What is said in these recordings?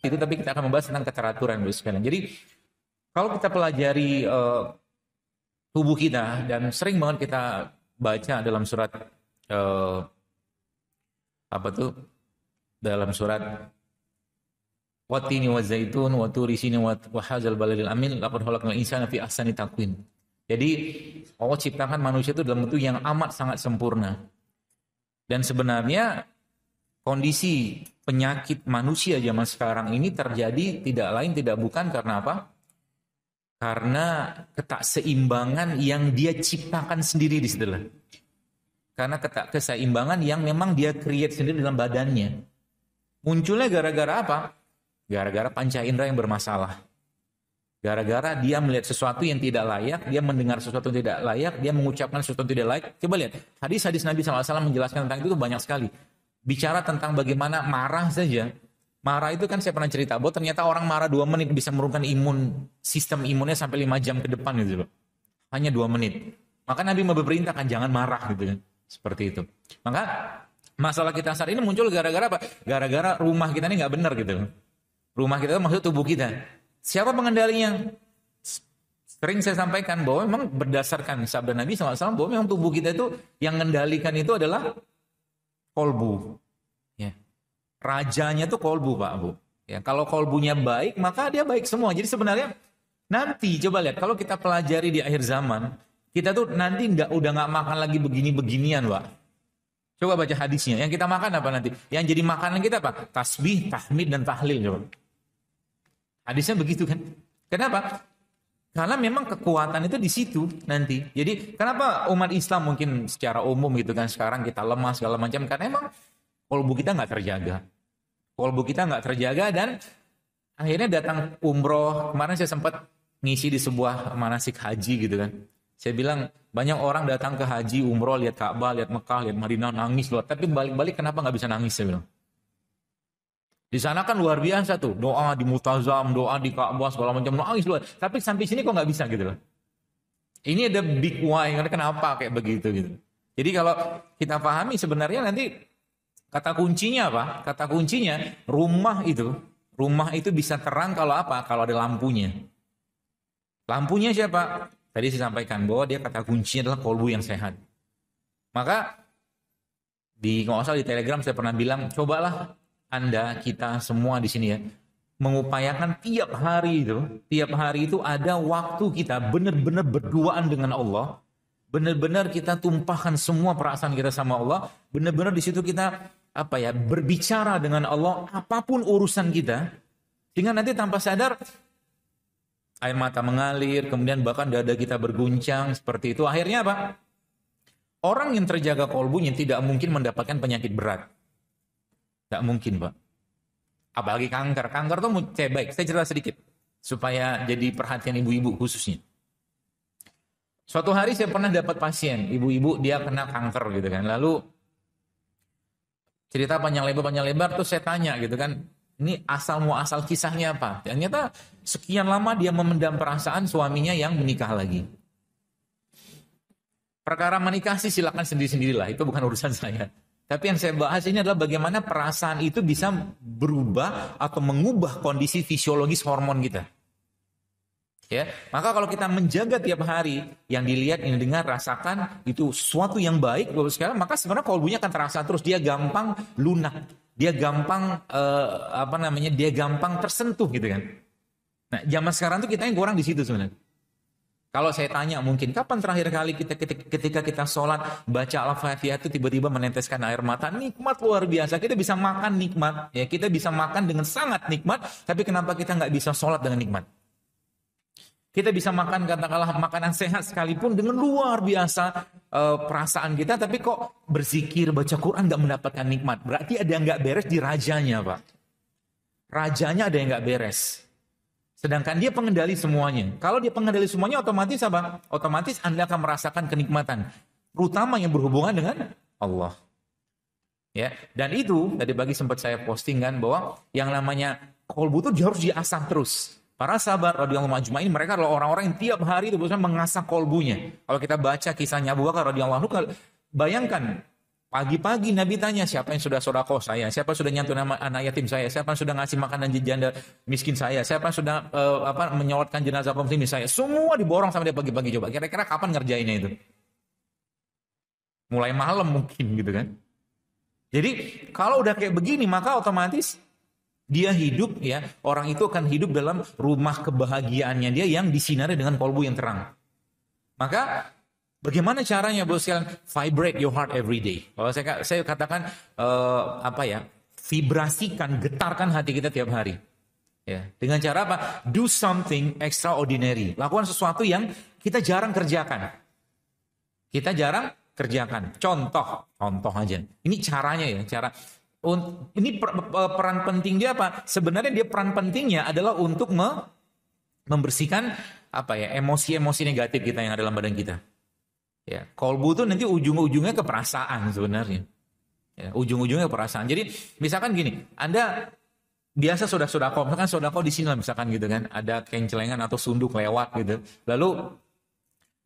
itu, tapi kita akan membahas tentang keteraturan Bapak sekalian. Jadi kalau kita pelajari tubuh kita, dan sering banget kita baca dalam surat dalam surat Wattini wa zaitun wa turi sini wa hadzal baladil amin laqad khalaqnal insana fi ahsani taqwim. Jadi Allah ciptakan manusia itu dalam bentuk yang amat sangat sempurna. Dan sebenarnya kondisi penyakit manusia zaman sekarang ini terjadi tidak lain tidak bukan karena apa? Karena ketakseimbangan yang dia ciptakan sendiri di situ. Karena keseimbangan yang memang dia create sendiri dalam badannya. Munculnya gara-gara apa? Gara-gara panca indera yang bermasalah. Gara-gara dia melihat sesuatu yang tidak layak, dia mendengar sesuatu yang tidak layak, dia mengucapkan sesuatu yang tidak layak. Coba lihat, hadis-hadis Nabi SAW menjelaskan tentang itu banyak sekali. Bicara tentang bagaimana marah saja. Marah itu kan saya pernah cerita, bahwa ternyata orang marah 2 menit bisa menurunkan sistem imunnya sampai 5 jam ke depan gitu loh. Hanya 2 menit. Maka Nabi memberitakan jangan marah gitu kan. Seperti itu. Maka masalah kita saat ini muncul gara-gara apa? Gara-gara rumah kita ini nggak benar gitu. Rumah kita itu maksud tubuh kita. Siapa pengendalinya? Sering saya sampaikan bahwa memang berdasarkan sabda Nabi SAW bahwa memang tubuh kita itu yang mengendalikan itu adalah kolbu. Ya. Rajanya itu kolbu Pak Bu. Ya, kalau kolbunya baik maka dia baik semua. Jadi sebenarnya nanti coba lihat kalau kita pelajari di akhir zaman kita tuh nanti udah nggak makan lagi begini-beginian Pak. Coba baca hadisnya. Yang kita makan apa nanti? Yang jadi makanan kita apa? Tasbih, tahmid dan tahlil coba. Hadisnya begitu kan? Kenapa? Karena memang kekuatan itu di situ nanti. Jadi kenapa umat Islam mungkin secara umum gitu kan sekarang kita lemah segala macam karena emang kolbu kita nggak terjaga. Kolbu kita nggak terjaga dan akhirnya datang umroh. Kemarin saya sempat ngisi di sebuah manasik haji gitu kan. Saya bilang banyak orang datang ke haji umroh lihat Ka'bah, lihat Mekah, lihat Madinah nangis loh. Tapi balik-balik kenapa nggak bisa nangis saya bilang. Di sana kan luar biasa tuh, doa di Multazam, doa di Ka'bah segala macam nangis luar. Tapi sampai sini kok nggak bisa gitu loh. Ini ada big why, kenapa kayak begitu gitu. Jadi kalau kita pahami sebenarnya nanti kata kuncinya apa? Kata kuncinya rumah itu bisa terang kalau apa? Kalau ada lampunya. Lampunya siapa? Tadi saya sampaikan bahwa dia kata kuncinya adalah kolbu yang sehat. Maka nggak usah di Telegram saya pernah bilang, cobalah Anda, kita semua di sini ya, mengupayakan tiap hari itu ada waktu kita benar-benar berduaan dengan Allah, benar-benar kita tumpahkan semua perasaan kita sama Allah, benar-benar di situ kita berbicara dengan Allah apapun urusan kita, sehingga nanti tanpa sadar air mata mengalir, kemudian bahkan dada kita berguncang seperti itu. Akhirnya apa? Orang yang terjaga kolbunya tidak mungkin mendapatkan penyakit berat. Tak mungkin Pak. Apalagi kanker. Kanker tuh baik. Saya cerita sedikit supaya jadi perhatian ibu-ibu khususnya. Suatu hari saya pernah dapat pasien, ibu-ibu dia kena kanker gitu kan. Lalu cerita panjang lebar terus saya tanya gitu kan. Ini asal kisahnya apa? Ternyata sekian lama dia memendam perasaan suaminya yang menikah lagi. Perkara menikah sih silakan sendiri-sendirilah, itu bukan urusan saya. Tapi yang saya bahas ini adalah bagaimana perasaan itu bisa berubah atau mengubah kondisi fisiologis hormon kita. Ya, maka kalau kita menjaga tiap hari, yang dilihat, yang didengar, rasakan itu sesuatu yang baik, sekarang maka sebenarnya kolbunya akan terasa terus. Dia gampang lunak, dia gampang dia gampang tersentuh gitu kan. Nah, zaman sekarang tuh kita yang kurang di situ sebenarnya. Kalau saya tanya mungkin kapan terakhir kali ketika kita sholat baca Al-Fatihah itu tiba-tiba meneteskan air mata, nikmat luar biasa. Kita bisa makan nikmat, ya kita bisa makan dengan sangat nikmat. Tapi kenapa kita nggak bisa sholat dengan nikmat? Kita bisa makan katakanlah makanan sehat sekalipun dengan luar biasa perasaan kita, tapi kok berzikir baca Quran nggak mendapatkan nikmat? Berarti ada yang nggak beres di rajanya Pak. Rajanya ada yang nggak beres. Sedangkan dia pengendali semuanya. Kalau dia pengendali semuanya otomatis apa? Otomatis Anda akan merasakan kenikmatan. Terutama yang berhubungan dengan Allah. Ya, dan itu tadi pagi sempat saya postingkan bahwa yang namanya kolbu itu harus diasah terus. Para sahabat radhiyallahu majma'in mereka adalah orang-orang yang tiap hari itu berusaha mengasah kolbunya. Kalau kita baca kisahnya Abu Bakar radhiyallahu anhu, bayangkan Pagi-pagi Nabi tanya, siapa yang sudah sedekah saya? Siapa yang sudah nyantun anak yatim saya? Siapa yang sudah ngasih makanan janda miskin saya? Siapa yang sudah menyolatkan jenazah kaum muslimin saya? Semua diborong sama dia pagi-pagi. Coba kira-kira kapan ngerjainnya itu? Mulai malam mungkin gitu kan. Jadi kalau udah kayak begini maka otomatis dia hidup ya, orang itu akan hidup dalam rumah kebahagiaannya dia yang disinari dengan kolbu yang terang. Maka bagaimana caranya bos sekalian? Vibrate your heart every day. Kalau saya katakan vibrasikan, getarkan hati kita tiap hari. Ya, dengan cara apa? Do something extraordinary. Lakukan sesuatu yang kita jarang kerjakan. Kita jarang kerjakan. Contoh aja. Ini caranya ya, cara. Ini peran penting dia apa? Sebenarnya dia peran pentingnya adalah untuk membersihkan emosi-emosi negatif kita yang ada dalam badan kita. Ya, kolbu itu nanti ujung-ujungnya ke perasaan sebenarnya. Ya, ujung-ujungnya ke perasaan. Jadi misalkan gini, Anda biasa sodako, misalkan sodako di sini lah misalkan gitu kan, ada kencelengan atau sunduk lewat gitu. Lalu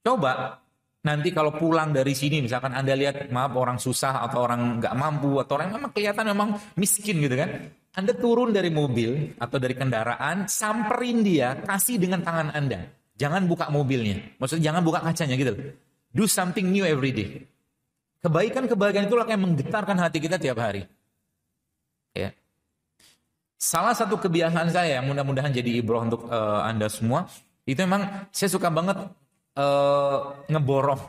coba nanti kalau pulang dari sini misalkan Anda lihat maaf orang susah atau orang nggak mampu atau orang memang kelihatan memang miskin gitu kan. Anda turun dari mobil atau dari kendaraan, samperin dia, kasih dengan tangan Anda. Jangan buka mobilnya. Maksudnya jangan buka kacanya gitu. Do something new every day. Kebaikan-kebaikan itulah yang menggetarkan hati kita tiap hari. Ya. Salah satu kebiasaan saya yang mudah-mudahan jadi ibrah untuk Anda semua, itu memang saya suka banget ngeborong.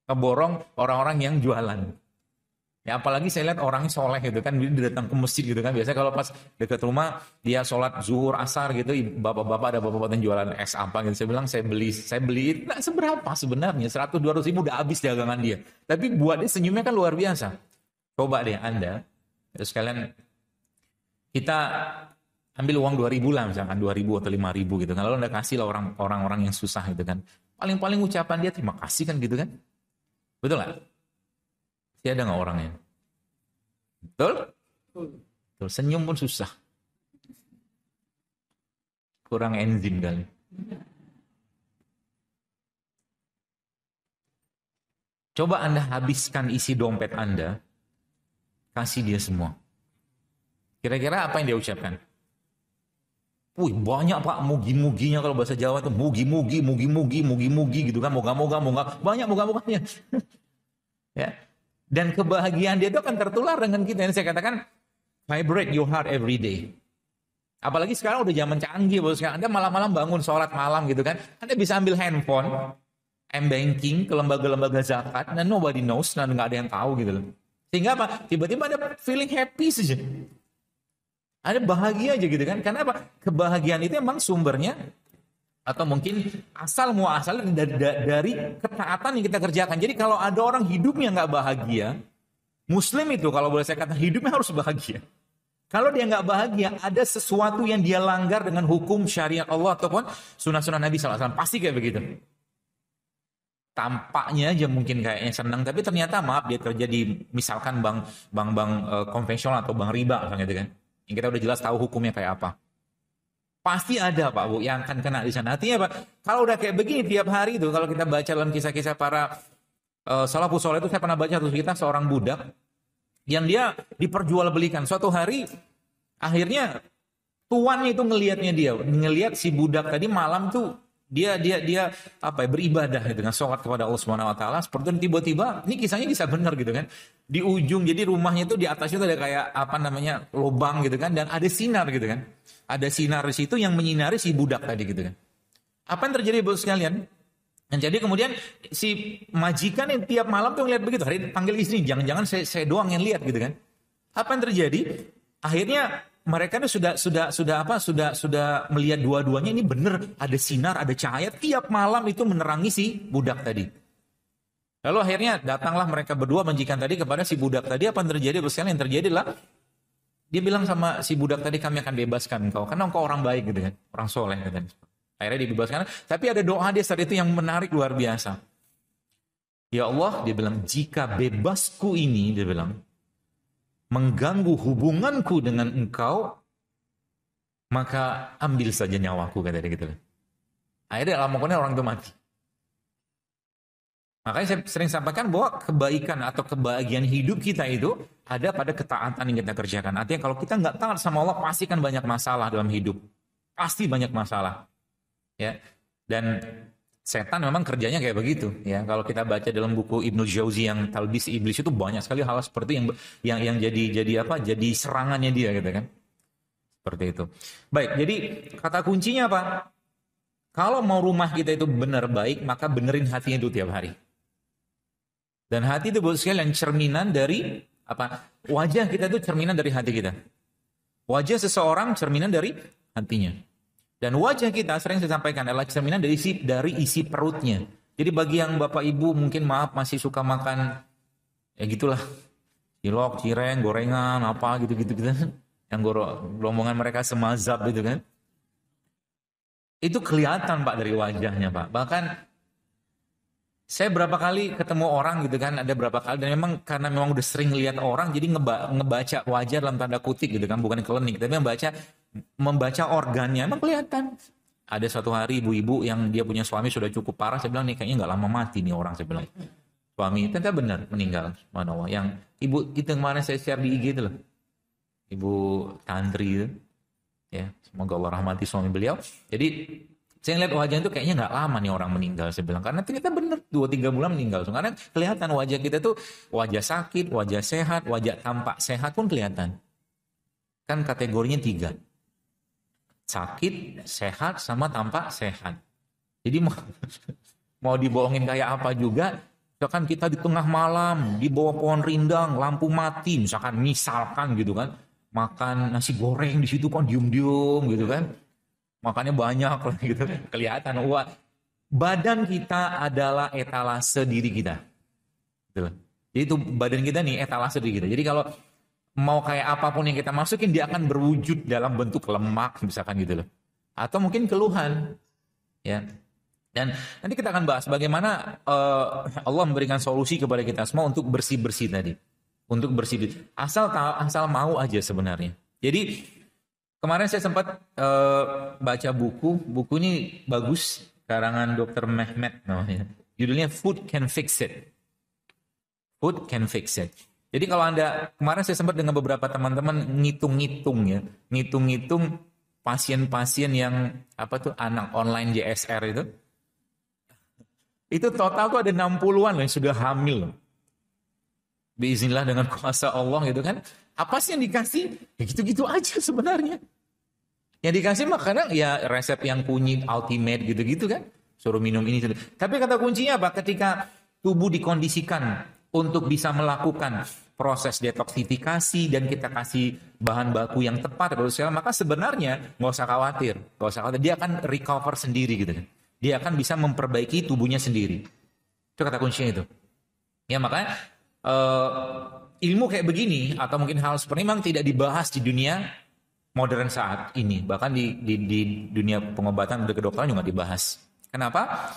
Ngeborong orang-orang yang jualan. Ya apalagi saya lihat orangnya soleh gitu kan, dia datang ke masjid gitu kan. Biasanya kalau pas dekat rumah dia sholat zuhur asar gitu, bapak-bapak ada bapak-bapak yang jualan es apa gitu. Saya bilang saya beli nggak seberapa sebenarnya, 100-200 ribu udah habis dagangan dia. Tapi buat dia senyumnya kan luar biasa. Coba deh Anda, terus kalian kita ambil uang 2.000 lah misalkan 2.000 atau 5.000 gitu kan. Lalu Anda kasih lah orang-orang yang susah gitu kan. Paling-paling ucapan dia terima kasih kan gitu kan. Betul nggak? Dia ada nggak orangnya? Betul? Betul. Senyum pun susah. Kurang enzim kali. Coba Anda habiskan isi dompet Anda, kasih dia semua. Kira-kira apa yang dia ucapkan? Wih banyak pak, mugi-muginya kalau bahasa Jawa itu mugi-mugi gitu kan, moga-moga, banyak moga-moganya. Ya. Dan kebahagiaan dia itu akan tertular dengan kita. Yang saya katakan, vibrate your heart every day. Apalagi sekarang udah zaman canggih, bos. Anda malam-malam bangun sholat malam gitu kan. Anda bisa ambil handphone, m-banking ke lembaga-lembaga zakat, dan nobody knows, dan nggak ada yang tahu gitu loh. Sehingga apa? Tiba-tiba ada feeling happy saja. Ada bahagia aja gitu kan. Karena apa? Kebahagiaan itu emang sumbernya atau mungkin asal dari ketaatan yang kita kerjakan. Jadi kalau ada orang hidupnya nggak bahagia, Muslim itu kalau boleh saya katakan hidupnya harus bahagia. Kalau dia nggak bahagia, ada sesuatu yang dia langgar dengan hukum syariat Allah ataupun sunnah-sunnah Nabi SAW. Pasti kayak begitu. Tampaknya aja mungkin kayaknya senang, tapi ternyata maaf dia kerja di misalkan bank konvensional atau bank riba misalnya gitu kan. Yang kita udah jelas tahu hukumnya kayak apa. Pasti ada Pak Bu yang akan kena di sana. Artinya Pak, kalau udah kayak begini tiap hari itu, kalau kita baca dalam kisah-kisah para salafus saleh itu, saya pernah baca satu kita seorang budak yang dia diperjualbelikan. Suatu hari akhirnya tuannya itu ngelihat si budak tadi malam tuh dia beribadah dengan sholat kepada Allah Subhanahu wa taala. Seperti tiba-tiba ini kisahnya bisa benar gitu kan. Di ujung jadi rumahnya itu di atasnya itu ada kayak lubang gitu kan, dan ada sinar gitu kan. Ada sinar di situ yang menyinari si budak tadi gitu kan. Apa yang terjadi Bapak sekalian? Dan jadi kemudian si majikan yang tiap malam tuh ngeliat begitu, hari panggil istri, jangan-jangan saya doang yang lihat gitu kan. Apa yang terjadi? Akhirnya mereka itu sudah melihat dua-duanya ini benar ada sinar, ada cahaya tiap malam itu menerangi si budak tadi. Lalu akhirnya datanglah mereka berdua majikan tadi kepada si budak tadi. Apa yang terjadi? Yang terjadi adalah dia bilang sama si budak tadi, kami akan bebaskan engkau karena engkau orang baik gitu kan, orang soleh gitu kan. Akhirnya dibebaskan. Tapi ada doa dia saat itu yang menarik luar biasa. Ya Allah, dia bilang, jika bebasku ini, dia bilang, mengganggu hubunganku dengan engkau, maka ambil saja nyawaku, kata dia gitu. Akhirnya lama-lama orang itu mati. Makanya saya sering sampaikan bahwa kebaikan atau kebahagiaan hidup kita itu ada pada ketaatan yang kita kerjakan. Artinya kalau kita nggak taat sama Allah, pasti kan banyak masalah dalam hidup. Pasti banyak masalah. Ya. Dan setan memang kerjanya kayak begitu. Ya. Kalau kita baca dalam buku Ibnu Jauzi yang Talbis Iblis itu banyak sekali hal seperti yang jadi apa? Jadi serangannya dia gitu kan. Seperti itu. Baik, jadi kata kuncinya apa? Kalau mau rumah kita itu benar baik, maka benerin hatinya itu tiap hari. Dan hati itu buat sekalian cerminan dari apa? Wajah kita itu cerminan dari hati kita. Wajah seseorang cerminan dari hatinya. Dan wajah kita sering saya sampaikan adalah cerminan dari isi perutnya. Jadi bagi yang Bapak Ibu mungkin maaf masih suka makan ya gitulah. Cilok, cireng, gorengan, apa gitu-gitu gitu. Yang rombongan mereka semazab gitu kan. Itu kelihatan Pak dari wajahnya Pak. Bahkan saya berapa kali ketemu orang gitu kan, ada berapa kali, dan memang karena memang udah sering lihat orang, jadi ngebaca wajah dalam tanda kutip gitu kan, bukan klinik, tapi membaca organnya, emang kelihatan. Ada suatu hari ibu-ibu yang dia punya suami sudah cukup parah, saya bilang nih kayaknya nggak lama mati nih orang, saya bilang. Suami, ternyata benar meninggal, subhanallah. Yang ibu itu yang kemarin saya share di IG itu loh, Ibu Tantri itu, ya semoga Allah rahmati suami beliau. Jadi saya ngeliat wajah itu kayaknya nggak lama nih orang meninggal, saya bilang. Karena ternyata bener 2-3 bulan meninggal. Karena kelihatan wajah kita tuh wajah sakit, wajah sehat, wajah tampak sehat pun kelihatan. Kan kategorinya 3. Sakit, sehat, sama tampak sehat. Jadi mau dibohongin kayak apa juga, misalkan kita di tengah malam, di bawah pohon rindang, lampu mati, misalkan gitu kan, makan nasi goreng di situ kan diem-diem gitu kan. Makannya banyak gitu, kelihatan. Wah, badan kita adalah etalase diri kita. Gitu. Jadi itu badan kita nih etalase diri kita. Jadi kalau mau kayak apapun yang kita masukin, dia akan berwujud dalam bentuk lemak misalkan gitu loh. Atau mungkin keluhan. Ya. Dan nanti kita akan bahas bagaimana Allah memberikan solusi kepada kita semua untuk bersih-bersih tadi. Untuk bersih-bersih. Asal mau aja sebenarnya. Jadi kemarin saya sempat baca buku ini bagus, karangan Dr. Mehmet namanya. Judulnya Food Can Fix It. Food Can Fix It. Jadi kalau kemarin saya sempat dengan beberapa teman-teman ngitung-ngitung pasien-pasien yang anak online JSR itu. Itu total tuh ada 60-an loh yang sudah hamil loh. Biiznillah dengan kuasa Allah gitu kan. Apa sih yang dikasih? Ya gitu-gitu aja sebenarnya. Yang dikasih makanan ya resep yang kunyit, ultimate gitu-gitu kan. Suruh minum ini. Tapi kata kuncinya apa? Ketika tubuh dikondisikan untuk bisa melakukan proses detoksifikasi dan kita kasih bahan baku yang tepat, maka sebenarnya nggak usah khawatir. Dia akan recover sendiri gitu kan. Dia akan bisa memperbaiki tubuhnya sendiri. Itu kata kuncinya itu. Ya makanya ilmu kayak begini atau mungkin hal seperti ini memang tidak dibahas di dunia modern saat ini. Bahkan di dunia pengobatan dan kedokteran juga dibahas. Kenapa?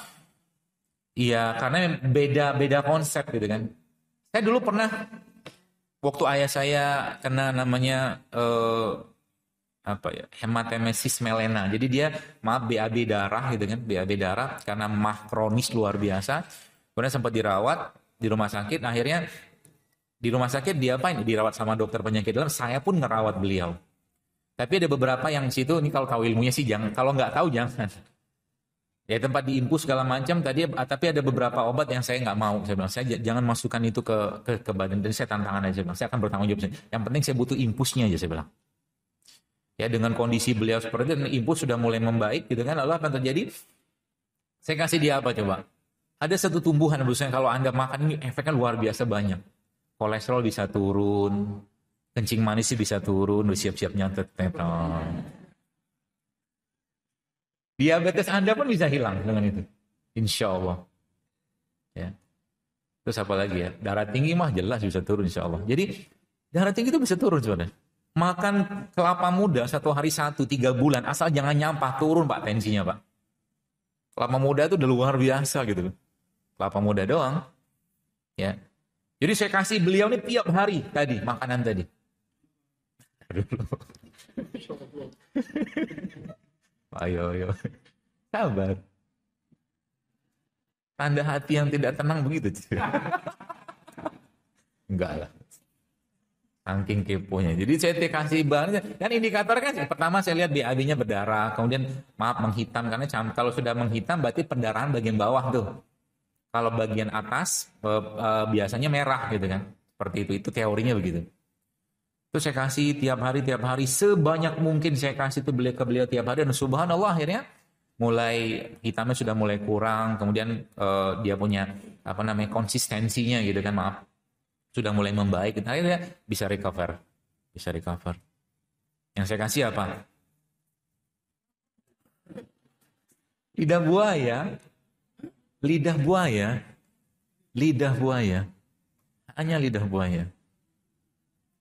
Iya, karena beda konsep gitu kan. Saya dulu pernah waktu ayah saya kena namanya hematemesis melena. Jadi dia BAB darah gitu kan, BAB darah karena mah kronis luar biasa. Kemudian sempat dirawat di rumah sakit. Akhirnya di rumah sakit dirawat sama dokter penyakit dalam. Saya pun ngerawat beliau. Tapi ada beberapa yang situ, ini kalau tahu ilmunya sih jangan, kalau nggak tahu jangan. Ya tempat diinfus segala macam tadi, tapi ada beberapa obat yang saya nggak mau. Saya bilang, saya jangan masukkan itu ke badan. Jadi saya tantangan aja, saya akan bertanggung jawab. Yang penting saya butuh infusnya aja, saya bilang. Ya dengan kondisi beliau seperti itu, infus sudah mulai membaik gitu kan, lalu apa yang terjadi? Saya kasih dia apa coba? Ada satu tumbuhan, kalau Anda makan ini efeknya luar biasa banyak. Kolesterol bisa turun, kencing manis bisa turun, udah siap-siap nyantet. Diabetes Anda pun bisa hilang dengan itu. Insya Allah. Ya. Terus apa lagi ya? Darah tinggi mah jelas bisa turun insya Allah. Jadi darah tinggi itu bisa turun sebenarnya. Makan kelapa muda 1 hari 1, 3 bulan. Asal jangan nyampah, turun Pak tensinya Pak. Kelapa muda itu udah luar biasa gitu. Kelapa muda doang. Ya. Jadi saya kasih beliau ini tiap hari tadi, makanan tadi. Ayo. Sabar. Tanda hati yang tidak tenang begitu. Enggak lah. Saking keponya. Jadi saya kasih bahannya. Dan indikator kan pertama saya lihat BAB-nya berdarah. Kemudian maaf menghitam. Karena kalau sudah menghitam berarti pendarahan bagian bawah tuh. Kalau bagian atas biasanya merah gitu kan. Seperti itu. Itu teorinya begitu. Itu saya kasih tiap hari sebanyak mungkin saya kasih itu ke beliau tiap hari. Dan subhanallah akhirnya mulai hitamnya sudah mulai kurang. Kemudian dia punya konsistensinya gitu kan, maaf. Sudah mulai membaik, akhirnya bisa recover. Yang saya kasih apa? Lidah buaya, hanya lidah buaya.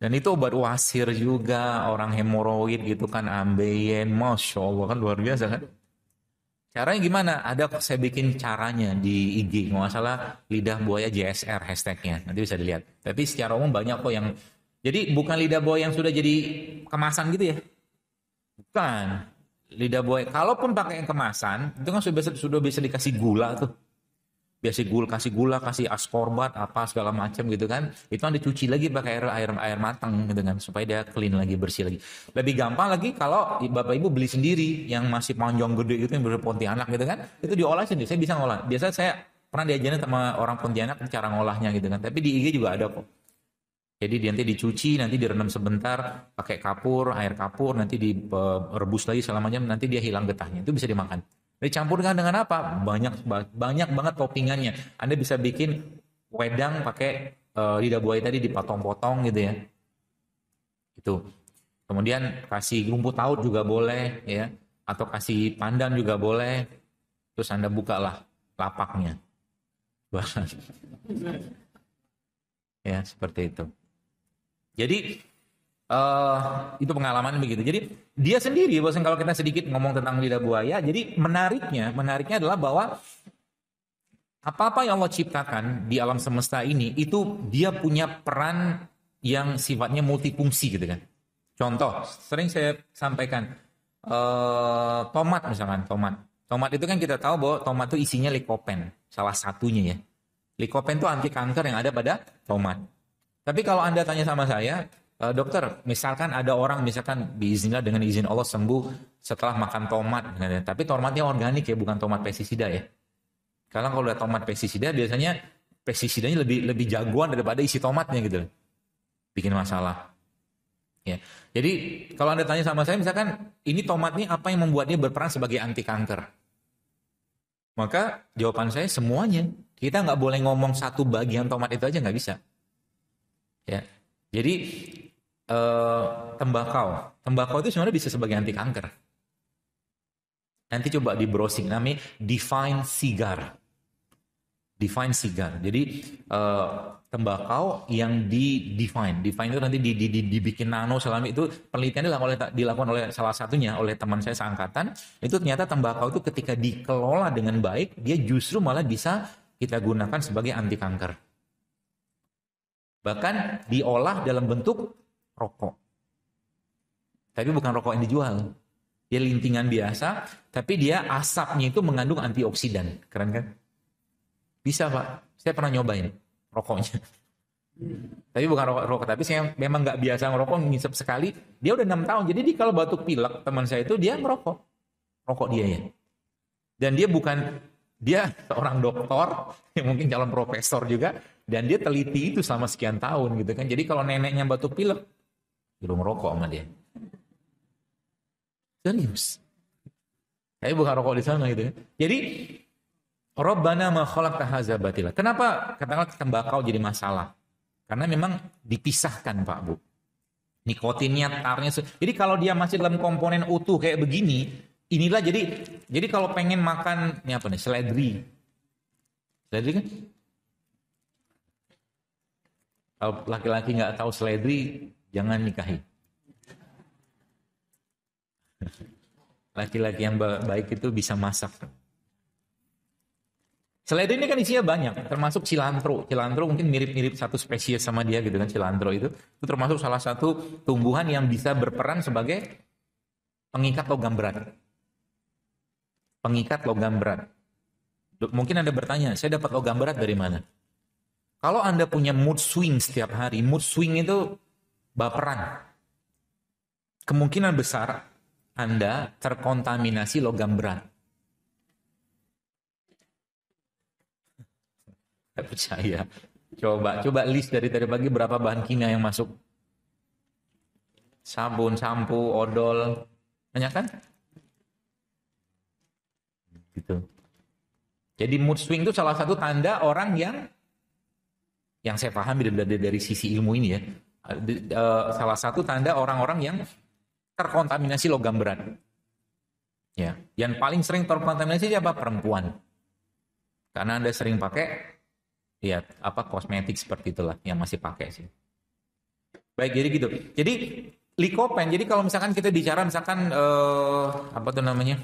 Dan itu obat wasir juga, orang hemoroid gitu kan, ambeien, Masya Allah kan luar biasa kan. Caranya gimana? Saya bikin caranya di IG, nggak salah lidah buaya JSR hashtagnya, nanti bisa dilihat. Tapi secara umum banyak kok yang, jadi bukan lidah buaya yang sudah jadi kemasan gitu ya, bukan. Lidah buaya, kalaupun pakai yang kemasan, itu kan sudah bisa dikasih gula tuh. Biasa kasih gula, kasih askorbat, apa segala macam gitu kan. Itu kan dicuci lagi pakai air matang gitu kan, supaya dia clean lagi, bersih lagi. Lebih gampang lagi kalau Bapak Ibu beli sendiri yang masih panjang gede itu yang Pontianak gitu kan. Itu diolah sendiri, saya bisa ngolah. Biasa saya pernah diajarin sama orang Pontianak cara ngolahnya gitu kan. Tapi di IG juga ada kok. Jadi nanti dicuci, nanti direndam sebentar pakai air kapur, nanti direbus lagi selamanya, nanti dia hilang getahnya. Itu bisa dimakan. Dicampurkan dengan apa? Banyak banget toppingannya. Anda bisa bikin wedang pakai lidah buaya tadi dipotong-potong gitu ya. Itu. Kemudian kasih rumput laut juga boleh ya, atau kasih pandan juga boleh. Terus Anda bukalah lapaknya. Ya, seperti itu. Jadi itu pengalaman begitu. Jadi dia sendiri, bosan kalau kita sedikit ngomong tentang lidah buaya. Jadi menariknya adalah bahwa apa-apa yang Allah ciptakan di alam semesta ini itu dia punya peran yang sifatnya multifungsi gitu kan. Contoh, sering saya sampaikan tomat misalkan, tomat itu kan kita tahu bahwa tomat itu isinya likopen, salah satunya ya. Likopen itu anti kanker yang ada pada tomat. Tapi kalau Anda tanya sama saya, dokter, misalkan ada orang misalkan biiznillah dengan izin Allah sembuh setelah makan tomat, tapi tomatnya organik ya, bukan tomat pestisida ya. Karena kalau udah tomat pestisida biasanya pestisidanya lebih jagoan daripada isi tomatnya gitu, bikin masalah. Ya, jadi kalau Anda tanya sama saya, misalkan ini tomat ini apa yang membuatnya berperan sebagai anti kanker? Maka jawaban saya semuanya. Kita nggak boleh ngomong satu bagian tomat itu aja, nggak bisa. Ya, jadi tembakau itu sebenarnya bisa sebagai anti kanker. Nanti coba di browsing, namanya Define Cigar. Jadi tembakau yang define itu nanti dibikin nano selama itu penelitian dilakukan oleh salah satunya oleh teman saya seangkatan. Itu ternyata tembakau itu ketika dikelola dengan baik, dia justru malah bisa kita gunakan sebagai anti kanker. Bahkan diolah dalam bentuk rokok. Tapi bukan rokok yang dijual. Dia lintingan biasa, tapi dia asapnya itu mengandung antioksidan. Keren kan? Bisa Pak, saya pernah nyobain rokoknya. Tapi bukan rokok, tapi saya memang nggak biasa ngerokok, ngisep sekali. Dia udah 6 tahun, jadi kalau batuk pilek teman saya itu dia ngerokok. Rokok dia ya. Dan dia seorang doktor, mungkin calon profesor juga, dan dia teliti itu selama sekian tahun gitu kan. Jadi kalau neneknya batuk pilek, suruh ngerokok sama dia. Serius. Tapi bukan rokok di sana gitu kan. Jadi Rabbana ma khalaqta hadza batila. Kenapa katakanlah tembakau jadi masalah? Karena memang dipisahkan Pak Bu. Nikotinnya, tarnya. Jadi kalau dia masih dalam komponen utuh kayak begini, inilah jadi kalau pengen makan ini apa nih? Seledri. Seledri kan? Kalau laki-laki nggak tahu seledri, jangan nikahi. Laki-laki yang baik itu bisa masak. Seledri ini kan isinya banyak, termasuk cilantro. Cilantro mungkin mirip-mirip satu spesies sama dia gitu kan, cilantro itu termasuk salah satu tumbuhan yang bisa berperan sebagai pengikat logam berat. Pengikat logam berat. Mungkin Anda bertanya, saya dapat logam berat dari mana? Kalau Anda punya mood swing setiap hari, mood swing itu baperan. Kemungkinan besar Anda terkontaminasi logam berat. Tidak percaya. Coba list dari tadi pagi berapa bahan kimia yang masuk. Sabun, sampo, odol. Banyak kan? Gitu. Jadi mood swing itu salah satu tanda orang yang saya pahami dari sisi ilmu ini ya. Salah satu tanda orang-orang yang terkontaminasi logam berat. Ya, yang paling sering terkontaminasi siapa? Perempuan. Karena Anda sering pakai ya kosmetik seperti itulah yang masih pakai sih. Baik, jadi gitu. Jadi likopen. Jadi kalau misalkan kita bicara misalkan apa tuh namanya?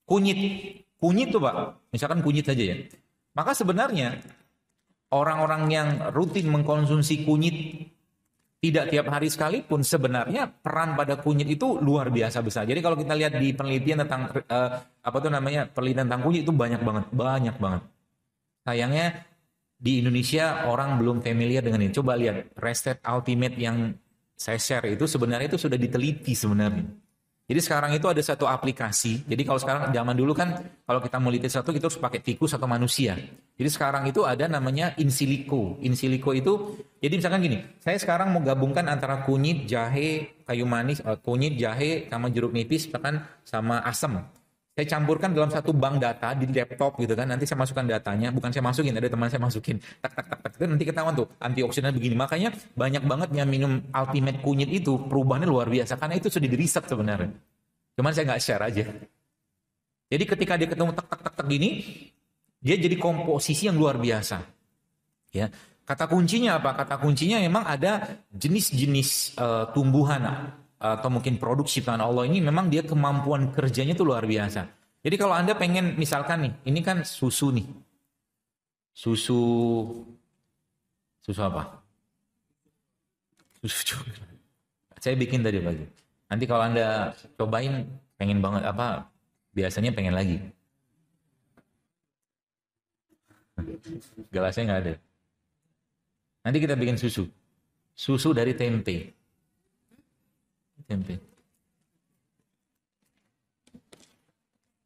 Kunyit. Kunyit tuh, Pak. Misalkan kunyit saja ya. Maka sebenarnya orang-orang yang rutin mengkonsumsi kunyit tidak tiap hari sekalipun, sebenarnya peran pada kunyit itu luar biasa besar. Jadi kalau kita lihat di penelitian tentang penelitian tentang kunyit itu banyak banget. Sayangnya di Indonesia orang belum familiar dengan ini. Coba lihat Rested Ultimate yang saya share itu sebenarnya itu sudah diteliti sebenarnya. Jadi sekarang itu ada satu aplikasi. Jadi kalau sekarang zaman dulu kan kalau kita mau teliti satu kita harus pakai tikus atau manusia. Jadi sekarang itu ada namanya in silico. In silico itu jadi misalkan gini, saya sekarang mau gabungkan antara kunyit, jahe, kayu manis, kunyit, jahe sama jeruk nipis bahkan sama asam. Saya campurkan dalam satu bank data di laptop gitu kan. Nanti saya masukkan datanya, bukan saya masukin, ada teman saya masukin. Tak. Itu nanti ketahuan tuh antioksidan begini. Makanya banyak banget yang minum Ultimate kunyit itu perubahannya luar biasa karena itu sudah diriset sebenarnya. Cuman saya nggak share aja. Jadi ketika dia ketemu tak gini, dia jadi komposisi yang luar biasa. Ya. Kata kuncinya apa? Kata kuncinya memang ada jenis-jenis tumbuhan atau mungkin produk ciptaan Allah ini memang dia kemampuan kerjanya itu luar biasa. Jadi kalau Anda pengen misalkan nih, ini kan susu nih. Susu apa? Susu coklat. Saya bikin tadi pagi. Nanti kalau Anda cobain pengen banget apa? Biasanya pengen lagi. Gelasnya nggak ada. Nanti kita bikin susu. Susu dari tempe. Tempe.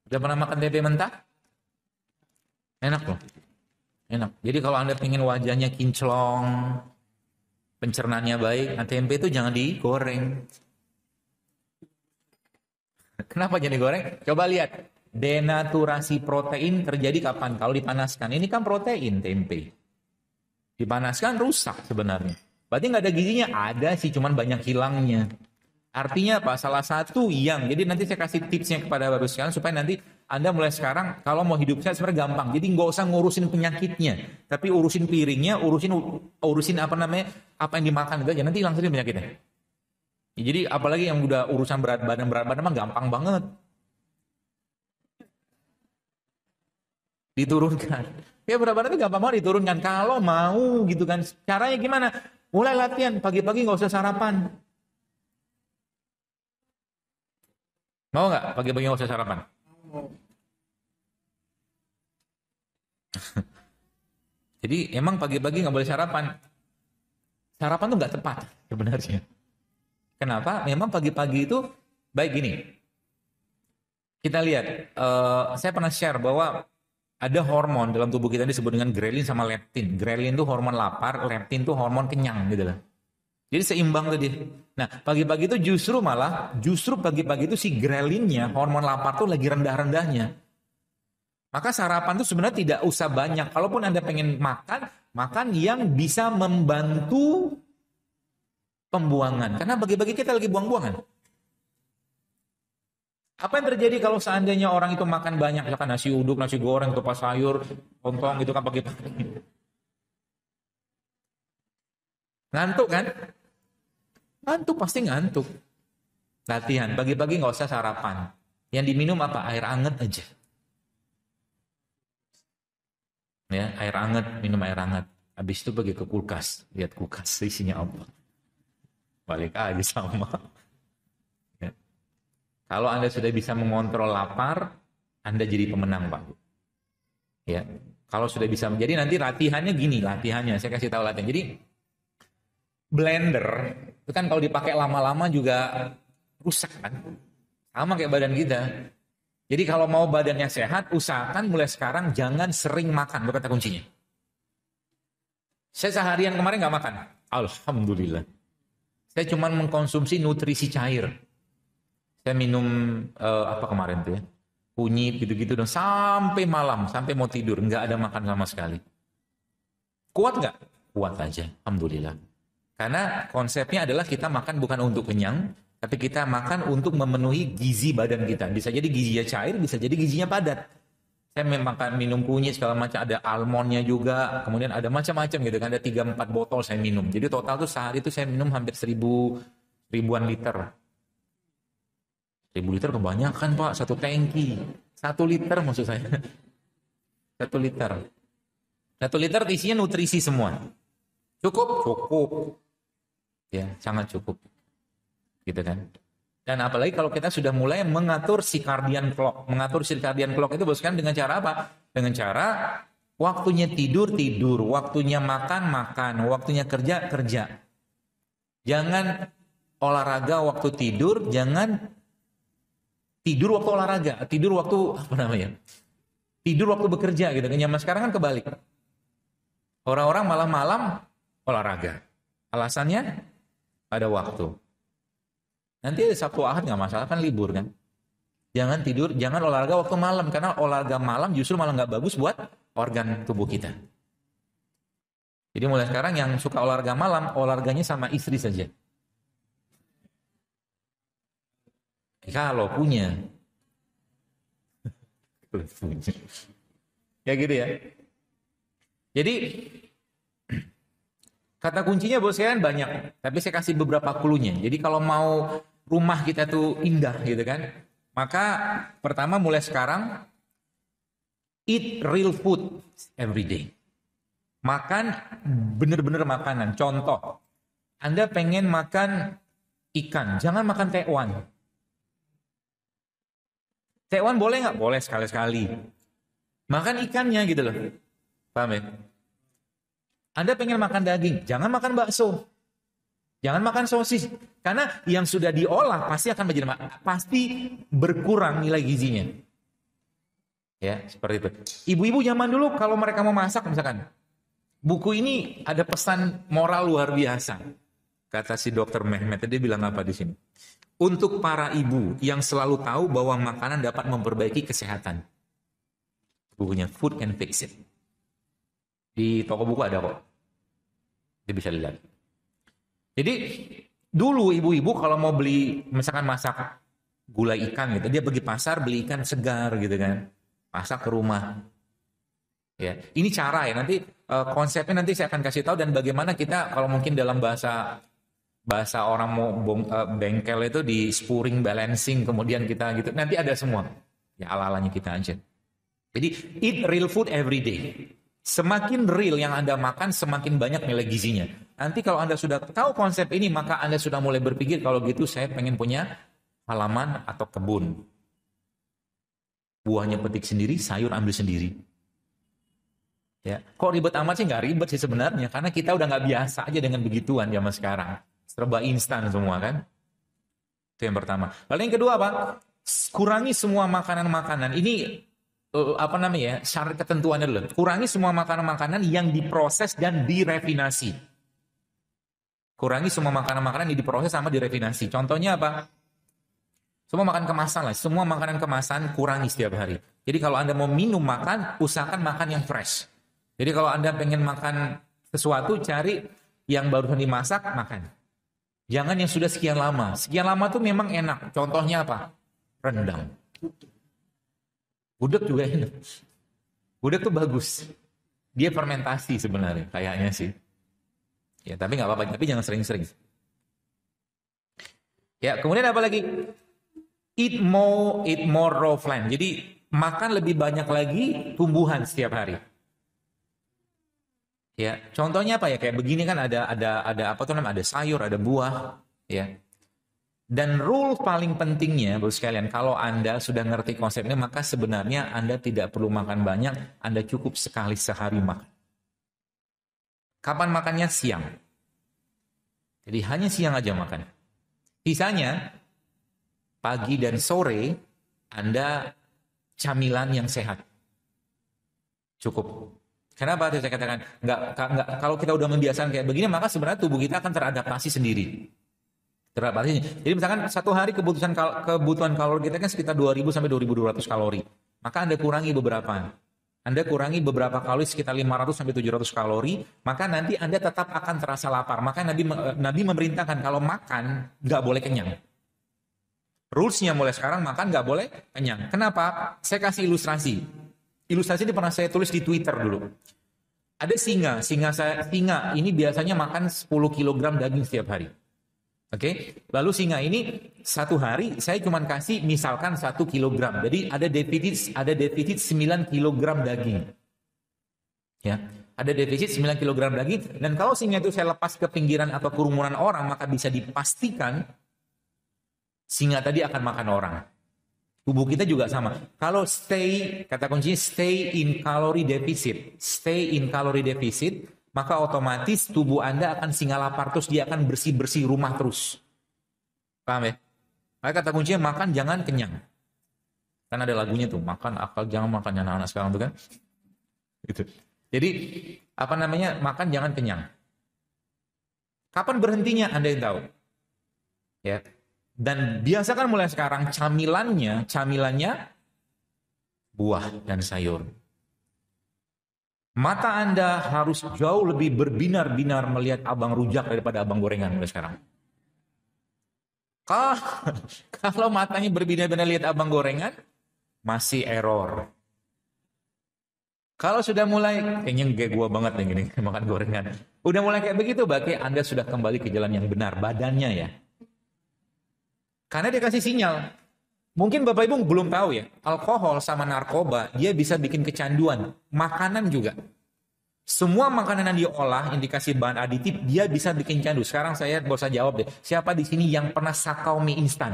Udah pernah makan tempe mentah? Enak loh. Enak. Jadi kalau Anda pengen wajahnya kinclong, pencernaannya baik, tempe itu jangan digoreng. Kenapa jangan digoreng? Coba lihat. Denaturasi protein terjadi kapan? Kalau dipanaskan. Ini kan protein tempe. Dipanaskan rusak sebenarnya. Berarti nggak ada gizinya? Ada sih, cuman banyak hilangnya. Artinya apa? Salah satu jadi nanti saya kasih tipsnya kepada Bapak sekalian supaya nanti Anda mulai sekarang kalau mau hidup sehat sebenarnya gampang. Jadi nggak usah ngurusin penyakitnya, tapi urusin piringnya, urusin apa yang dimakan aja. Nanti hilang sendiri penyakitnya. Jadi apalagi yang udah urusan berat badan mah gampang banget diturunkan. Ya berat badan itu gampang banget diturunkan kalau mau gitu kan. Caranya gimana? Mulai latihan pagi-pagi nggak usah sarapan. Mau nggak pagi-pagi nggak usah sarapan? Jadi emang pagi-pagi nggak boleh sarapan. Sarapan tuh nggak tepat sebenarnya. Kenapa? Memang pagi-pagi itu baik gini. Kita lihat, saya pernah share bahwa ada hormon dalam tubuh kita disebut dengan grelin sama leptin. Grelin itu hormon lapar, leptin itu hormon kenyang gitu lah. Jadi seimbang tadi. Nah, pagi-pagi itu justru pagi-pagi itu si grelinnya, hormon lapar tuh lagi rendah-rendahnya. Maka sarapan itu sebenarnya tidak usah banyak. Kalaupun Anda pengen makan yang bisa membantu pembuangan. Karena pagi-pagi kita lagi buang-buangan. Apa yang terjadi kalau seandainya orang itu makan banyak, misalkan nasi uduk, nasi goreng, tupas sayur, lontong gitu kan pagi-pagi. Ngantuk kan? Ngantuk, pasti ngantuk. Latihan, pagi-pagi nggak usah sarapan. Yang diminum apa? Air anget aja. Ya, air anget, minum air anget. Habis itu pergi ke kulkas, lihat kulkas isinya apa. Balik aja sama. Ya. Kalau Anda sudah bisa mengontrol lapar, Anda jadi pemenang, Pak. Ya, kalau sudah bisa, jadi nanti latihannya gini, latihannya saya kasih tahu latihan. Jadi blender itu kan kalau dipakai lama-lama juga rusak kan, sama kayak badan kita. Jadi kalau mau badannya sehat, usahakan mulai sekarang jangan sering makan, itu kata kuncinya. Saya seharian kemarin nggak makan, alhamdulillah. Saya cuma mengkonsumsi nutrisi cair. Saya minum apa kemarin tuh ya, kunyit gitu-gitu dan sampai malam, sampai mau tidur nggak ada makan sama sekali. Kuat nggak? Kuat aja, alhamdulillah. Karena konsepnya adalah kita makan bukan untuk kenyang, tapi kita makan untuk memenuhi gizi badan kita. Bisa jadi gizinya cair, bisa jadi gizinya padat. Saya makan minum kunyit segala macam, ada almondnya juga, kemudian ada macam-macam gitu kan, ada 3-4 botol saya minum. Jadi total tuh sehari itu saya minum hampir ribuan liter. 1.000 liter kebanyakan Pak, satu tangki. 1 liter maksud saya. 1 liter. 1 liter isinya nutrisi semua. Cukup? Cukup. Ya, sangat cukup. Gitu kan. Dan apalagi kalau kita sudah mulai mengatur circadian clock. Mengatur circadian clock itu boskan dengan cara apa? Dengan cara waktunya tidur, waktunya makan, waktunya kerja. Jangan olahraga waktu tidur, jangan tidur waktu olahraga, tidur waktu apa namanya? Tidur waktu bekerja gitu. Zaman sekarang kan kebalik. Orang-orang malam-malam olahraga. Alasannya ada waktu. Nanti ada Sabtu Ahad nggak masalah, kan libur kan. Jangan tidur, jangan olahraga waktu malam, karena olahraga malam justru malah nggak bagus buat organ tubuh kita. Jadi mulai sekarang yang suka olahraga malam, olahraganya sama istri saja. Kalau punya. Ya gitu ya. Jadi kata kuncinya bos sekalian banyak, tapi saya kasih beberapa clue-nya. Jadi kalau mau rumah kita tuh indah gitu kan, maka pertama mulai sekarang eat real food every day. Makan bener-bener makanan. Contoh, Anda pengen makan ikan, jangan makan tekwan. Tekwan boleh nggak? Boleh sekali-sekali. Makan ikannya gitu loh. Paham ya? Anda pengen makan daging, jangan makan bakso. Jangan makan sosis. Karena yang sudah diolah pasti akan menjadi, pasti berkurang nilai gizinya. Ya, seperti itu. Ibu-ibu zaman dulu kalau mereka mau masak misalkan, buku ini ada pesan moral luar biasa. Kata si Dr. Mehmet, dia bilang apa di sini? Untuk para ibu yang selalu tahu bahwa makanan dapat memperbaiki kesehatan. Bukunya Food and Fix It. Di toko buku ada kok. Dia bisa lihat. Jadi dulu ibu-ibu kalau mau beli misalkan masak gulai ikan gitu, dia pergi pasar beli ikan segar gitu kan. Masak ke rumah. Ya, ini cara ya. Nanti konsepnya nanti saya akan kasih tahu dan bagaimana kita kalau mungkin dalam bahasa orang mau bengkel itu di spuring balancing kemudian kita gitu. Nanti ada semua. Ya ala-alanya kita aja. Jadi eat real food every day. Semakin real yang Anda makan, semakin banyak nilai gizinya. Nanti kalau Anda sudah tahu konsep ini, maka Anda sudah mulai berpikir, kalau gitu saya pengen punya halaman atau kebun. Buahnya petik sendiri, sayur ambil sendiri. Ya, kok ribet amat sih? Nggak ribet sih sebenarnya, karena kita udah nggak biasa aja dengan begituan zaman sekarang. Serba instan semua kan. Itu yang pertama. Lalu yang kedua apa? Kurangi semua makanan-makanan. Ini apa namanya? Syarat ketentuannya dulu. Kurangi semua makanan-makanan yang diproses dan direfinasi. Kurangi semua makanan-makanan yang diproses sama direfinasi. Contohnya apa? Semua makan kemasan lah. Semua makanan kemasan kurangi setiap hari. Jadi kalau Anda mau minum makan, usahakan makan yang fresh. Jadi kalau Anda pengen makan sesuatu, cari yang barusan dimasak, makan. Jangan yang sudah sekian lama. Sekian lama tuh memang enak. Contohnya apa? Rendang. Gudeg juga enak. Gudeg tuh bagus. Dia fermentasi sebenarnya, kayaknya sih. Ya, tapi nggak apa-apa. Tapi jangan sering-sering. Ya, kemudian apa lagi? Eat more raw plant. Jadi makan lebih banyak lagi tumbuhan setiap hari. Ya, contohnya apa ya? Kayak begini kan ada apa tuh namanya? Ada sayur, ada buah, ya. Dan rule paling pentingnya, Bapak sekalian, kalau Anda sudah ngerti konsepnya, maka sebenarnya Anda tidak perlu makan banyak, Anda cukup sekali sehari makan. Kapan makannya? Siang. Jadi hanya siang aja makan. Sisanya, pagi dan sore, Anda camilan yang sehat. Cukup. Kenapa saya katakan? Enggak, kalau kita udah membiasakan kayak begini, maka sebenarnya tubuh kita akan teradaptasi sendiri. Jadi misalkan satu hari kebutuhan kalori kita kan sekitar 2000 sampai 2200 kalori. Maka Anda kurangi beberapa. Anda kurangi beberapa kalori sekitar 500 sampai 700 kalori, maka nanti Anda tetap akan terasa lapar. Maka Nabi memerintahkan kalau makan nggak boleh kenyang. Rulesnya mulai sekarang makan nggak boleh kenyang. Kenapa? Saya kasih ilustrasi. Ilustrasi ini pernah saya tulis di Twitter dulu. Ada singa ini biasanya makan 10 kg daging setiap hari. Oke, lalu singa ini satu hari saya cuma kasih misalkan 1 kilogram. Jadi ada defisit 9 kilogram daging. Ya, ada defisit 9 kilogram daging. Dan kalau singa itu saya lepas ke pinggiran atau kerumunan orang, maka bisa dipastikan singa tadi akan makan orang. Tubuh kita juga sama. Kalau kata kuncinya stay in calorie deficit, maka otomatis tubuh Anda akan singa lapar terus, dia akan bersih-bersih rumah terus. Paham ya? Maka kata kuncinya makan jangan kenyang. Kan ada lagunya tuh, makan akal jangan makan, anak-anak sekarang tuh kan. Gitu. Jadi makan jangan kenyang. Kapan berhentinya Anda yang tahu. Ya. Dan biasakan mulai sekarang camilannya buah dan sayur. Mata Anda harus jauh lebih berbinar-binar melihat abang rujak daripada abang gorengan mulai sekarang. Kalau matanya berbinar-binar lihat abang gorengan, masih error. Kalau sudah mulai, kayaknya kayak gua banget nih gini, makan gorengan. Udah mulai kayak begitu, berarti Anda sudah kembali ke jalan yang benar, badannya ya. Karena dia kasih sinyal. Mungkin Bapak Ibu belum tahu ya, alkohol sama narkoba, dia bisa bikin kecanduan. Makanan juga. Semua makanan yang diolah, yang dikasih bahan aditif, dia bisa bikin candu. Sekarang saya gak usah jawab deh. Siapa di sini yang pernah sakau mie instan?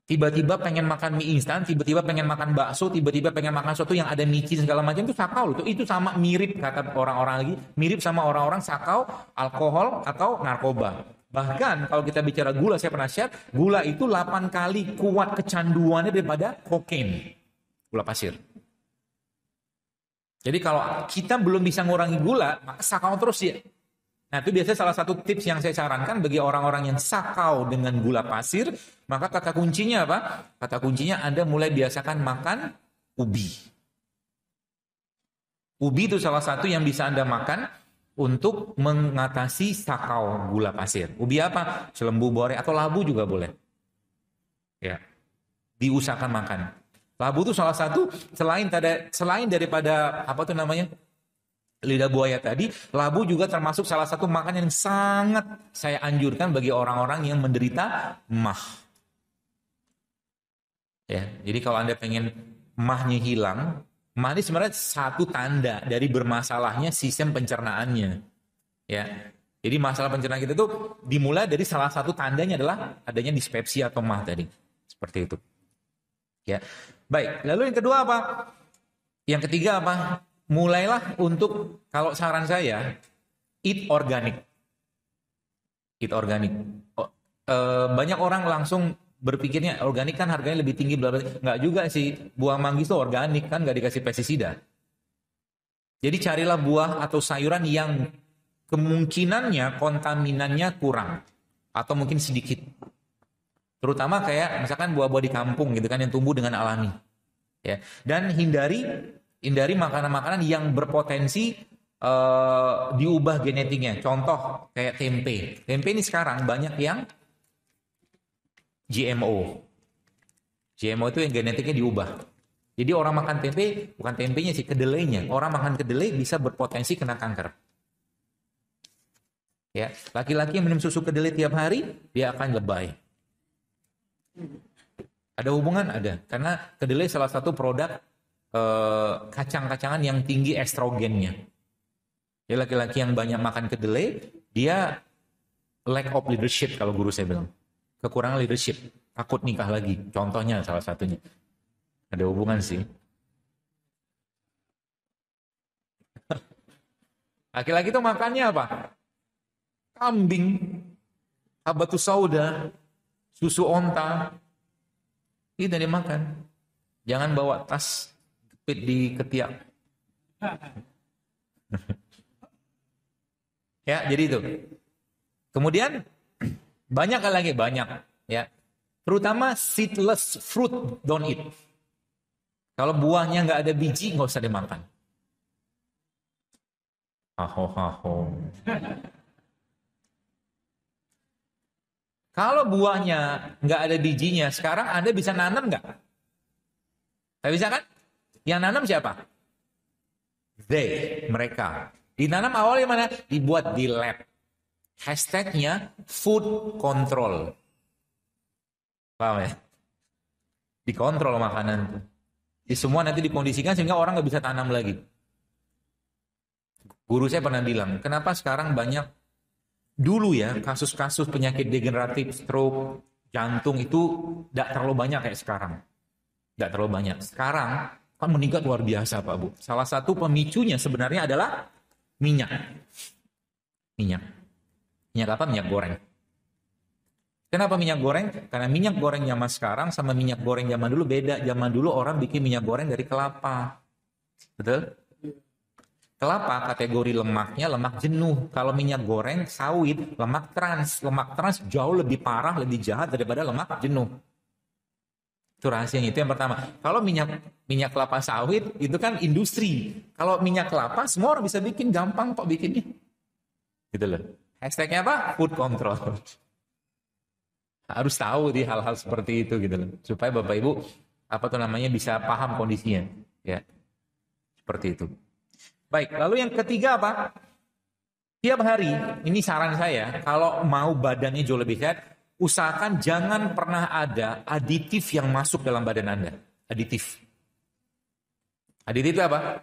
Tiba-tiba pengen makan mie instan, tiba-tiba pengen makan bakso, tiba-tiba pengen makan sesuatu yang ada micin segala macam, itu sakau loh. Itu sama mirip, kata orang-orang lagi, mirip sama orang-orang sakau alkohol atau narkoba. Bahkan kalau kita bicara gula, saya pernah share, gula itu 8 kali kuat kecanduannya daripada kokain. Gula pasir. Jadi kalau kita belum bisa ngurangi gula, maka sakau terus ya. Nah itu biasanya salah satu tips yang saya sarankan bagi orang-orang yang sakau dengan gula pasir, maka kata kuncinya apa? Kata kuncinya Anda mulai biasakan makan ubi. Ubi itu salah satu yang bisa Anda makan untuk mengatasi sakau gula pasir. Ubi apa? Selembu, bore, atau labu juga boleh. Ya, diusahakan makan. Labu itu salah satu selain daripada lidah buaya tadi, labu juga termasuk salah satu makanan yang sangat saya anjurkan bagi orang-orang yang menderita MAH. Ya, jadi kalau Anda pengen MAH-nya hilang, MAH ini sebenarnya satu tanda dari bermasalahnya sistem pencernaannya. Ya. Jadi masalah pencernaan kita itu dimulai dari salah satu tandanya adalah adanya dispepsia atau MAH tadi. Seperti itu. Ya. Baik, lalu yang kedua apa? Yang ketiga apa? Mulailah untuk, kalau saran saya, eat organic. Eat organic. Banyak orang langsung berpikirnya organik kan harganya lebih tinggi, bla bla. Nggak juga sih, buah manggis itu organik kan, nggak dikasih pestisida. Jadi carilah buah atau sayuran yang kemungkinannya kontaminannya kurang atau mungkin sedikit. Terutama kayak misalkan buah-buah di kampung gitu kan yang tumbuh dengan alami. Ya. Dan hindari makanan-makanan yang berpotensi diubah genetiknya. Contoh kayak tempe. Tempe ini sekarang banyak yang GMO. GMO itu yang genetiknya diubah. Jadi orang makan tempe, bukan tempenya sih, kedelainya. Orang makan kedelai bisa berpotensi kena kanker. Ya, laki-laki yang minum susu kedelai tiap hari, dia akan lebay. Ada hubungan? Ada. Karena kedelai salah satu produk kacang-kacangan yang tinggi estrogennya. Ya, laki-laki yang banyak makan kedelai, dia lack of leadership kalau guru saya bilang. Kekurangan leadership, takut nikah lagi. Contohnya salah satunya. Ada hubungan sih. Laki-laki itu makannya apa? Kambing, habatus sauda, susu onta. Itu dia makan. Jangan bawa tas jepit di ketiak. Ya, jadi itu. Kemudian banyak lagi, banyak ya. Terutama seedless fruit don't eat. Kalau buahnya nggak ada biji, nggak usah dimakan. Kalau buahnya nggak ada bijinya, sekarang Anda bisa nanam nggak? Nggak bisa kan? Yang nanam siapa? Mereka. Ditanam awalnya mana? Dibuat di lab. Hashtagnya food control. Paham ya? Dikontrol makanan. Di semua nanti dikondisikan sehingga orang nggak bisa tanam lagi. Guru saya pernah bilang, kenapa sekarang banyak dulu ya kasus-kasus penyakit degeneratif, stroke, jantung itu tidak terlalu banyak kayak sekarang. Tidak terlalu banyak. Sekarang kan meningkat luar biasa Pak Bu. Salah satu pemicunya sebenarnya adalah minyak. Minyak apa? Minyak goreng. Kenapa minyak goreng? Karena minyak goreng zaman sekarang sama minyak goreng zaman dulu beda. Zaman dulu orang bikin minyak goreng dari kelapa. Betul? Kelapa kategori lemaknya lemak jenuh. Kalau minyak goreng sawit lemak trans. Lemak trans jauh lebih parah, lebih jahat daripada lemak jenuh. Itu rahasianya, itu yang pertama. Kalau minyak kelapa sawit itu kan industri. Kalau minyak kelapa semua orang bisa bikin, gampang kok bikinnya. Gitu loh. Hashtagnya apa? Food control. Harus tahu di hal-hal seperti itu gitu loh. Supaya Bapak Ibu bisa paham kondisinya, ya. Seperti itu. Baik, lalu yang ketiga apa? Tiap hari, ini saran saya, kalau mau badannya jauh lebih sehat, usahakan jangan pernah ada aditif yang masuk dalam badan Anda. Aditif. Aditif itu apa?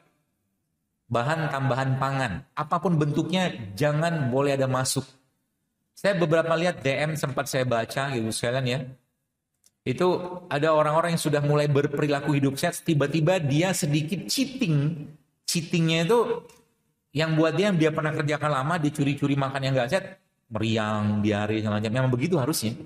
Bahan tambahan pangan. Apapun bentuknya, jangan boleh ada masuk. Saya beberapa lihat DM sempat saya baca gitu sekalian ya. Itu ada orang-orang yang sudah mulai berperilaku hidup sehat, tiba-tiba dia sedikit cheating. Cheatingnya itu yang buat dia pernah kerjakan lama, dia curi-curi makan yang gak sehat, meriang, diare, segala macam. Memang begitu harusnya.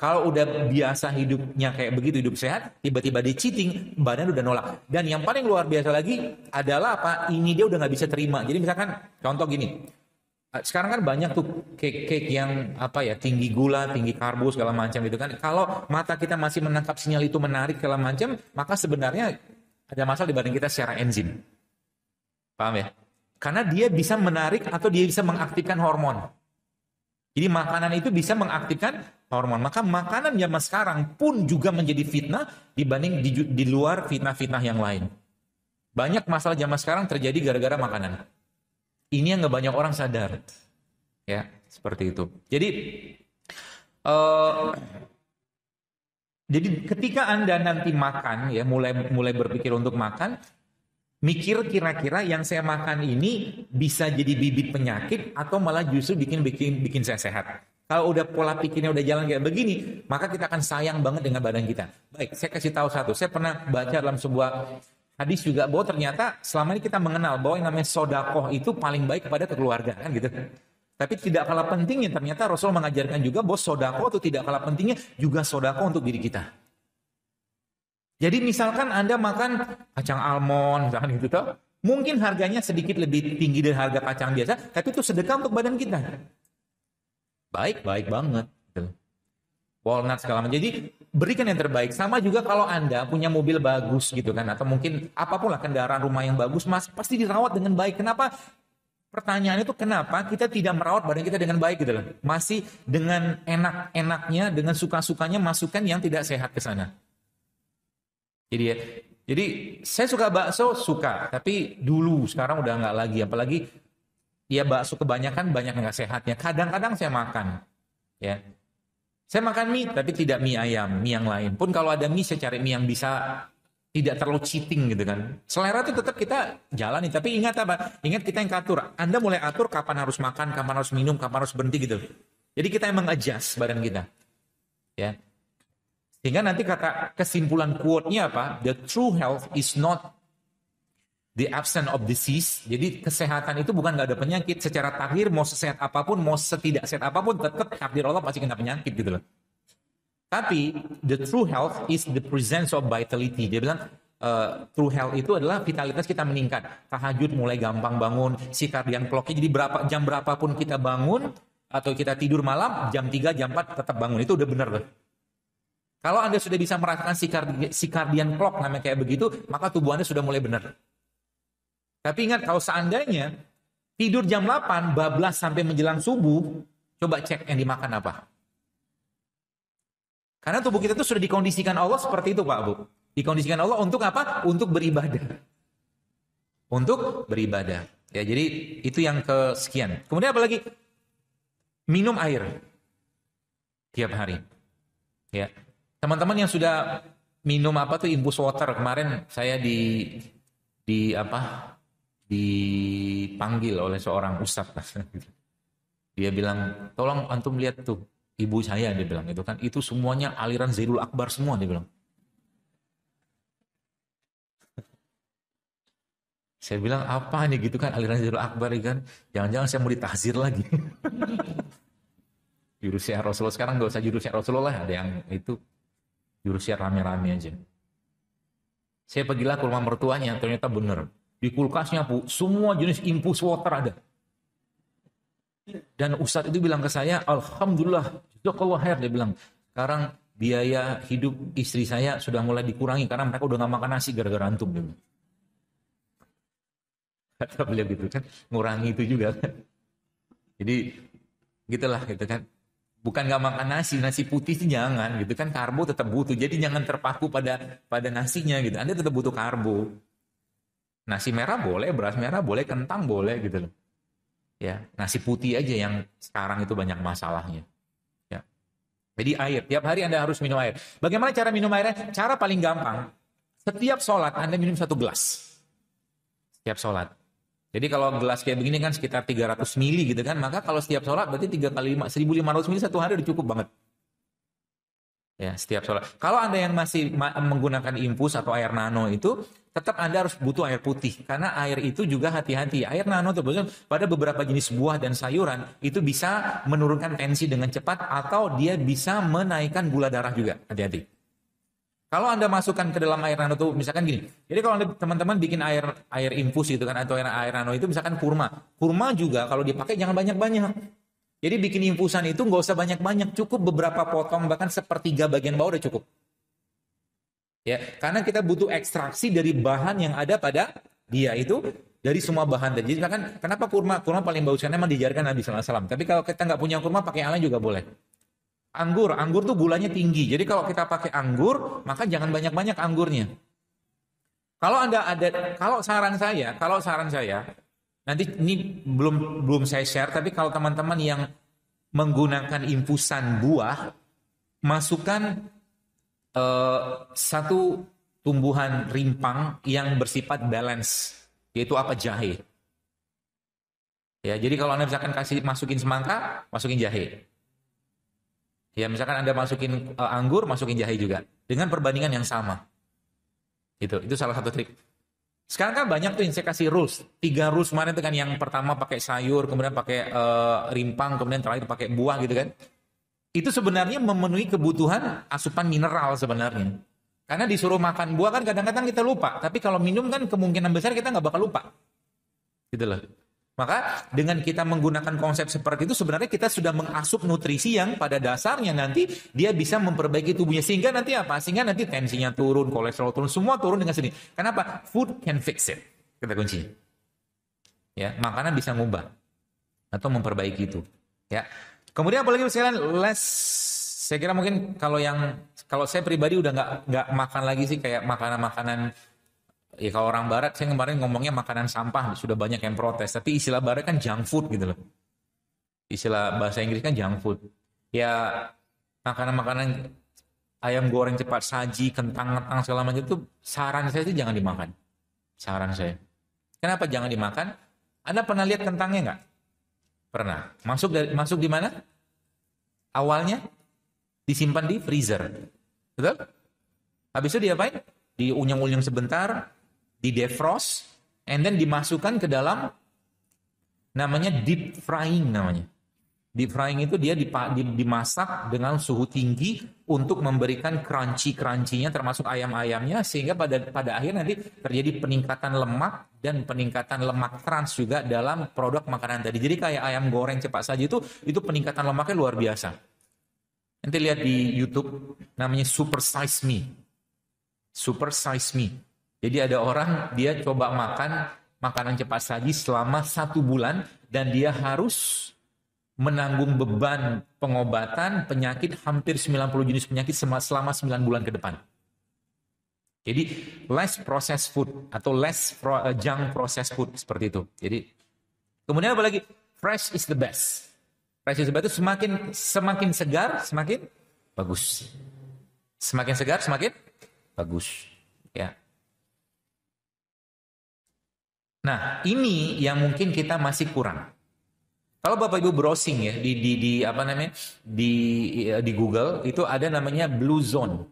Kalau udah biasa hidupnya kayak begitu, hidup sehat, tiba-tiba dia cheating, badan udah nolak. Dan yang paling luar biasa lagi adalah apa? Ini dia udah gak bisa terima. Jadi misalkan contoh gini, sekarang kan banyak tuh cake yang tinggi gula, tinggi karbo segala macam itu kan. Kalau mata kita masih menangkap sinyal itu menarik segala macam, maka sebenarnya ada masalah di badan kita secara enzim. Paham ya? Karena dia bisa menarik atau dia bisa mengaktifkan hormon. Jadi makanan itu bisa mengaktifkan hormon. Maka makanan zaman sekarang pun juga menjadi fitnah dibanding di luar fitnah-fitnah yang lain. Banyak masalah zaman sekarang terjadi gara-gara makanan. Ini yang gak banyak orang sadar. Ya, seperti itu. Jadi ketika Anda nanti makan, ya mulai berpikir untuk makan, mikir kira-kira yang saya makan ini bisa jadi bibit penyakit atau malah justru bikin saya sehat. Kalau udah pola pikirnya udah jalan kayak begini, maka kita akan sayang banget dengan badan kita. Baik, saya kasih tahu satu. Saya pernah baca dalam sebuah hadis juga bahwa ternyata selama ini kita mengenal bahwa yang namanya sodakoh itu paling baik kepada keluarga kan gitu. Tapi tidak kalah pentingnya ternyata Rasul mengajarkan juga bahwa sodakoh itu tidak kalah pentingnya juga sodakoh untuk diri kita. Jadi misalkan Anda makan kacang almond, misalkan gitu toh, mungkin harganya sedikit lebih tinggi dari harga kacang biasa, tapi itu sedekah untuk badan kita. Baik banget. Walnut segala macam. Jadi berikan yang terbaik. Sama juga kalau Anda punya mobil bagus gitu kan, atau mungkin apapun lah kendaraan rumah yang bagus, mas pasti dirawat dengan baik. Kenapa? Pertanyaannya itu kenapa kita tidak merawat badan kita dengan baik gitu loh. Masih dengan enak-enaknya, dengan suka-sukanya masukkan yang tidak sehat ke sana. Jadi saya suka bakso, tapi dulu sekarang udah nggak lagi. Apalagi ya bakso kebanyakan banyak nggak sehatnya. Kadang-kadang saya makan, ya. Saya makan mie, tapi tidak mie ayam, mie yang lain. Pun kalau ada mie, saya cari mie yang bisa tidak terlalu cheating gitu kan. Selera itu tetap kita jalani, tapi ingat apa? Ingat kita yang atur. Anda mulai atur kapan harus makan, kapan harus minum, kapan harus berhenti gitu. Jadi kita emang adjust badan kita. Ya. Sehingga nanti kata kesimpulan quote-nya apa? The true health is not the absence of disease. Jadi kesehatan itu bukan nggak ada penyakit. Secara takdir mau sesehat apapun, mau setidak sehat apapun, tetap takdir Allah pasti kena penyakit gitu loh. Tapi the true health is the presence of vitality. Dia bilang true health itu adalah vitalitas kita meningkat. Tahajud mulai gampang bangun, circadian clock-nya jadi jam berapapun kita bangun atau kita tidur malam, jam 3, jam 4 tetap bangun. Itu udah benar loh. Kalau Anda sudah bisa merasakan circadian clock namanya kayak begitu, maka tubuh Anda sudah mulai benar. Tapi ingat kalau seandainya tidur jam 8, bablas sampai menjelang subuh, coba cek yang dimakan apa. Karena tubuh kita itu sudah dikondisikan Allah seperti itu Pak Bu. Dikondisikan Allah untuk apa? Untuk beribadah. Untuk beribadah. Ya, jadi itu yang kesekian. Kemudian apa lagi? Minum air tiap hari. Ya. Teman-teman yang sudah minum apa tuh infus water, kemarin saya dipanggil oleh seorang ustadz. Dia bilang, "Tolong antum lihat tuh. Ibu saya," dia bilang, itu semuanya aliran Zaidul Akbar semua," dia bilang. Saya bilang, "Apa nih gitu kan aliran Zaidul Akbar kan? Jangan-jangan saya mau ditahzir lagi." Jurus syiar Rasulullah sekarang nggak usah jurus syiar Rasulullah, ada yang itu jurus syiar rame-rame aja. Saya pergilah ke rumah mertuanya, ternyata benar. Di kulkasnya Bu, semua jenis infus water ada. Dan Ustadz itu bilang ke saya, "Alhamdulillah, jazakallah khair," dia bilang, "sekarang biaya hidup istri saya sudah mulai dikurangi karena mereka udah gak makan nasi gara-gara antum." Dia bilang. Kata beliau gitu kan, ngurangi itu juga kan. Jadi gitulah gitu kan. Bukan gak makan nasi putih sih jangan gitu kan, karbo tetap butuh. Jadi jangan terpaku pada nasinya gitu. Anda tetap butuh karbo. Nasi merah boleh, beras merah boleh, kentang boleh gitu loh. Ya, nasi putih aja yang sekarang itu banyak masalahnya. Ya. Jadi air, tiap hari Anda harus minum air. Bagaimana cara minum airnya? Cara paling gampang, setiap sholat Anda minum 1 gelas. Setiap sholat. Jadi kalau gelas kayak begini kan sekitar 300 mili gitu kan, maka kalau setiap sholat berarti 3 kali 5, 1500 mili satu hari udah cukup banget. Ya, setiap sholat. Kalau Anda yang masih menggunakan infus atau air nano itu, tetap Anda harus butuh air putih. Karena air itu juga hati-hati. Air nano itu pada beberapa jenis buah dan sayuran, itu bisa menurunkan tensi dengan cepat atau dia bisa menaikkan gula darah juga. Hati-hati. Kalau Anda masukkan ke dalam air nano itu, misalkan gini. Jadi kalau teman-teman bikin air infus gitu kan, atau air nano itu misalkan kurma. Kurma juga kalau dipakai jangan banyak-banyak. Jadi bikin infusan itu nggak usah banyak-banyak, cukup beberapa potong, bahkan 1/3 bagian bawah udah cukup. Ya, karena kita butuh ekstraksi dari bahan yang ada pada dia itu dari semua bahan tadi. Jadi misalkan kenapa kurma paling bagus karena memang diajarkan Nabi sallallahu alaihi wasallam. Tapi kalau kita nggak punya kurma pakai yang lain juga boleh. Anggur tuh gulanya tinggi. Jadi kalau kita pakai anggur, maka jangan banyak-banyak anggurnya. Kalau saran saya nanti ini belum saya share, tapi kalau teman-teman yang menggunakan infusan buah, masukkan satu tumbuhan rimpang yang bersifat balance, yaitu apa? Jahe. Ya, jadi kalau Anda misalkan masukin semangka, masukin jahe. Ya, misalkan Anda masukin anggur, masukin jahe juga dengan perbandingan yang sama. Itu salah satu trik. Sekarang kan banyak tuh yang saya kasih rules. 3 rules kemarin itu kan, yang pertama pakai sayur, kemudian pakai rimpang, kemudian terakhir pakai buah gitu kan. Itu sebenarnya memenuhi kebutuhan asupan mineral sebenarnya. Karena disuruh makan buah kan kadang-kadang kita lupa. Tapi kalau minum kan kemungkinan besar kita nggak bakal lupa. Gitu loh. Maka dengan kita menggunakan konsep seperti itu sebenarnya kita sudah mengasup nutrisi yang pada dasarnya nanti dia bisa memperbaiki tubuhnya. Sehingga nanti apa? Sehingga nanti tensinya turun, kolesterol turun, semua turun dengan sendiri. Kenapa? Food can fix it. Kata kuncinya. Ya, makanan bisa ngubah atau memperbaiki itu. Ya. Kemudian apalagi misalnya saya kira mungkin kalau saya pribadi udah nggak makan lagi sih kayak makanan-makanan. Ya kalau orang barat, saya kemarin ngomongnya makanan sampah, sudah banyak yang protes. Tapi istilah barat kan junk food gitu loh. Istilah bahasa Inggris kan junk food. Ya makanan-makanan ayam goreng cepat saji, kentang-kentang segala macam itu saran saya itu jangan dimakan. Saran saya. Kenapa jangan dimakan? Anda pernah lihat kentangnya nggak? Pernah. Masuk di mana? Awalnya disimpan di freezer. Betul? Habis itu diapain? Diunyeng-unyeng sebentar, di defrost, and then dimasukkan ke dalam namanya deep frying namanya. Deep frying itu dia dimasak dengan suhu tinggi untuk memberikan crunchy-crunchy-nya termasuk ayam-ayamnya sehingga pada akhirnya nanti terjadi peningkatan lemak dan peningkatan lemak trans juga dalam produk makanan tadi. Jadi kayak ayam goreng cepat saji itu peningkatan lemaknya luar biasa. Nanti lihat di YouTube namanya Super Size Me. Super Size Me. Jadi ada orang dia coba makan makanan cepat saji selama 1 bulan dan dia harus menanggung beban pengobatan penyakit hampir 90 jenis penyakit selama 9 bulan ke depan. Jadi less processed food atau less junk processed food seperti itu. Jadi kemudian apa lagi? Fresh is the best. Fresh is the best itu semakin segar semakin bagus. Semakin segar semakin bagus. Ya. Nah, ini yang mungkin kita masih kurang. Kalau Bapak Ibu browsing ya di Google itu ada namanya Blue Zone.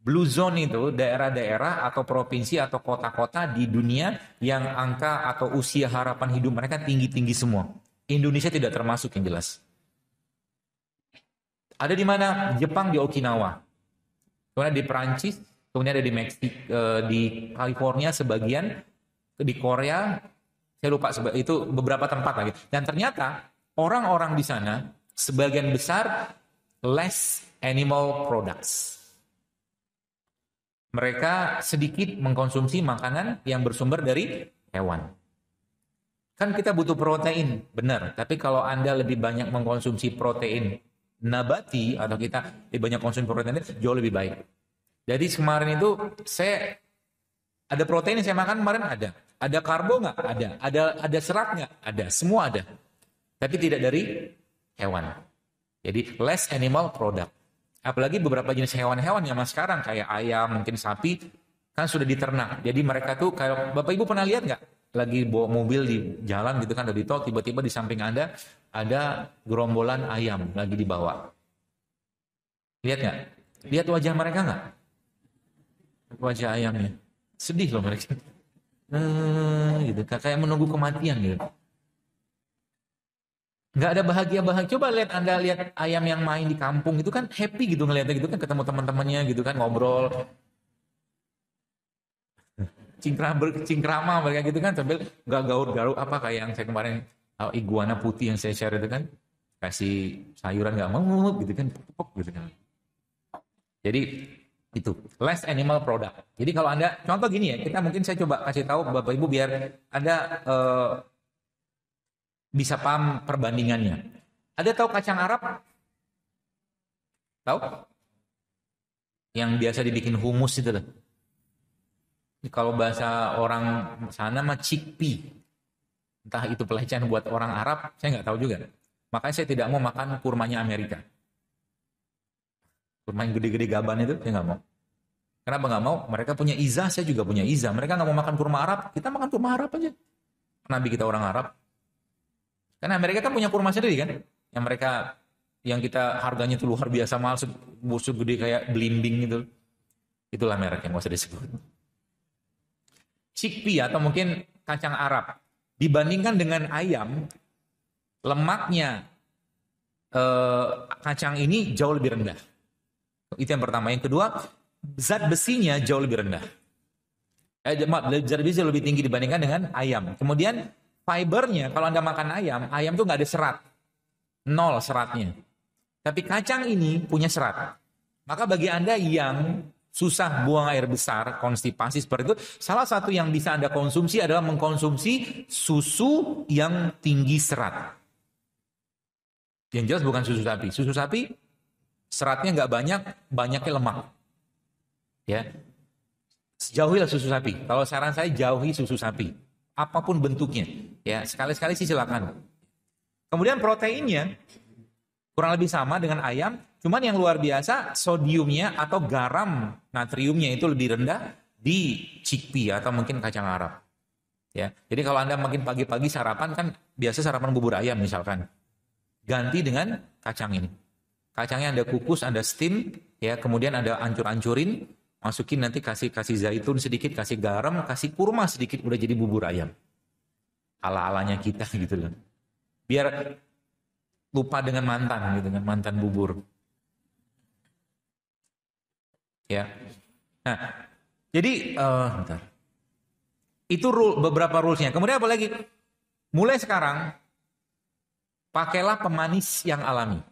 Blue Zone itu daerah-daerah atau provinsi atau kota-kota di dunia yang angka atau usia harapan hidup mereka tinggi-tinggi semua. Indonesia tidak termasuk yang jelas. Ada di mana? Jepang di Okinawa. Kemudian di Perancis, kemudian ada di Meksiko, di California sebagian, di Korea. Saya lupa itu beberapa tempat lagi. Dan ternyata orang-orang di sana sebagian besar less animal products. Mereka sedikit mengkonsumsi makanan yang bersumber dari hewan. Kan kita butuh protein, benar. Tapi kalau Anda lebih banyak mengkonsumsi protein nabati atau kita lebih banyak konsumsi protein jauh lebih baik. Jadi kemarin itu saya ada protein yang saya makan kemarin ada. Ada karbo nggak? Ada. Ada serat nggak? Ada. Semua ada. Tapi tidak dari hewan. Jadi less animal product. Apalagi beberapa jenis hewan-hewan yang sekarang kayak ayam, mungkin sapi, kan sudah diternak. Jadi mereka tuh kayak Bapak Ibu pernah lihat nggak? Lagi bawa mobil di jalan gitu kan, di tol, tiba-tiba di samping Anda ada gerombolan ayam lagi dibawa. Lihat nggak? Lihat wajah mereka nggak? Wajah ayamnya. Sedih loh mereka. Gitu, kayak menunggu kematian gitu. Nggak ada bahagia-bahagia. Coba Anda lihat ayam yang main di kampung itu kan happy gitu ngeliatnya gitu kan, ketemu teman-temannya gitu kan, ngobrol. Cingkrama mereka gitu kan, sambil nggak gaul-gaul apa kayak yang saya kemarin iguana putih yang saya share itu kan, kasih sayuran nggak mau gitu kan, gitu kan. Jadi itu less animal product. Jadi kalau Anda contoh gini ya, mungkin saya coba kasih tahu Bapak Ibu biar Anda bisa paham perbandingannya. Ada tahu kacang Arab? Tahu? Yang biasa dibikin humus itu loh. Kalau bahasa orang sana mah chickpea. Entah itu pelecehan buat orang Arab, saya nggak tahu juga. Makanya saya tidak mau makan kurmanya Amerika. Kurma yang gede-gede gaban itu, saya nggak mau. Kenapa nggak mau? Mereka punya izah, saya juga punya izah. Mereka nggak mau makan kurma Arab, kita makan kurma Arab aja. Nabi kita orang Arab. Karena Amerika kan punya kurma sendiri kan? Yang kita harganya itu luar biasa mahal, busuk gede kayak belimbing gitu. Itulah merek yang nggak usah disebut. Chickpea atau mungkin kacang Arab. Dibandingkan dengan ayam, lemaknya kacang ini jauh lebih rendah. Itu yang pertama. Yang kedua, zat besinya jauh lebih rendah. Zat besi lebih tinggi dibandingkan dengan ayam. Kemudian fibernya, kalau Anda makan ayam tuh nggak ada serat. 0 seratnya. Tapi kacang ini punya serat. Maka bagi Anda yang susah buang air besar, konstipasi seperti itu, salah satu yang bisa Anda konsumsi adalah mengkonsumsi susu yang tinggi serat. Yang jelas bukan susu sapi. Susu sapi seratnya nggak banyak, banyaknya lemak. Ya, jauhilah susu sapi. Kalau saran saya jauhi susu sapi, apapun bentuknya. Ya, sekali-sekali sih silakan. Kemudian proteinnya Kurang lebih sama dengan ayam, cuman yang luar biasa sodiumnya atau garam natriumnya itu lebih rendah di chickpea atau mungkin kacang Arab. Ya, jadi kalau Anda makin pagi-pagi sarapan kan biasa sarapan bubur ayam misalkan, ganti dengan kacang ini. Kacangnya Anda kukus, Anda steam, ya, kemudian Anda ancur-ancurin, masukin nanti kasih zaitun sedikit, kasih garam, kasih kurma sedikit, udah jadi bubur ayam. Ala-alanya kita gitu loh. Biar lupa dengan mantan gitu, dengan mantan bubur. Ya. Nah, jadi bentar. Itu beberapa rulesnya. Kemudian apa lagi? Mulai sekarang pakailah pemanis yang alami.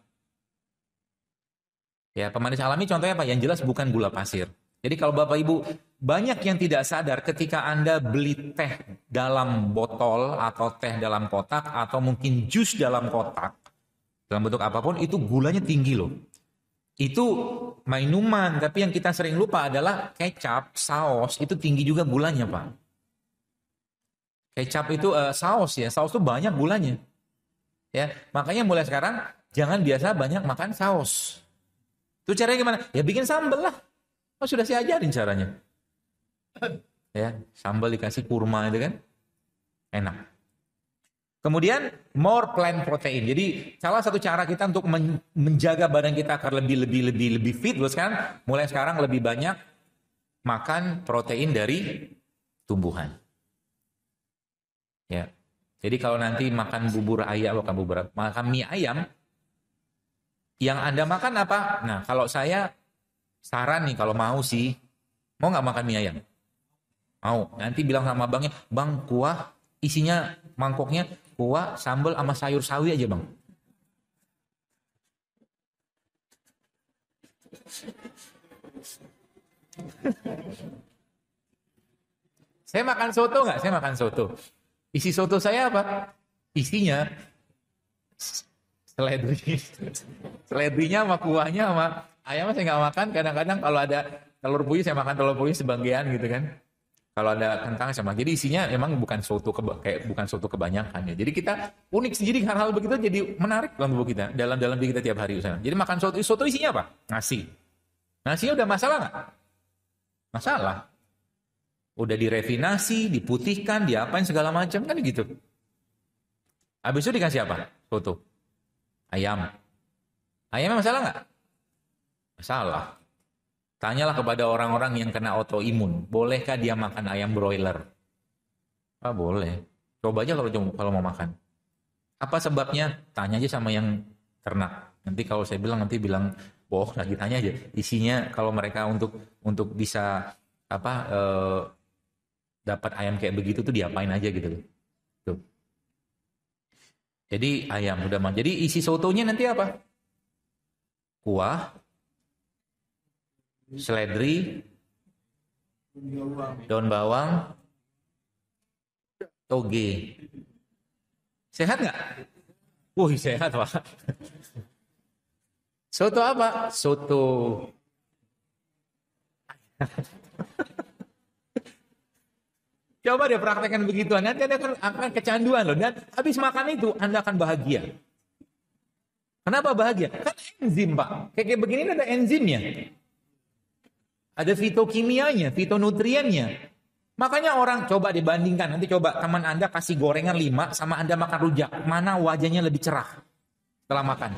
Ya, pemanis alami contohnya apa? Yang jelas bukan gula pasir. Jadi kalau Bapak Ibu banyak yang tidak sadar ketika Anda beli teh dalam botol atau teh dalam kotak atau mungkin jus dalam kotak dalam bentuk apapun itu gulanya tinggi loh. Itu minuman, tapi yang kita sering lupa adalah kecap, saus itu tinggi juga gulanya, Pak. Kecap itu saus ya, saus itu banyak gulanya. Ya, makanya mulai sekarang jangan biasa banyak makan saus. Itu caranya gimana? Ya bikin sambal lah. Oh, sudah saya ajarin caranya. Ya, sambal dikasih kurma itu kan. Enak. Kemudian more plant protein. Jadi salah satu cara kita untuk menjaga badan kita agar lebih fit sekarang mulai sekarang lebih banyak makan protein dari tumbuhan. Ya. Jadi kalau nanti makan bubur ayam, makan mie ayam, yang Anda makan apa? Nah, kalau saya saran nih, kalau mau sih, mau nggak makan mie ayam? Mau. Nanti bilang sama abangnya, Bang, kuah isinya mangkoknya kuah, sambal sama sayur sawi aja, Bang. Saya makan soto nggak? Saya makan soto. Isi soto saya apa? Isinya seledri. Seledrinya sama kuahnya sama ayam saya nggak makan. Kadang-kadang kalau ada telur puyuh saya makan telur puyuh sebagian gitu kan. Kalau ada kentang sama. Jadi isinya emang bukan soto bukan soto kebanyakan ya. Jadi kita unik sendiri hal-hal begitu jadi menarik dalam tubuh kita, dalam diri kita tiap hari Ustaz. Jadi makan soto isinya apa? Nasi. Nasinya udah masalah nggak? Masalah. Udah direfinasi, diputihkan, diapain segala macam kan gitu. Habis itu dikasih apa? Soto. Ayam. Ayamnya masalah nggak? Masalah. Tanyalah kepada orang-orang yang kena autoimun, bolehkah dia makan ayam broiler? Ah, boleh. Coba aja kalau mau makan. Apa sebabnya? Tanya aja sama yang ternak. Nanti kalau saya bilang boh lagi tanya aja. Isinya kalau mereka untuk bisa dapat ayam kayak begitu tuh diapain aja gitu. Tuh. Jadi ayam udah mah. Jadi isi sotonya nanti apa? Kuah, seledri, daun bawang, toge. Sehat nggak? Wih, sehat, Pak. Soto apa? Soto. Coba deh praktekkan begitu. Nanti Anda akan kecanduan loh. Dan habis makan itu Anda akan bahagia. Kenapa bahagia? Kan enzim, Pak. Kayak begini ada enzimnya. Ada fitokimianya, fitonutriennya. Makanya orang coba dibandingkan. Nanti coba teman Anda kasih gorengan 5 sama Anda makan rujak. Mana wajahnya lebih cerah setelah makan?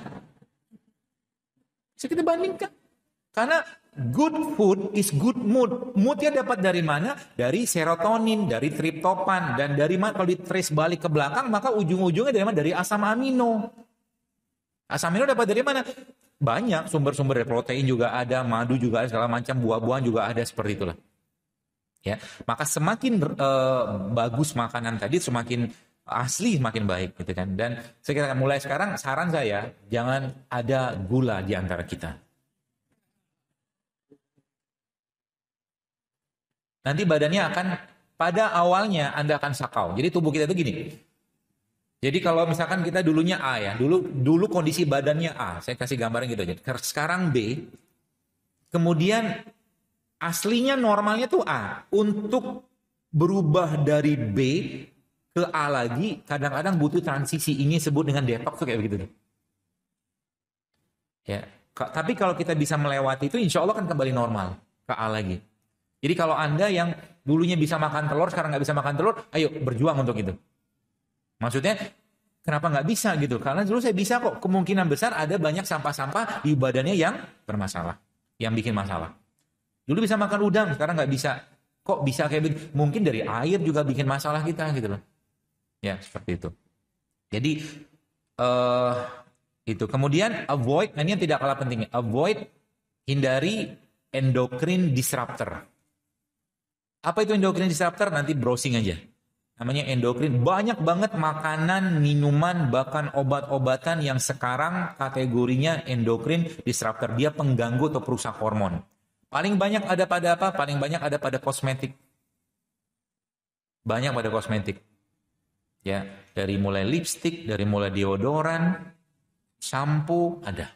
Bisa kita bandingkan. Karena good food is good mood. Moodnya dapat dari mana? Dari serotonin, dari triptopan. Dan dari mana? Kalau di trace balik ke belakang, maka ujung-ujungnya dari mana? Dari asam amino. Asam amino dapat dari mana? Banyak sumber-sumber protein juga ada, madu juga ada, segala macam buah-buahan juga ada seperti itulah. Ya, maka semakin bagus makanan tadi, semakin asli, semakin baik, gitu kan. Dan sekarang mulai sekarang saran saya jangan ada gula di antara kita. Nanti badannya akan pada awalnya Anda akan sakau. Jadi tubuh kita itu gini. Jadi kalau misalkan kita dulunya A ya, dulu kondisi badannya A, saya kasih gambaran gitu aja. Sekarang B, kemudian aslinya normalnya tuh A. Untuk berubah dari B ke A lagi, kadang-kadang butuh transisi. Ini sebut dengan detox tuh kayak begitu. Ya. Tapi kalau kita bisa melewati itu, insya Allah kan kembali normal ke A lagi. Jadi kalau Anda yang dulunya bisa makan telur, sekarang nggak bisa makan telur, ayo berjuang untuk itu. Maksudnya, kenapa nggak bisa gitu? Karena dulu saya bisa kok. Kemungkinan besar ada banyak sampah-sampah di badannya yang bermasalah, yang bikin masalah. Dulu bisa makan udang, sekarang nggak bisa. Kok bisa kayak begitu? Mungkin dari air juga bikin masalah kita gitu loh. Ya, seperti itu. Jadi, itu. Kemudian avoid, ini yang tidak kalah pentingnya. Avoid, hindari endocrine disruptor. Apa itu endocrine disruptor? Nanti browsing aja. Namanya endocrine. Banyak banget makanan, minuman, bahkan obat-obatan yang sekarang kategorinya endocrine disruptor. Dia pengganggu atau perusak hormon. Paling banyak ada pada apa? Paling banyak ada pada kosmetik. Banyak pada kosmetik. Ya, dari mulai lipstick, dari mulai deodoran, shampoo ada.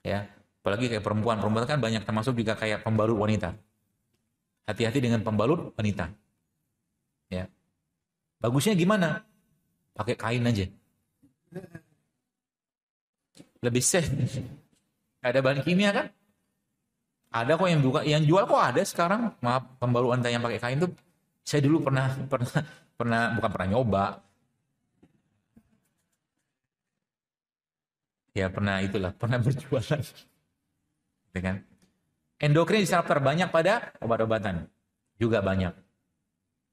Ya, apalagi kayak perempuan kan banyak, termasuk juga kayak pembalut wanita. Hati-hati dengan pembalut wanita. Ya. Bagusnya gimana? Pakai kain aja. Lebih safe. Ada bahan kimia kan? Ada kok yang jual kok ada sekarang. Maaf, pembalut wanita yang pakai kain tuh saya dulu pernah bukan pernah nyoba. Ya pernah berjualan. Gitu kan? Endokrin disruptor banyak pada obat-obatan. Juga banyak.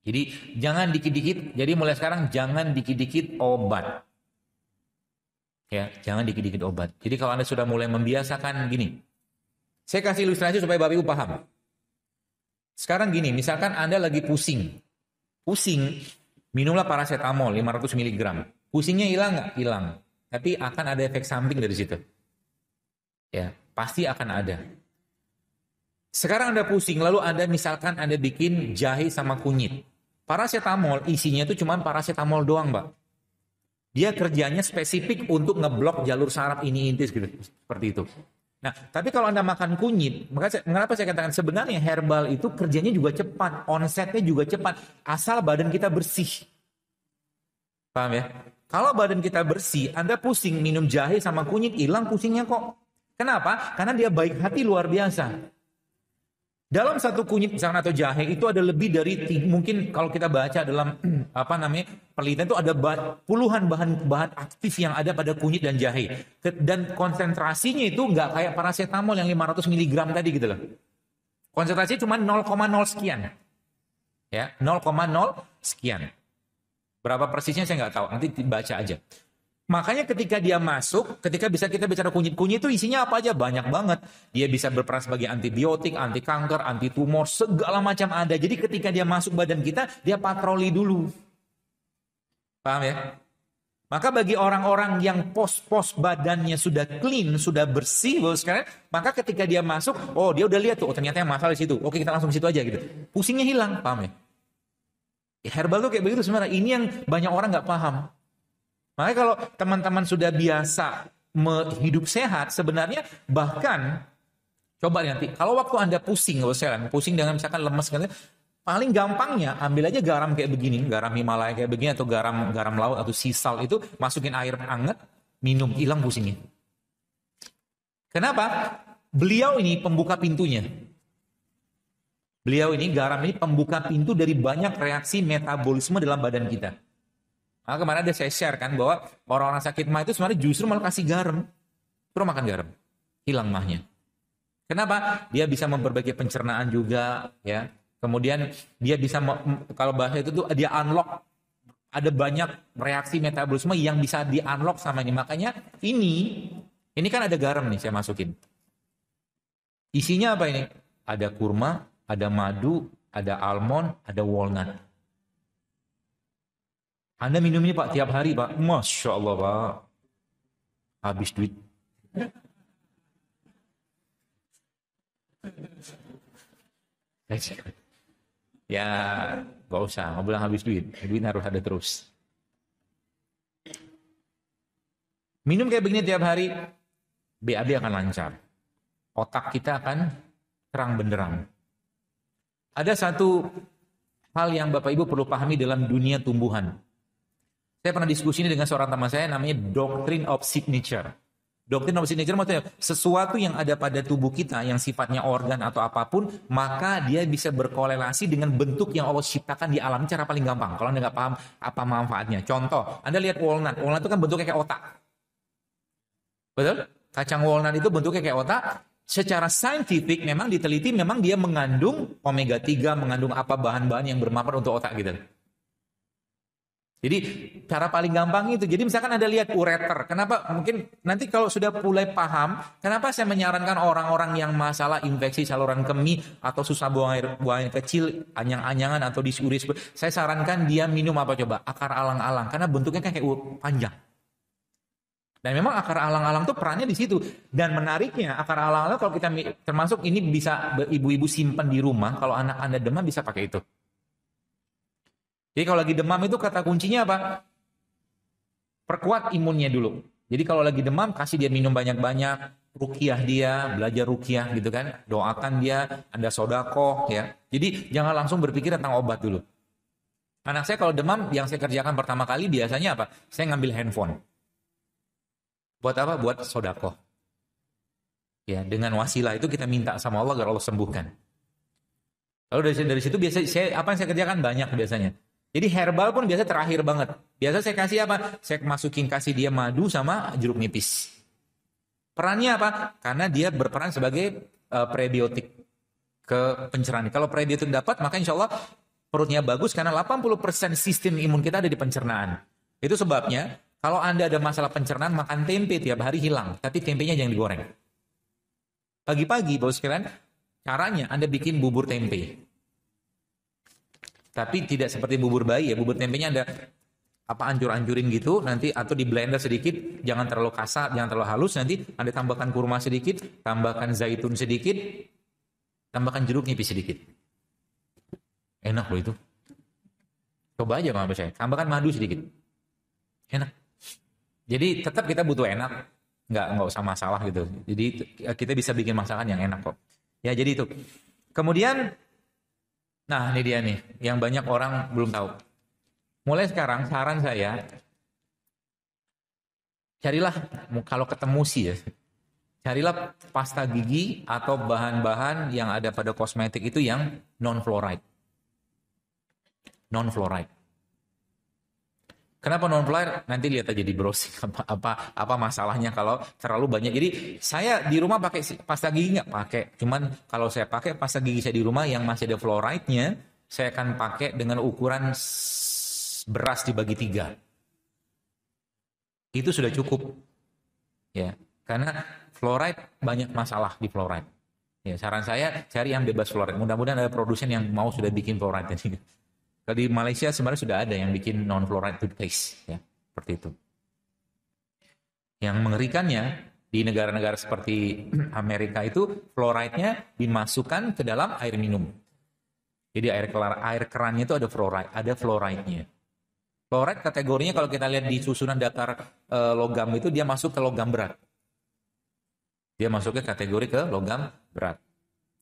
Jadi jangan dikit-dikit, jadi mulai sekarang jangan dikit-dikit obat. Ya, jangan dikit-dikit obat. Jadi kalau Anda sudah mulai membiasakan gini. Saya kasih ilustrasi supaya Bapak Ibu paham. Sekarang gini, misalkan Anda lagi pusing. Pusing, minumlah paracetamol 500 mg. Pusingnya hilang nggak? Hilang. Tapi akan ada efek samping dari situ. Ya, pasti akan ada. Sekarang Anda pusing, lalu misalkan Anda bikin jahe sama kunyit. Paracetamol isinya itu cuma paracetamol doang, Mbak. Dia kerjanya spesifik untuk ngeblok jalur saraf ini gitu, seperti itu. Nah, tapi kalau Anda makan kunyit, mengapa saya katakan sebenarnya herbal itu kerjanya juga cepat, onsetnya juga cepat, asal badan kita bersih. Paham ya? Kalau badan kita bersih, Anda pusing minum jahe sama kunyit, hilang pusingnya kok. Kenapa? Karena dia baik hati luar biasa. Dalam satu kunyit misalkan atau jahe itu ada lebih dari, mungkin kalau kita baca dalam penelitian itu ada puluhan bahan aktif yang ada pada kunyit dan jahe. Dan konsentrasinya itu nggak kayak paracetamol yang 500 mg tadi gitu loh. Konsentrasinya cuma 0,0 sekian. Ya, 0,0 sekian. Berapa persisnya saya nggak tahu, nanti dibaca aja. Makanya ketika dia masuk, ketika kita bicara kunyit itu isinya apa aja? Banyak banget. Dia bisa berperan sebagai antibiotik, anti kanker, anti tumor, segala macam ada. Jadi ketika dia masuk badan kita, dia patroli dulu. Paham ya? Maka bagi orang-orang yang pos-pos badannya sudah clean, sudah bersih, sekarang, maka ketika dia masuk, oh dia udah lihat tuh, oh ternyata yang masalah di situ. Oke, kita langsung ke situ aja gitu. Pusingnya hilang, paham ya? Herbal tuh kayak begitu sebenarnya. Ini yang banyak orang nggak paham. Makanya kalau teman-teman sudah biasa hidup sehat, sebenarnya bahkan coba nanti kalau waktu Anda pusing dengan misalkan lemes gitu, paling gampangnya ambil aja garam kayak begini, garam Himalaya kayak begini atau garam laut atau sea salt itu, masukin air hangat, minum, hilang pusingnya. Kenapa? Beliau ini pembuka pintunya. Garam ini pembuka pintu dari banyak reaksi metabolisme dalam badan kita. Nah, kemarin ada saya share kan bahwa orang-orang sakit mah itu sebenarnya justru malah kasih garam. Terus makan garam. Hilang mahnya. Kenapa? Dia bisa memperbaiki pencernaan juga, ya. Kemudian dia bisa, kalau bahasa itu tuh dia unlock. Ada banyak reaksi metabolisme yang bisa di unlock sama ini. Makanya ini kan ada garam nih saya masukin. Isinya apa ini? Ada kurma, ada madu, ada almond, ada walnut. Anda minum ini Pak tiap hari Pak. Masya Allah Pak. Habis duit. Ya gak usah. Mau bilang habis duit. Duit harus ada terus. Minum kayak begini tiap hari. BAB akan lancar. Otak kita akan terang benderang. Ada satu hal yang Bapak Ibu perlu pahami dalam dunia tumbuhan. Saya pernah diskusi ini dengan seorang teman saya, namanya Doctrine of Signature. Doktrin of signature maksudnya sesuatu yang ada pada tubuh kita yang sifatnya organ atau apapun, maka dia bisa berkorelasi dengan bentuk yang Allah ciptakan di alam cara paling gampang. Kalau Anda nggak paham apa manfaatnya. Contoh, Anda lihat walnut. Walnut itu kan bentuknya kayak otak. Betul? Kacang walnut itu bentuknya kayak otak. Secara saintifik memang diteliti memang dia mengandung omega 3, mengandung apa bahan-bahan yang bermanfaat untuk otak gitu. Jadi cara paling gampang itu. Jadi misalkan Anda lihat ureter. Kenapa? Mungkin nanti kalau sudah mulai paham, kenapa saya menyarankan orang-orang yang masalah infeksi saluran kemih atau susah buang air kecil, anyang-anyangan atau disuris, saya sarankan dia minum apa coba? Akar alang-alang. Karena bentuknya kayak panjang. Dan memang akar alang-alang itu perannya di situ. Dan menariknya akar alang-alang kalau kita termasuk ini bisa ibu-ibu simpan di rumah. Kalau anak Anda demam bisa pakai itu. Jadi kalau lagi demam itu kata kuncinya apa? Perkuat imunnya dulu. Jadi kalau lagi demam kasih dia minum banyak-banyak, ruqyah dia, belajar ruqyah gitu kan. Doakan dia, Anda sedekah ya. Jadi jangan langsung berpikir tentang obat dulu. Anak saya kalau demam yang saya kerjakan pertama kali biasanya apa? Saya ngambil handphone. Buat apa? Buat sedekah. Ya, dengan wasilah itu kita minta sama Allah agar Allah sembuhkan. Lalu dari situ biasa apa yang saya kerjakan banyak biasanya. Jadi herbal pun biasa terakhir banget. Biasa saya kasih apa? Saya kasih dia madu sama jeruk nipis. Perannya apa? Karena dia berperan sebagai prebiotik ke pencernaan. Kalau prebiotik dapat, maka insya Allah perutnya bagus karena 80% sistem imun kita ada di pencernaan. Itu sebabnya kalau Anda ada masalah pencernaan, makan tempe tiap hari hilang. Tapi tempenya jangan digoreng. Pagi-pagi, Bapak sekalian, caranya Anda bikin bubur tempe. Tapi tidak seperti bubur bayi ya, bubur tempenya ada apa ancur-ancurin gitu nanti atau di blender sedikit, jangan terlalu kasar, jangan terlalu halus, nanti Anda tambahkan kurma sedikit, tambahkan zaitun sedikit, tambahkan jeruk nipis sedikit. Enak loh itu. Coba aja Bapak saya, tambahkan madu sedikit. Enak. Jadi tetap kita butuh enak, nggak usah masalah gitu. Jadi kita bisa bikin masakan yang enak kok. Ya jadi itu. Kemudian nah ini dia nih, yang banyak orang belum tahu. Mulai sekarang saran saya, carilah, kalau ketemu sih ya, carilah pasta gigi atau bahan-bahan yang ada pada kosmetik itu yang non-fluoride. Non-fluoride. Kenapa non-fluoride? Nanti lihat aja di browsing apa masalahnya kalau terlalu banyak. Jadi saya di rumah pakai pasta gigi nggak pakai. Cuman kalau saya pakai pasta gigi saya di rumah yang masih ada fluoride-nya, saya akan pakai dengan ukuran beras dibagi 3. Itu sudah cukup. Ya, karena fluoride banyak masalah di fluoride. Ya, saran saya cari yang bebas fluoride. Mudah-mudahan ada produsen yang mau sudah bikin fluoride tadi. Kalau di Malaysia sebenarnya sudah ada yang bikin non-fluoride toothpaste, ya, seperti itu. Yang mengerikannya di negara-negara seperti Amerika itu fluoride-nya dimasukkan ke dalam air minum. Jadi air kerannya itu ada fluoride-nya. Fluoride kategorinya kalau kita lihat di susunan daftar logam itu dia masuk ke logam berat. Dia masuk ke kategori ke logam berat.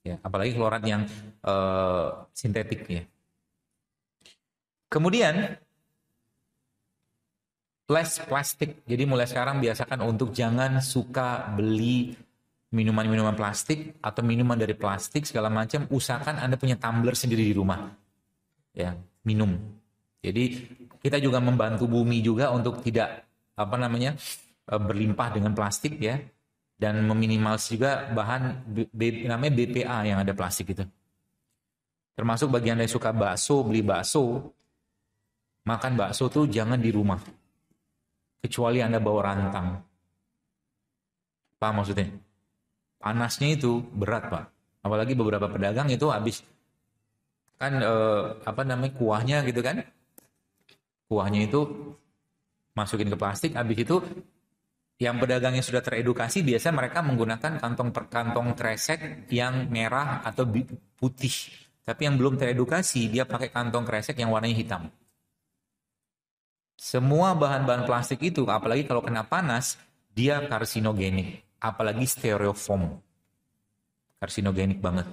Ya, apalagi fluoride yang sintetik ya. Kemudian less plastik. Jadi mulai sekarang biasakan untuk jangan suka beli minuman-minuman plastik atau minuman dari plastik segala macam. Usahakan Anda punya tumbler sendiri di rumah. Ya, minum. Jadi kita juga membantu bumi juga untuk tidak berlimpah dengan plastik ya, dan meminimalis juga bahan namanya BPA yang ada plastik itu. Termasuk bagi Anda yang suka bakso, beli bakso. Makan bakso tuh jangan di rumah. Kecuali Anda bawa rantang. Paham maksudnya? Panasnya itu berat, Pak. Apalagi beberapa pedagang itu habis kan kuahnya gitu kan. Kuahnya itu masukin ke plastik, habis itu yang pedagang yang sudah teredukasi biasa mereka menggunakan kantong kresek yang merah atau putih. Tapi yang belum teredukasi dia pakai kantong kresek yang warnanya hitam. Semua bahan-bahan plastik itu, apalagi kalau kena panas, dia karsinogenik. Apalagi styrofoam. Karsinogenik banget.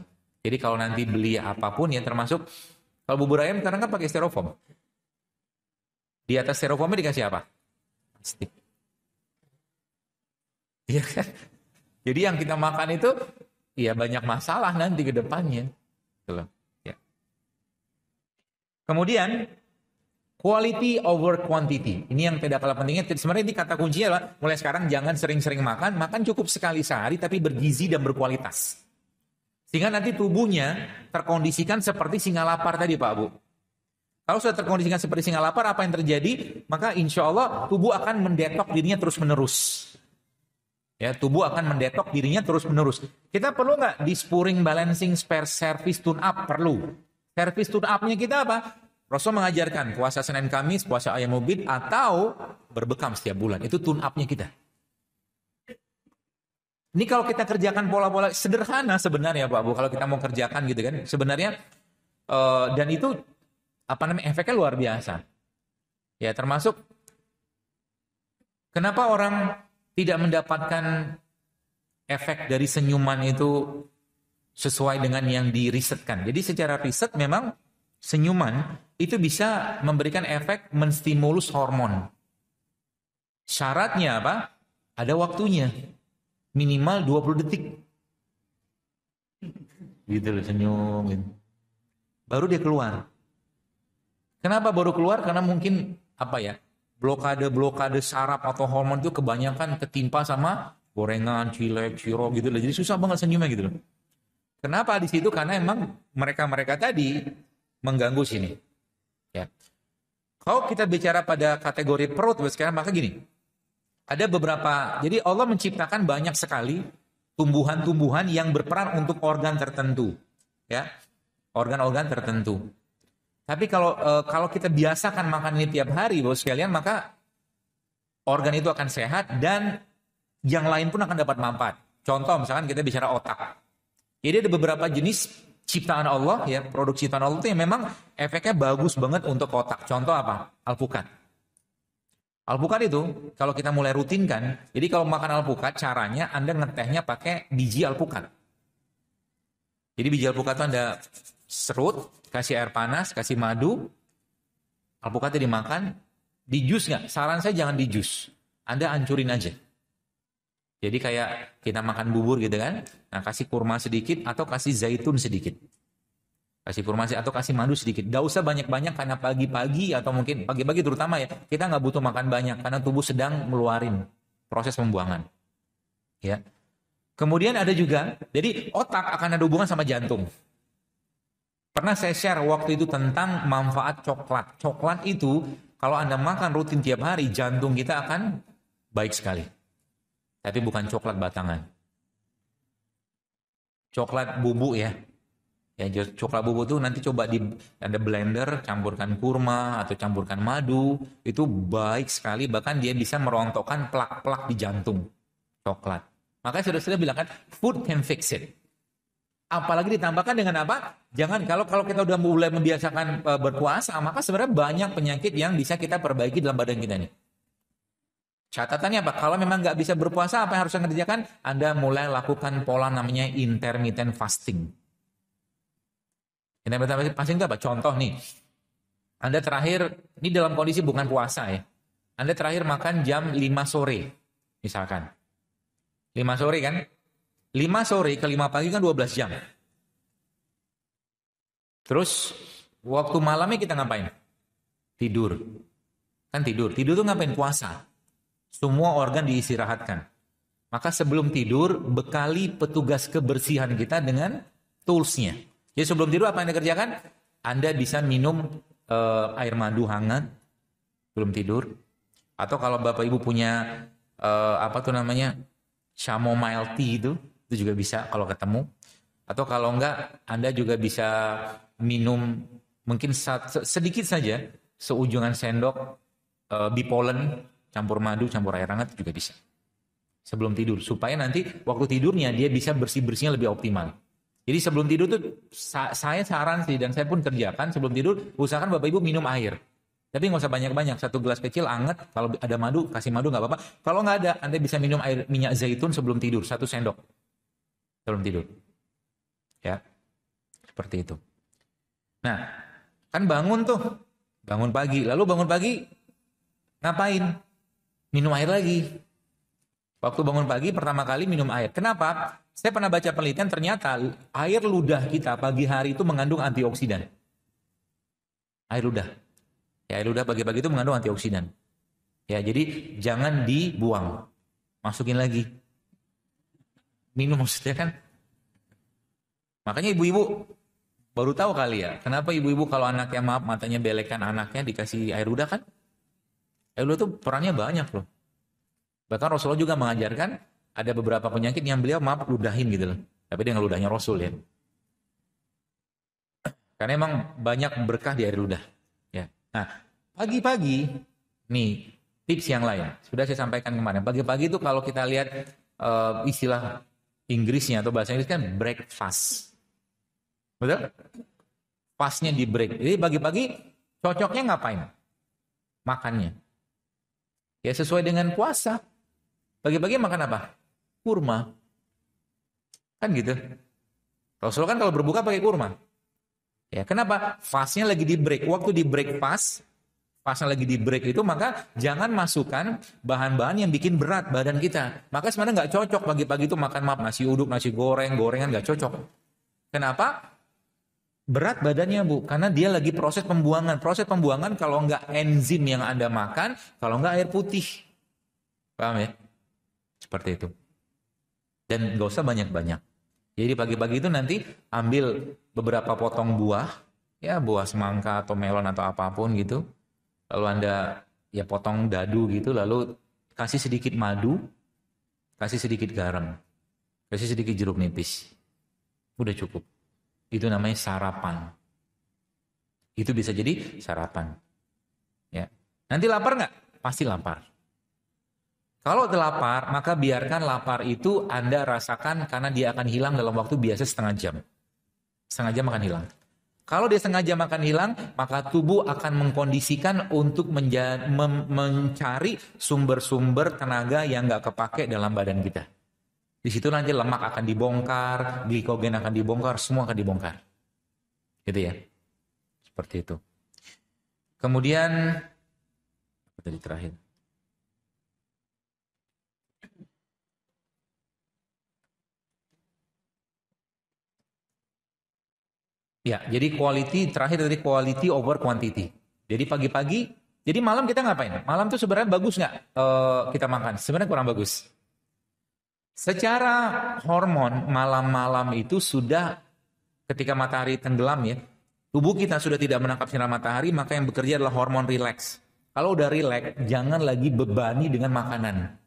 Jadi kalau nanti beli apapun ya termasuk, kalau bubur ayam sekarang kan pakai styrofoam. Di atas styrofoamnya dikasih apa? Plastik. Iya kan? Jadi yang kita makan itu ya banyak masalah nanti ke depannya. Gitu loh. Ya. Kemudian quality over quantity. Ini yang tidak kalah pentingnya. Sebenarnya ini kata kuncinya adalah mulai sekarang jangan sering-sering makan. Makan cukup sekali sehari tapi bergizi dan berkualitas. Sehingga nanti tubuhnya terkondisikan seperti singa lapar tadi Pak Bu. Kalau sudah terkondisikan seperti singa lapar, apa yang terjadi? Maka insya Allah tubuh akan mendetok dirinya terus-menerus. Ya, tubuh akan mendetok dirinya terus-menerus. Kita perlu nggak di spuring, balancing, spare service, tune up? Perlu. Service tune up-nya kita apa? Rasul mengajarkan puasa Senin Kamis, puasa ayam ubin, atau berbekam setiap bulan. Itu tune up-nya kita. Ini kalau kita kerjakan pola-pola sederhana sebenarnya Pak Bu. Kalau kita mau kerjakan gitu kan. Sebenarnya, dan itu efeknya luar biasa. Ya termasuk, kenapa orang tidak mendapatkan efek dari senyuman itu sesuai dengan yang dirisetkan. Jadi secara riset memang senyuman itu bisa memberikan efek menstimulus hormon. Syaratnya apa? Ada waktunya. Minimal 20 detik. Gitu loh senyum. Gitu. Baru dia keluar. Kenapa baru keluar? Karena mungkin blokade saraf atau hormon itu kebanyakan ketimpa sama gorengan, cilek, cilok gitu loh. Jadi susah banget senyumnya gitu loh. Kenapa di situ? Karena emang mereka tadi mengganggu sini. Ya. Kalau kita bicara pada kategori perut sekarang maka gini. Ada beberapa, jadi Allah menciptakan banyak sekali tumbuhan-tumbuhan yang berperan untuk organ tertentu. Ya. Organ-organ tertentu. Tapi kalau kita biasakan makan ini tiap hari, Bapak sekalian, maka organ itu akan sehat dan yang lain pun akan dapat manfaat. Contoh misalkan kita bicara otak. Jadi ada beberapa jenis ciptaan Allah, ya produk ciptaan Allah itu yang memang efeknya bagus banget untuk otak. Contoh apa? Alpukat. Alpukat itu kalau kita mulai rutinkan, jadi kalau makan alpukat caranya Anda ngetehnya pakai biji alpukat. Jadi biji alpukat itu Anda serut, kasih air panas, kasih madu, alpukatnya dimakan, di jus nggak? Saran saya jangan di jus, Anda hancurin aja. Jadi kayak kita makan bubur gitu kan, nah kasih kurma sedikit atau kasih zaitun sedikit. Kasih kurma atau kasih madu sedikit. Gak usah banyak-banyak karena pagi-pagi atau mungkin pagi-pagi terutama ya, kita nggak butuh makan banyak karena tubuh sedang meluarin proses pembuangan. Ya. Kemudian ada juga, jadi otak akan ada hubungan sama jantung. Pernah saya share waktu itu tentang manfaat coklat. Coklat itu kalau Anda makan rutin tiap hari, jantung kita akan baik sekali. Tapi bukan coklat batangan. Coklat bubuk ya. Ya, coklat bubuk itu nanti coba Anda blender, campurkan kurma atau campurkan madu, itu baik sekali, bahkan dia bisa merontokkan plak-plak di jantung. Coklat. Makanya sudah bilang kan, food can fix it. Apalagi ditambahkan dengan apa? Jangan kalau kita udah mulai membiasakan berpuasa, maka sebenarnya banyak penyakit yang bisa kita perbaiki dalam badan kita nih. Catatannya apa? Kalau memang nggak bisa berpuasa, apa yang harus Anda kerjakan? Anda mulai lakukan pola namanya intermittent fasting. Intermittent fasting itu apa? Contoh nih, Anda terakhir, ini dalam kondisi bukan puasa ya. Anda terakhir makan jam 5 sore, misalkan. 5 sore kan? 5 sore ke 5 pagi kan 12 jam. Terus waktu malamnya kita ngapain? Tidur. Kan tidur. Tidur tuh ngapain? Puasa. Semua organ diistirahatkan. Maka sebelum tidur bekali petugas kebersihan kita dengan toolsnya. Jadi sebelum tidur apa yang Anda kerjakan? Anda bisa minum air madu hangat sebelum tidur. Atau kalau Bapak Ibu punya chamomile tea itu juga bisa kalau ketemu. Atau kalau enggak, Anda juga bisa minum mungkin sedikit saja seujungan sendok bipolen, campur madu, campur air hangat juga bisa. Sebelum tidur, supaya nanti waktu tidurnya dia bisa bersih-bersihnya lebih optimal. Jadi sebelum tidur tuh saya saran sih, dan saya pun kerjakan sebelum tidur, usahakan Bapak Ibu minum air. Tapi nggak usah banyak-banyak, 1 gelas kecil anget, kalau ada madu, kasih madu nggak apa-apa. Kalau nggak ada, Anda bisa minum air minyak zaitun sebelum tidur, 1 sendok. Sebelum tidur. Ya, seperti itu. Nah, kan bangun pagi. Lalu bangun pagi, ngapain? Minum air lagi. Waktu bangun pagi pertama kali minum air. Kenapa? Saya pernah baca penelitian ternyata air ludah kita pagi hari itu mengandung antioksidan. Air ludah. Ya, air ludah pagi-pagi itu mengandung antioksidan. Ya, jadi jangan dibuang. Masukin lagi. Minum maksudnya kan. Makanya ibu-ibu baru tahu kali ya. Kenapa ibu-ibu kalau anaknya maaf matanya belekan anaknya dikasih air ludah kan? Air ludah tuh perannya banyak loh. Bahkan Rasulullah juga mengajarkan ada beberapa penyakit yang beliau maaf ludahin gitu loh. Tapi dia nggak ludahnya Rasul ya. Karena emang banyak berkah di air ludah. Ya. Nah, pagi-pagi nih tips yang lain. Sudah saya sampaikan kemarin. Pagi-pagi itu kalau kita lihat istilah Inggrisnya atau bahasa Inggris kan breakfast. Betul? Fastnya di break. Jadi pagi-pagi cocoknya ngapain? Makannya. Ya sesuai dengan puasa. Pagi-pagi makan apa? Kurma. Kan gitu. Rasulullah kan kalau berbuka pakai kurma. Ya, kenapa? Fastnya lagi di break. Waktu di break pasnya lagi di break itu, maka jangan masukkan bahan-bahan yang bikin berat badan kita. Maka sebenarnya nggak cocok pagi-pagi itu makan nasi uduk, nasi goreng, gorengan nggak cocok. Kenapa? Berat badannya Bu, karena dia lagi proses pembuangan. Proses pembuangan kalau nggak enzim yang Anda makan, kalau nggak air putih. Paham ya? Seperti itu. Dan nggak usah banyak-banyak. Jadi pagi-pagi itu nanti ambil beberapa potong buah, ya buah semangka atau melon atau apapun gitu. Lalu Anda ya potong dadu gitu, lalu kasih sedikit madu, kasih sedikit garam, kasih sedikit jeruk nipis. Udah cukup. Itu namanya sarapan. Itu bisa jadi sarapan. Ya. Nanti lapar nggak? Pasti lapar. Kalau lapar, maka biarkan lapar itu Anda rasakan karena dia akan hilang dalam waktu biasa setengah jam. Setengah jam akan hilang. Kalau dia setengah jam akan hilang, maka tubuh akan mengkondisikan untuk mencari sumber-sumber tenaga yang nggak kepake dalam badan kita. Di situ nanti lemak akan dibongkar, glikogen akan dibongkar, semua akan dibongkar. Gitu ya. Seperti itu. Kemudian, apa tadi terakhir? Ya, jadi terakhir dari quality over quantity. Jadi pagi-pagi, jadi malam kita ngapain? Malam tuh sebenarnya bagus nggak kita makan? Sebenarnya kurang bagus. Secara hormon, malam-malam itu sudah ketika matahari tenggelam ya, tubuh kita sudah tidak menangkap sinar matahari, maka yang bekerja adalah hormon rileks. Kalau udah rileks, jangan lagi bebani dengan makanan.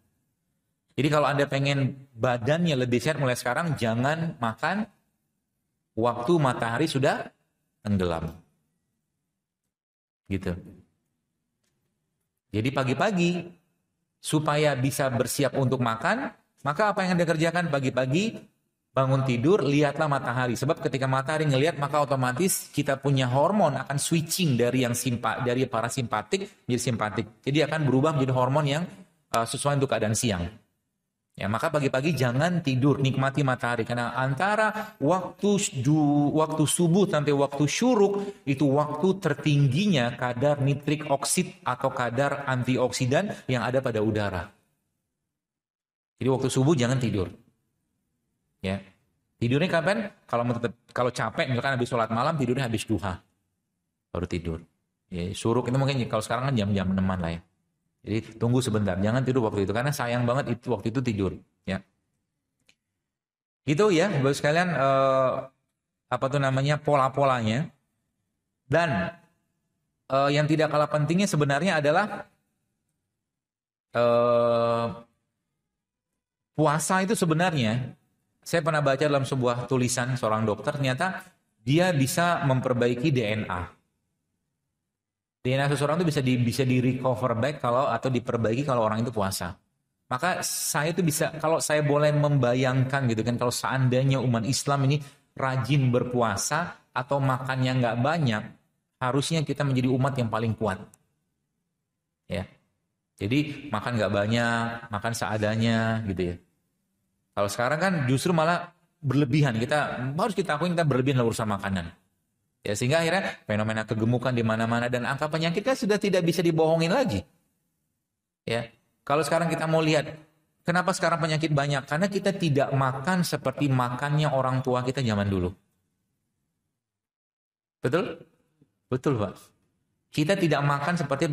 Jadi kalau Anda pengen badannya lebih sehat mulai sekarang, jangan makan waktu matahari sudah tenggelam. Gitu. Jadi pagi-pagi, supaya bisa bersiap untuk makan, maka apa yang Anda kerjakan pagi-pagi, bangun tidur, lihatlah matahari. Sebab ketika matahari ngelihat, maka otomatis kita punya hormon akan switching dari dari parasimpatik menjadi simpatik. Jadi akan berubah menjadi hormon yang sesuai untuk keadaan siang. Ya, maka pagi-pagi jangan tidur, nikmati matahari. Karena antara waktu subuh sampai waktu syuruk, itu waktu tertingginya kadar nitrik oksid atau kadar antioksidan yang ada pada udara. Jadi waktu subuh jangan tidur. Ya. Tidurnya kapan? Kalau capek, misalkan habis sholat malam, tidurnya habis duha. Baru tidur. Ya, syuruk itu mungkin kalau sekarang kan jam-jam 6-an lah ya. Jadi tunggu sebentar, jangan tidur waktu itu karena sayang banget itu waktu itu tidur, ya. Gitu ya, Bapak sekalian pola-polanya. Dan yang tidak kalah pentingnya sebenarnya adalah puasa itu sebenarnya, saya pernah baca dalam sebuah tulisan seorang dokter, ternyata dia bisa memperbaiki DNA. DNA seseorang itu bisa di recover back atau diperbaiki kalau orang itu puasa. Maka saya itu bisa, kalau saya boleh membayangkan gitu kan, kalau seandainya umat Islam ini rajin berpuasa atau makannya nggak banyak, harusnya kita menjadi umat yang paling kuat. Ya, jadi makan nggak banyak, makan seadanya gitu ya. Kalau sekarang kan justru malah berlebihan, harus kita akui kita berlebihan dalam urusan makanan. Ya, sehingga akhirnya fenomena kegemukan di mana-mana dan angka penyakitnya sudah tidak bisa dibohongin lagi. Ya. Kalau sekarang kita mau lihat Kenapa sekarang penyakit banyak? Karena kita tidak makan seperti makannya orang tua kita zaman dulu. Betul? Betul, Pak. Kita tidak makan seperti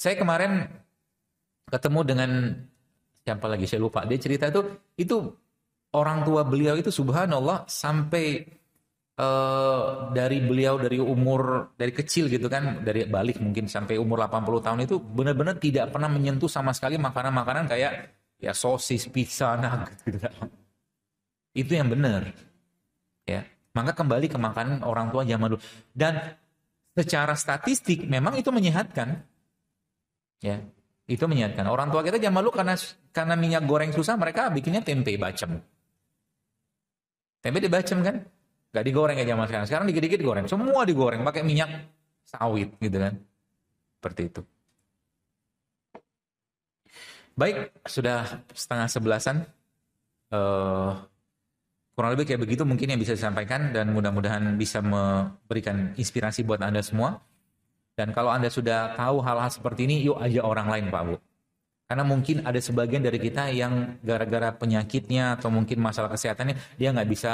saya kemarin ketemu dengan siapa lagi saya lupa. Dia cerita itu orang tua beliau itu subhanallah sampai dari beliau dari umur dari kecil gitu kan, dari balik mungkin sampai umur 80 tahun itu benar-benar tidak pernah menyentuh sama sekali makanan-makanan kayak ya sosis, pizza, nugget gitu kan. Itu yang benar. Ya. Maka kembali ke makanan orang tua zaman dulu. Dan secara statistik memang itu menyehatkan. Ya. Itu menyehatkan. Orang tua kita zaman dulu karena minyak goreng susah, mereka bikinnya tempe bacem. Tempe dibacem kan? Gak digoreng kayak zaman sekarang. Sekarang dikit-dikit goreng. Semua digoreng pakai minyak sawit gitu kan. Seperti itu. Baik, sudah 10:30. Kurang lebih kayak begitu mungkin yang bisa disampaikan dan mudah-mudahan bisa memberikan inspirasi buat Anda semua. Dan kalau Anda sudah tahu hal-hal seperti ini, yuk ajak orang lain Pak Bu. Karena mungkin ada sebagian dari kita yang gara-gara penyakitnya atau mungkin masalah kesehatannya, dia nggak bisa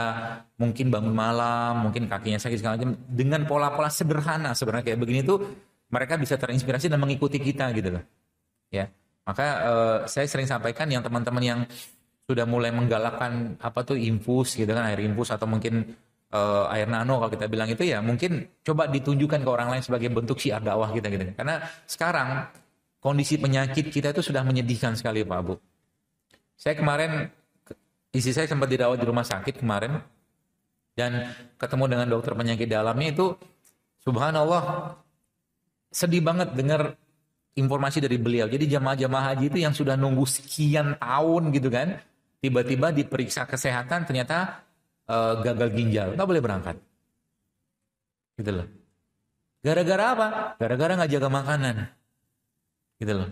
mungkin bangun malam, mungkin kakinya sakit segala macam. Dengan pola-pola sederhana sebenarnya kayak begini tuh, mereka bisa terinspirasi dan mengikuti kita gitu loh. Ya, maka saya sering sampaikan yang teman-teman yang sudah mulai menggalakkan apa tuh infus gitu kan, air infus atau mungkin air nano kalau kita bilang itu ya mungkin coba ditunjukkan ke orang lain sebagai bentuk syiar dakwah kita gitu. Karena sekarang kondisi penyakit kita itu sudah menyedihkan sekali Pak Bu. Saya kemarin, istri saya sempat dirawat di rumah sakit kemarin, dan ketemu dengan dokter penyakit dalamnya itu, subhanallah, sedih banget dengar informasi dari beliau. Jadi jamaah-jamaah haji itu yang sudah nunggu sekian tahun gitu kan, tiba-tiba diperiksa kesehatan ternyata gagal ginjal, nggak boleh berangkat. Gitu loh. Gara-gara apa? Gara-gara nggak jaga makanan. Gitu loh.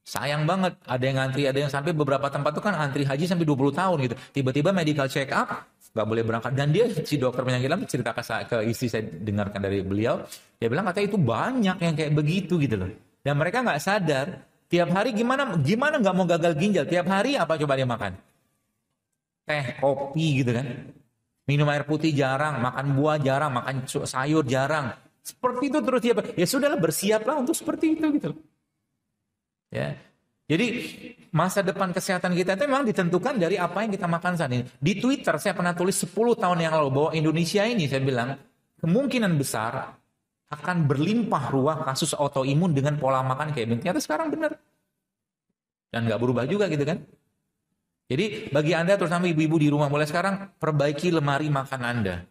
Sayang banget, ada yang ngantri, ada yang sampai beberapa tempat tuh kan antri haji sampai 20 tahun gitu. Tiba-tiba medical check up, nggak boleh berangkat. Dan dia, si dokter penyakit dalam cerita ke istri saya dengarkan dari beliau, dia bilang katanya itu banyak yang kayak begitu gitu loh. Dan mereka nggak sadar, tiap hari gimana nggak mau gagal ginjal, tiap hari apa coba dia makan? Teh, kopi gitu kan. Minum air putih jarang, makan buah jarang, makan sayur jarang. Seperti itu terus dia, ya sudahlah bersiaplah untuk seperti itu gitu loh. Ya. Jadi masa depan kesehatan kita itu memang ditentukan dari apa yang kita makan saat ini. Di Twitter saya pernah tulis 10 tahun yang lalu bahwa Indonesia ini saya bilang kemungkinan besar akan berlimpah ruah kasus autoimun dengan pola makan kayak begini. Ternyata sekarang benar. Dan nggak berubah juga gitu kan. Jadi bagi Anda terutama ibu-ibu di rumah mulai sekarang perbaiki lemari makan Anda.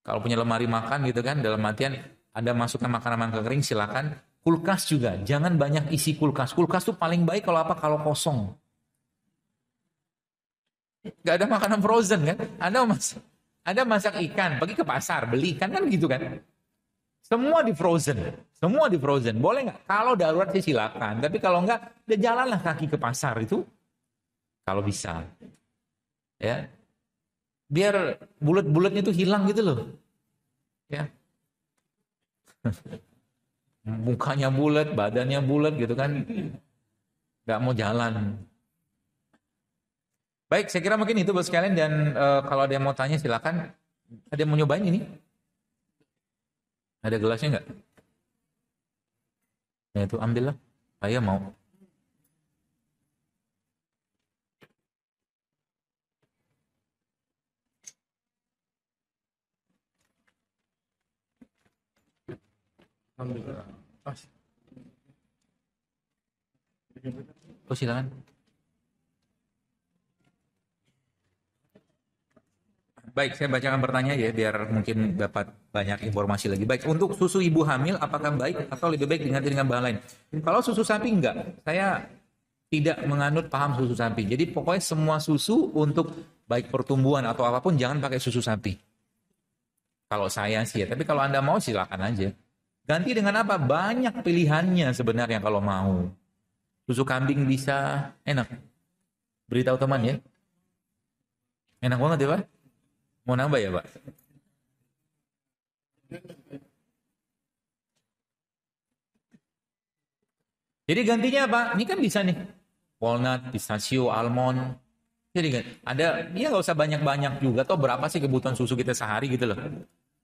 Kalau punya lemari makan gitu kan, dalam artian Anda masukkan makanan-makanan kering silakan. Kulkas juga, jangan banyak isi kulkas. Kulkas tuh paling baik kalau apa? Kalau kosong. Gak ada makanan frozen kan? Anda masak ikan, pergi ke pasar, beli ikan kan gitu kan? Semua di frozen. Boleh nggak? Kalau darurat sih silakan. Tapi kalau nggak, udah jalanlah kaki ke pasar itu. Kalau bisa. Ya. Biar bulat-bulatnya itu hilang gitu loh. Ya. Mukanya bulat, badannya bulat gitu kan, nggak mau jalan. Baik, saya kira mungkin itu buat sekalian dan kalau ada yang mau tanya silakan. Ada yang mau nyobain ini? Ada gelasnya nggak? Ya itu ambillah. Saya mau. Alhamdulillah. Oh silakan. Baik, saya bacakan pertanyaan ya biar mungkin dapat banyak informasi lagi. Baik, untuk susu ibu hamil apakah baik atau lebih baik diganti dengan bahan lain? Kalau susu sapi enggak, saya tidak menganut paham susu sapi. Jadi pokoknya semua susu untuk baik pertumbuhan atau apapun jangan pakai susu sapi. Kalau saya sih ya, tapi kalau Anda mau silakan aja. Ganti dengan apa? Banyak pilihannya sebenarnya kalau mau. Susu kambing bisa, enak. Beritahu teman ya. Enak banget ya Pak. Mau nambah ya Pak? Jadi gantinya apa? Ini kan bisa nih. walnut, pistachio, almond. Jadi kan ada, dia nggak usah banyak-banyak juga. Toh berapa sih kebutuhan susu kita sehari gitu loh.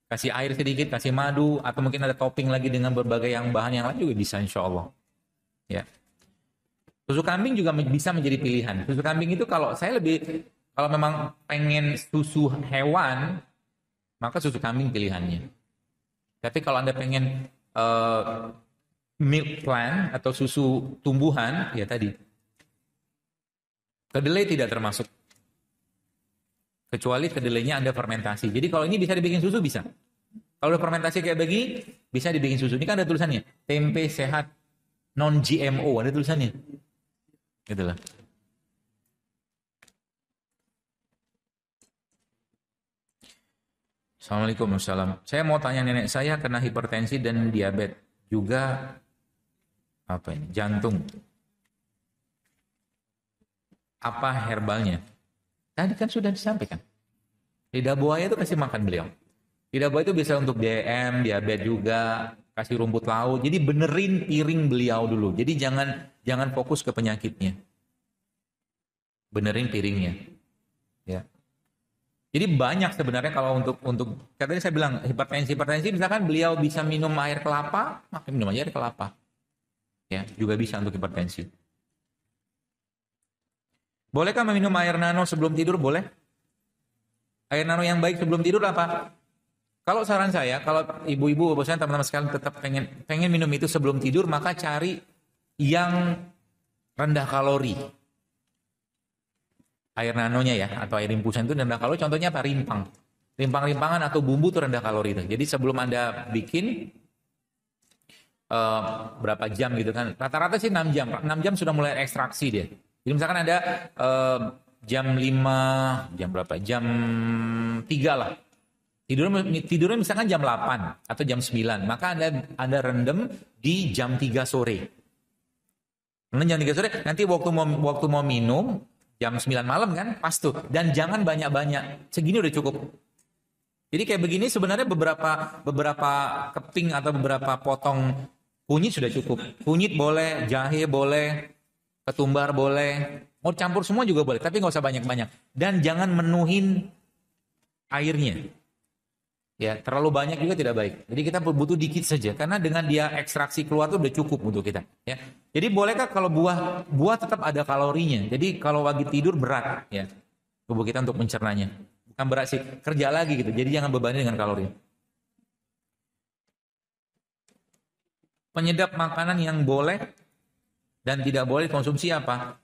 Kasih air sedikit, kasih madu, atau mungkin ada topping lagi dengan berbagai yang bahan yang lain juga bisa insya Allah. Ya. Susu kambing juga bisa menjadi pilihan. Susu kambing itu kalau saya lebih, kalau memang pengen susu hewan, maka susu kambing pilihannya. Tapi kalau Anda pengen milk plant atau susu tumbuhan, ya tadi. Kedelai tidak termasuk. Kecuali kedelainya Anda fermentasi. Jadi kalau ini bisa dibikin susu, bisa. Kalau udah fermentasi kayak begini, bisa dibikin susu. Ini kan ada tulisannya. Tempe sehat non-GMO, ada tulisannya. Gitu lah. Assalamualaikum warahmatullahi wabarakatuh. Saya mau tanya, nenek saya kena hipertensi dan diabetes. Juga apa ini? Jantung. Apa herbalnya? Tadi kan sudah disampaikan. Lidah buaya itu kasih makan beliau. Lidah buaya itu bisa untuk DM, diabetes juga, kasih rumput laut. Jadi benerin piring beliau dulu. Jadi jangan fokus ke penyakitnya. Benerin piringnya. Ya. Jadi banyak sebenarnya kalau untuk katanya saya bilang hipertensi misalkan beliau bisa minum air kelapa, maka minum aja air kelapa. Ya, juga bisa untuk hipertensi. Bolehkah meminum air nano sebelum tidur? Boleh. Air nano yang baik sebelum tidur apa? Kalau saran saya, kalau ibu-ibu, bahwasanya teman-teman sekalian tetap pengen minum itu sebelum tidur, maka cari yang rendah kalori. Air nanonya ya, atau air rimpusan itu rendah kalori. Contohnya apa? Rimpang. Rimpang-rimpangan atau bumbu itu rendah kalori itu. Jadi sebelum Anda bikin berapa jam gitu kan? Rata-rata sih 6 jam. 6 jam sudah mulai ekstraksi dia. Jadi misalkan ada jam 5, jam berapa? Jam 3 lah. Tidurnya misalkan jam 8 atau jam 9. Maka Anda rendam di jam 3 sore. Rendam jam 3 sore, nanti waktu mau minum, jam 9 malam kan, pas tuh. Dan jangan banyak-banyak. Segini udah cukup. Jadi kayak begini sebenarnya beberapa keping atau beberapa potong kunyit sudah cukup. Kunyit boleh, jahe boleh, ketumbar boleh, mau campur semua juga boleh, tapi nggak usah banyak-banyak. Dan jangan menuhin airnya. Ya, terlalu banyak juga tidak baik. Jadi kita butuh dikit saja, karena dengan dia ekstraksi keluar itu udah cukup untuk kita. Ya. Jadi bolehkah kalau buah tetap ada kalorinya. Jadi kalau lagi tidur berat, ya tubuh kita untuk mencernanya. Bukan berat sih, kerja lagi gitu. Jadi jangan bebani dengan kalori. Penyedap makanan yang boleh dan tidak boleh konsumsi apa?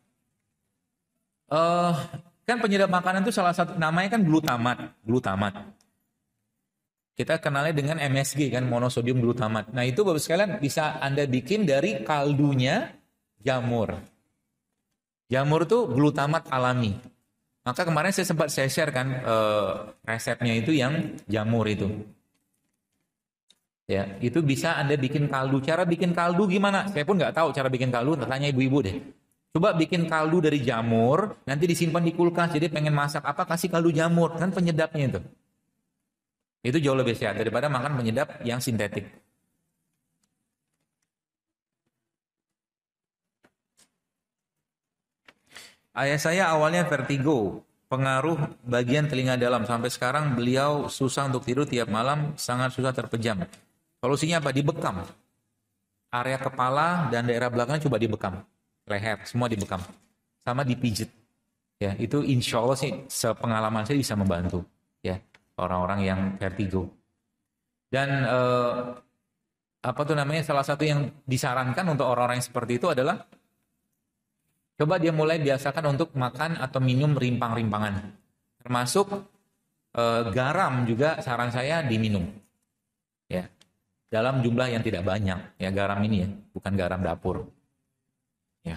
Kan penyedap makanan itu salah satu namanya kan glutamat. Kita kenalnya dengan MSG kan, monosodium glutamat. Nah itu Bapak sekalian bisa Anda bikin dari kaldunya jamur. Jamur itu glutamat alami. Maka kemarin saya sempat share kan resepnya itu yang jamur itu. Ya, itu bisa Anda bikin kaldu. Cara bikin kaldu gimana? Saya pun nggak tahu cara bikin kaldu, tanya ibu-ibu deh. Coba bikin kaldu dari jamur, nanti disimpan di kulkas. Jadi pengen masak apa, kasih kaldu jamur. Kan penyedapnya itu. Itu jauh lebih sehat daripada makan penyedap yang sintetik. Ayah saya awalnya vertigo, pengaruh bagian telinga dalam. Sampai sekarang beliau susah untuk tidur tiap malam, sangat susah terpejam. Solusinya apa? Dibekam. Area kepala dan daerah belakang coba dibekam. Leher, semua dibekam. Sama dipijit. Ya, itu insya Allah sih sepengalaman saya bisa membantu. Ya, orang-orang yang vertigo. Dan salah satu yang disarankan untuk orang-orang yang seperti itu adalah coba dia mulai biasakan untuk makan atau minum rimpang-rimpangan. Termasuk garam juga saran saya diminum. Ya. Dalam jumlah yang tidak banyak, ya garam ini ya, bukan garam dapur. Ya.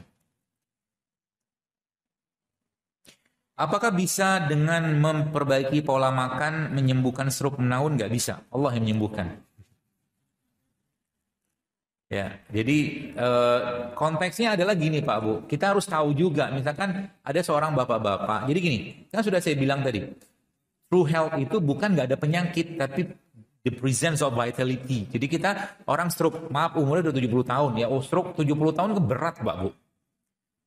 Apakah bisa dengan memperbaiki pola makan menyembuhkan stroke menaun? Nggak bisa, Allah yang menyembuhkan. Ya, jadi konteksnya adalah gini Pak Bu, kita harus tahu juga, misalkan ada seorang bapak-bapak, jadi gini, kan sudah saya bilang tadi, true health itu bukan nggak ada penyakit, tapi the presence of vitality. Jadi kita orang stroke, maaf umurnya udah 70 tahun, ya stroke 70 tahun itu berat Pak Bu.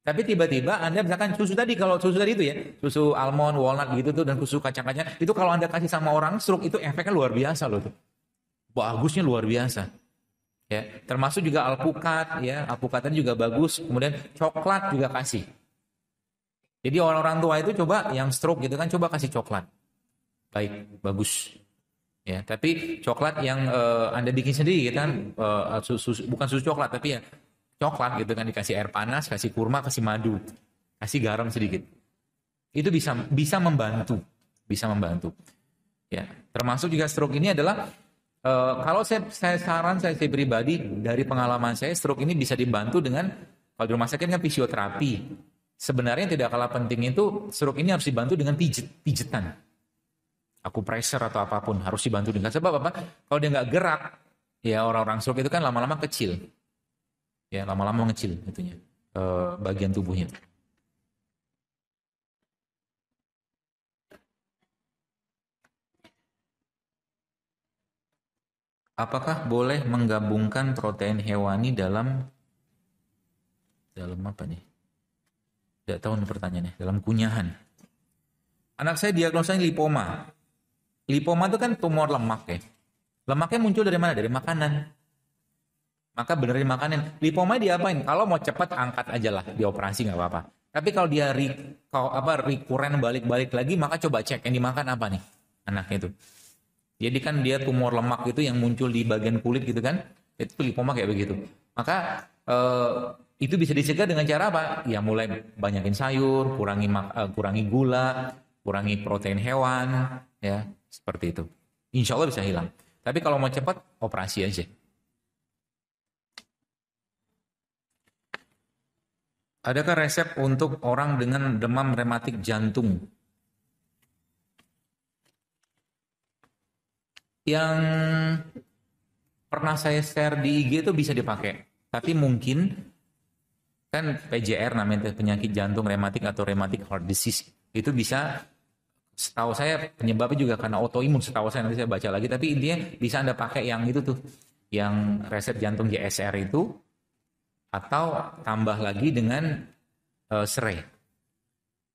Tapi tiba-tiba Anda misalkan susu tadi, kalau susu tadi itu ya, susu almond, walnut gitu tuh, dan susu kacang-kacang, itu kalau Anda kasih sama orang stroke, itu efeknya luar biasa loh tuh. Bagusnya luar biasa. Ya, termasuk juga alpukat, ya, alpukat tadi juga bagus. Kemudian coklat juga kasih. Jadi orang-orang tua itu coba yang stroke gitu kan, coba kasih coklat. Baik, bagus. Ya, tapi coklat yang Anda bikin sendiri gitu kan, bukan susu coklat, tapi ya coklat gitu kan, dikasih air panas, kasih kurma, kasih madu, kasih garam sedikit. Itu bisa membantu, bisa membantu. Ya, termasuk juga stroke ini adalah kalau saya saran saya pribadi dari pengalaman saya, stroke ini bisa dibantu dengan, kalau di rumah sakit kan fisioterapi. Sebenarnya yang tidak kalah penting itu stroke ini harus dibantu dengan pijetan. Akupressure atau apapun harus dibantu dengan, sebab apa? Kalau dia nggak gerak, ya orang-orang stroke itu kan lama-lama kecil. Ya, lama-lama mengecil itunya, bagian tubuhnya. Apakah boleh menggabungkan protein hewani dalam apa nih? Tidak tahu nih pertanyaannya. Dalam kunyahan. Anak saya diagnosanya lipoma. Lipoma itu kan tumor lemak ya. Lemaknya muncul dari mana? Dari makanan. Maka benerin makanan. Lipoma diapain? Kalau mau cepat angkat aja lah, dioperasi nggak apa-apa. Tapi kalau dia recurrent balik-balik lagi, maka coba cek yang dimakan apa nih anaknya itu. Jadi kan dia tumor lemak itu yang muncul di bagian kulit gitu kan, itu lipoma kayak begitu. Maka itu bisa dicegah dengan cara apa? Ya mulai banyakin sayur, kurangi gula, kurangi protein hewan, ya seperti itu. Insya Allah bisa hilang. Tapi kalau mau cepat, operasi aja. Adakah resep untuk orang dengan demam rematik jantung? Yang pernah saya share di IG itu bisa dipakai. Tapi mungkin, kan PJR namanya penyakit jantung rematik atau rheumatic heart disease. Itu bisa, setahu saya penyebabnya juga karena autoimun, setahu saya, nanti saya baca lagi. Tapi intinya bisa Anda pakai yang itu tuh. Yang resep jantung JSR itu. Atau tambah lagi dengan serai.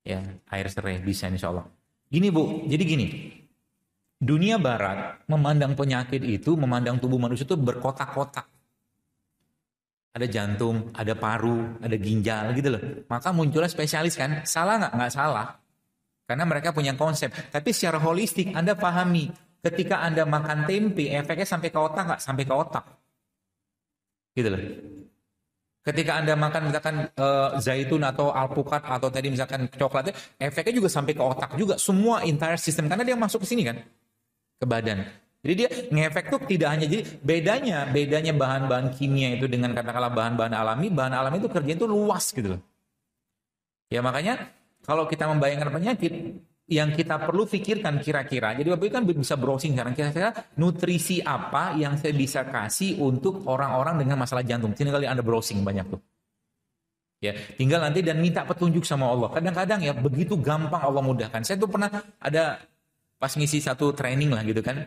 Ya, air serai bisa insya Allah. Gini Bu, jadi gini. Dunia barat memandang penyakit itu, memandang tubuh manusia itu berkotak-kotak. Ada jantung, ada paru, ada ginjal gitu loh. Maka munculnya spesialis kan. Salah nggak? Nggak salah. Karena mereka punya konsep. Tapi secara holistik Anda pahami. Ketika Anda makan tempe, efeknya sampai ke otak nggak? Sampai ke otak. Gitu loh. Ketika Anda makan misalkan zaitun atau alpukat atau tadi misalkan coklatnya, efeknya juga sampai ke otak juga. Semua entire system. Karena dia masuk ke sini kan. Ke badan. Jadi dia ngefek tuh tidak hanya, jadi bedanya bahan-bahan kimia itu dengan katakanlah bahan-bahan alami itu kerjanya itu luas gitu loh. Ya makanya kalau kita membayangkan penyakit yang kita perlu pikirkan kira-kira, jadi Bapak kan bisa browsing sekarang kira-kira nutrisi apa yang saya bisa kasih untuk orang-orang dengan masalah jantung. Sini kali Anda browsing banyak tuh. Ya, tinggal nanti dan minta petunjuk sama Allah. Kadang-kadang ya begitu gampang Allah mudahkan. Saya tuh pernah ada pas ngisi satu training lah gitu kan.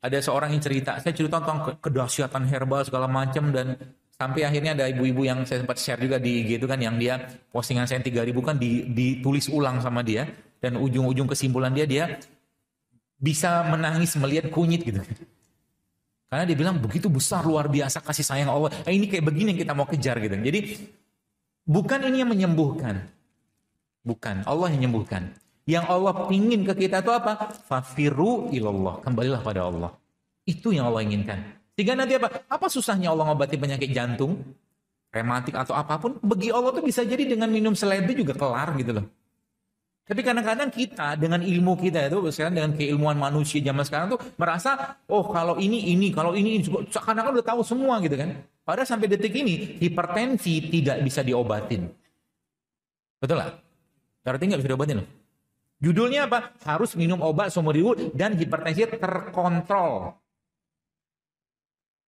Ada seorang yang cerita, saya cerita tentang kedahsyatan herbal segala macam dan sampai akhirnya ada ibu-ibu yang saya sempat share juga di gitu kan, yang dia postingan saya 3.000 kan ditulis ulang sama dia dan ujung-ujung kesimpulan dia bisa menangis melihat kunyit gitu. Karena dia bilang begitu besar luar biasa kasih sayang Allah. Ini kayak begini yang kita mau kejar gitu. Jadi bukan ini yang menyembuhkan. Bukan, Allah yang menyembuhkan. Yang Allah ingin ke kita itu apa? Fafiru ilallah. Kembalilah pada Allah. Itu yang Allah inginkan. Sehingga nanti apa? Apa susahnya Allah ngobati penyakit jantung, rematik atau apapun? Bagi Allah tuh bisa jadi dengan minum seledri juga kelar gitu loh. Tapi kadang-kadang kita dengan ilmu kita itu, sekarang dengan keilmuan manusia zaman sekarang tuh merasa, oh kalau ini, kalau ini, seakan-akan udah tahu semua gitu kan. Padahal sampai detik ini, hipertensi tidak bisa diobatin. Betul lah? Berarti nggak bisa diobatin loh. Judulnya apa? Harus minum obat seumur hidup dan hipertensi terkontrol.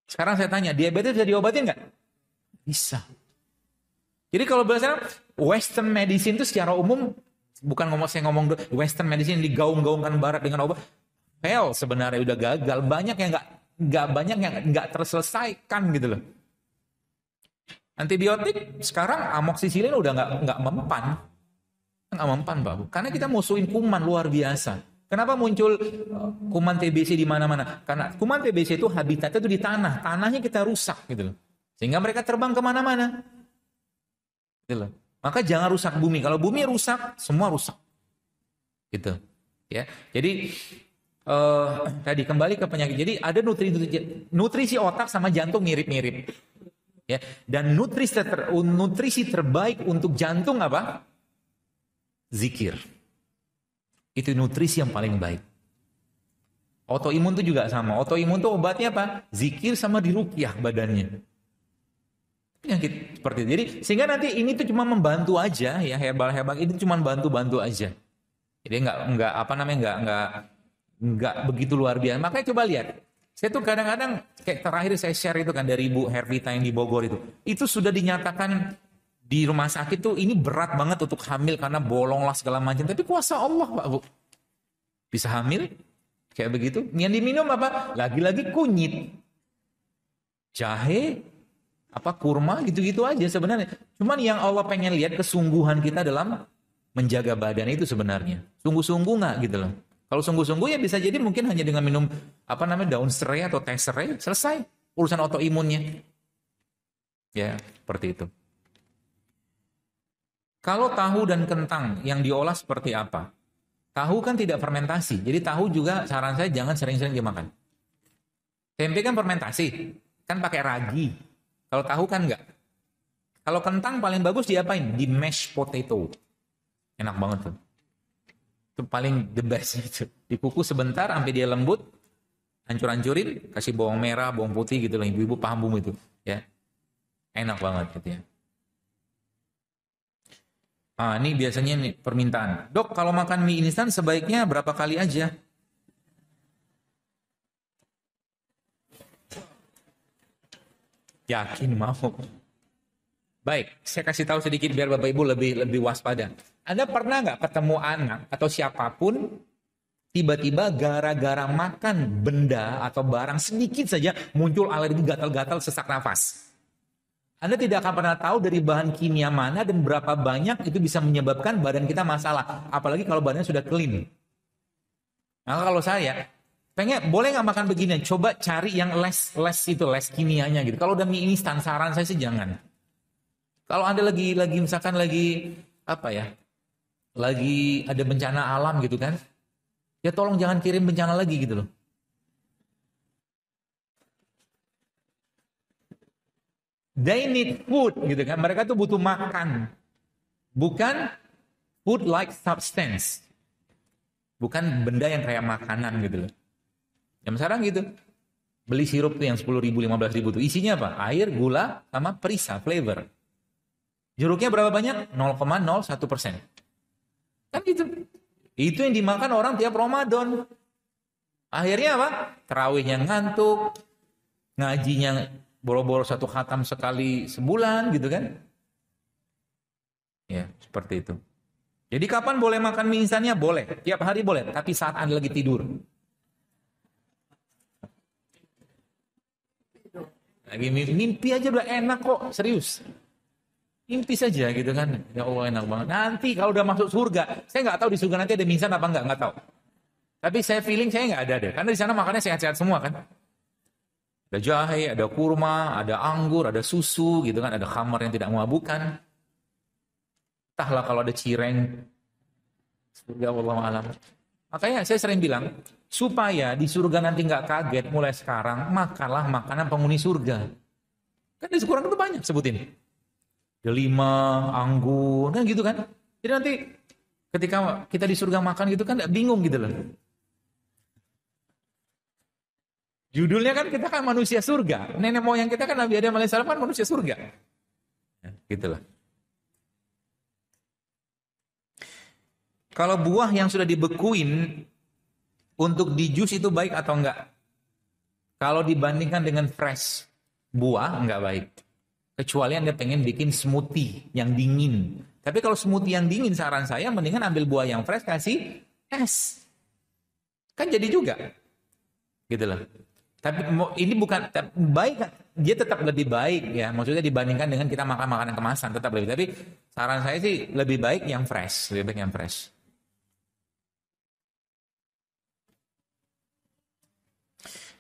Sekarang saya tanya, diabetes bisa diobatin nggak? Bisa. Jadi kalau bahasa Western medicine itu secara umum, bukan saya ngomong Western medicine digaung-gaungkan Barat dengan obat, fail sebenarnya udah gagal. Banyak yang nggak terselesaikan gitu loh. Antibiotik sekarang amoksisilin udah nggak mempan. Nggak mempan, Pak. Karena kita musuhin kuman luar biasa. Kenapa muncul kuman TBC di mana-mana? Karena kuman TBC itu habitatnya itu di tanah. Tanahnya kita rusak gitu loh. Sehingga mereka terbang kemana-mana. Gitu loh. Maka jangan rusak bumi. Kalau bumi rusak, semua rusak. Gitu. Ya. Jadi tadi kembali ke penyakit. Jadi ada nutrisi otak sama jantung mirip-mirip. Ya. Dan nutrisi terbaik untuk jantung apa? Zikir. Itu nutrisi yang paling baik. Autoimun itu juga sama. Autoimun itu obatnya apa? Zikir sama diruqyah badannya. Penyakit seperti itu. Jadi sehingga nanti ini tuh cuma membantu aja ya, herbal itu cuma bantu-bantu aja. Jadi enggak begitu luar biasa. Makanya coba lihat. Saya tuh kadang-kadang kayak terakhir saya share itu kan dari Ibu Hervita yang di Bogor itu. Itu sudah dinyatakan di rumah sakit tuh ini berat banget untuk hamil karena bolong lah segala macam. Tapi kuasa Allah, Pak Bu. Bisa hamil kayak begitu. Yang diminum apa? Lagi-lagi kunyit. Jahe, kurma gitu-gitu aja sebenarnya. Cuman yang Allah pengen lihat kesungguhan kita dalam menjaga badan itu sebenarnya. Sungguh-sungguh nggak gitu loh. Kalau sungguh-sungguh ya bisa jadi mungkin hanya dengan minum daun serai atau teh serai selesai urusan autoimunnya. Ya, seperti itu. Kalau tahu dan kentang yang diolah seperti apa? Tahu kan tidak fermentasi. Jadi tahu juga saran saya jangan sering-sering dimakan. Tempe kan fermentasi, kan pakai ragi. Kalau tahu kan enggak. Kalau kentang paling bagus diapain? Di mashed potato. Enak banget tuh. Itu paling the best itu. Dikukus sebentar sampai dia lembut, hancur-hancurin, kasih bawang merah, bawang putih gitu lah. Ibu-ibu paham bumbu itu, ya. Enak banget gitu ya. Ini biasanya nih permintaan. Dok, kalau makan mie instan sebaiknya berapa kali aja? Yakin mau? Baik, saya kasih tahu sedikit biar Bapak Ibu lebih waspada. Anda pernah nggak ketemu anak atau siapapun tiba-tiba gara-gara makan benda atau barang sedikit saja muncul alergi gatal-gatal sesak nafas? Anda tidak akan pernah tahu dari bahan kimia mana dan berapa banyak itu bisa menyebabkan badan kita masalah. Apalagi kalau badannya sudah clean. Nah kalau saya boleh nggak makan begini? Coba cari yang less kimianya gitu. Kalau udah mie instan saran saya sih jangan. Kalau Anda lagi misalkan lagi ada bencana alam gitu kan, ya tolong jangan kirim bencana lagi gitu loh. They need food gitu kan, mereka tuh butuh makan, bukan food like substance, bukan benda yang kayak makanan gitu loh. Yang sekarang gitu, beli sirup tuh yang 10.000, 15.000 tuh isinya apa? Air, gula, sama perisa, flavor. Jeruknya berapa banyak? 0,01%. Kan gitu. Itu yang dimakan orang tiap Ramadan. Akhirnya apa? Tarawihnya ngantuk, ngajinya boro-boro 1 khatam sekali sebulan gitu kan. Ya, seperti itu. Jadi kapan boleh makan mie instannya? Boleh. Tiap hari boleh, tapi saat Anda lagi tidur. Lagi mimpi aja udah enak kok, serius. Mimpi saja gitu kan. Ya Allah enak banget. Nanti kalau udah masuk surga, saya nggak tahu di surga nanti ada mie instan apa nggak tahu. Tapi saya feeling saya nggak ada deh. Karena di sana makannya sehat-sehat semua kan. Ada jahe, ada kurma, ada anggur, ada susu gitu kan, ada khamar yang tidak memabukkan. Entahlah kalau ada cireng. Surga wallahu alam. Makanya saya sering bilang, supaya di surga nanti nggak kaget mulai sekarang, makanlah makanan penghuni surga. Kan di Quran itu banyak sebutin. Delima, anggur, kan gitu kan. Jadi nanti ketika kita di surga makan gitu kan nggak bingung gitu loh. Judulnya kan kita kan manusia surga. Nenek moyang kita kan Nabi Adam alaihissalam kan manusia surga. Ya, gitulah. Kalau buah yang sudah dibekuin untuk di jus itu baik atau enggak? Kalau dibandingkan dengan fresh buah enggak baik. Kecuali Anda pengen bikin smoothie yang dingin. Tapi kalau smoothie yang dingin saran saya mendingan ambil buah yang fresh kasih es. Kan jadi juga. Gitu loh. Tapi ini bukan baik dia tetap lebih baik ya, maksudnya dibandingkan dengan kita makan makanan kemasan tetap lebih. Tapi saran saya sih lebih baik yang fresh, lebih baik yang fresh.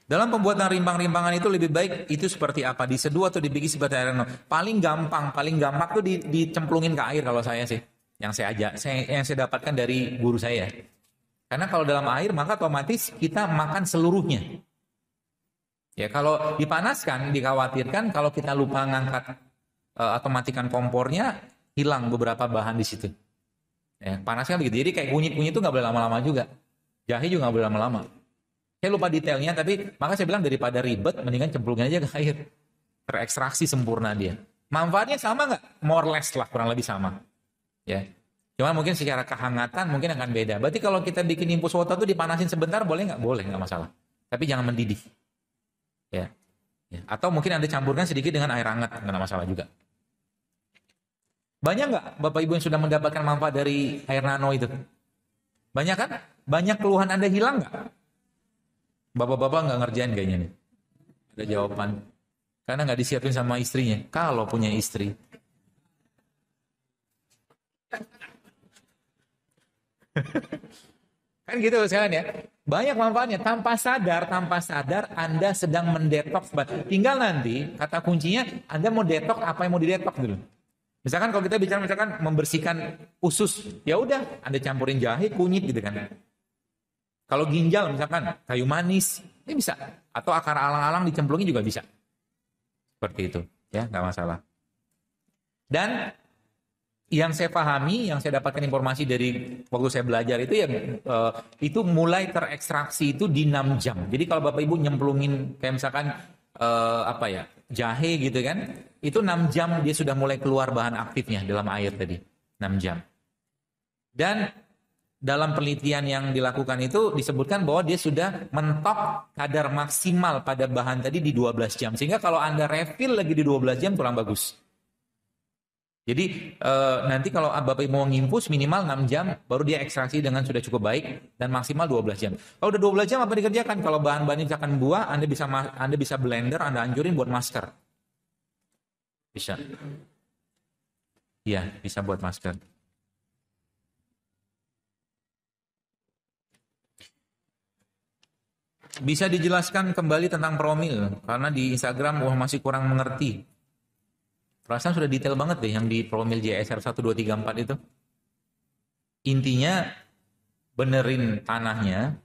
Dalam pembuatan rimpang-rimpangan itu lebih baik itu seperti apa? Diseduh atau dibikin seperti air renang? Paling gampang tuh dicemplungin ke air kalau saya sih. Yang saya dapatkan dari guru saya. Karena kalau dalam air maka otomatis kita makan seluruhnya. Ya kalau dipanaskan dikhawatirkan kalau kita lupa ngangkat atau matikan kompornya hilang beberapa bahan di situ. Ya, panasnya begitu. Jadi kayak kunyit-kunyit itu nggak boleh lama-lama juga. Jahe juga nggak boleh lama-lama. Saya lupa detailnya, tapi maka saya bilang daripada ribet, mendingan cemplungin aja ke air. Terekstraksi sempurna dia. Manfaatnya sama nggak? More or less lah, kurang lebih sama. Ya. Cuma mungkin secara kehangatan mungkin akan beda. Berarti kalau kita bikin infus water tuh dipanasin sebentar, boleh nggak? Boleh, nggak masalah. Tapi jangan mendidih. Ya. Ya. Atau mungkin Anda campurkan sedikit dengan air hangat, nggak masalah juga. Banyak nggak Bapak Ibu yang sudah mendapatkan manfaat dari air nano itu? Banyak kan? Banyak keluhan Anda hilang nggak? Bapak-bapak nggak ngerjain kayaknya nih. Ada jawaban. Karena nggak disiapin sama istrinya. Kalau punya istri. Kan gitu sekarang ya. Banyak manfaatnya. Tanpa sadar Anda sedang mendetoks. Tinggal nanti, kata kuncinya, Anda mau detoks apa yang mau didetoks dulu. Misalkan kalau kita bicara misalkan membersihkan usus, ya udah Anda campurin jahe, kunyit gitu kan. Kalau ginjal misalkan kayu manis, ini bisa. Atau akar alang-alang dicemplungin juga bisa. Seperti itu, ya nggak masalah. Dan yang saya pahami, yang saya dapatkan informasi dari waktu saya belajar itu ya itu mulai terekstraksi itu di 6 jam. Jadi kalau Bapak Ibu nyemplungin kayak misalkan jahe gitu kan, itu 6 jam dia sudah mulai keluar bahan aktifnya dalam air tadi. 6 jam. Dan dalam penelitian yang dilakukan itu disebutkan bahwa dia sudah mentok kadar maksimal pada bahan tadi di 12 jam. Sehingga kalau Anda refill lagi di 12 jam kurang bagus. Jadi nanti kalau Bapak Ibu mau nginfus minimal 6 jam baru dia ekstraksi dengan sudah cukup baik dan maksimal 12 jam. Kalau udah 12 jam apa dikerjakan? Kalau bahan-bahan misalkan buah, Anda bisa blender, Anda hancurin buat masker. Bisa. Iya, bisa buat masker. Bisa dijelaskan kembali tentang promil karena di Instagram masih kurang mengerti. Perasaan sudah detail banget deh yang di promil JSR 1234 itu. Intinya benerin tanahnya,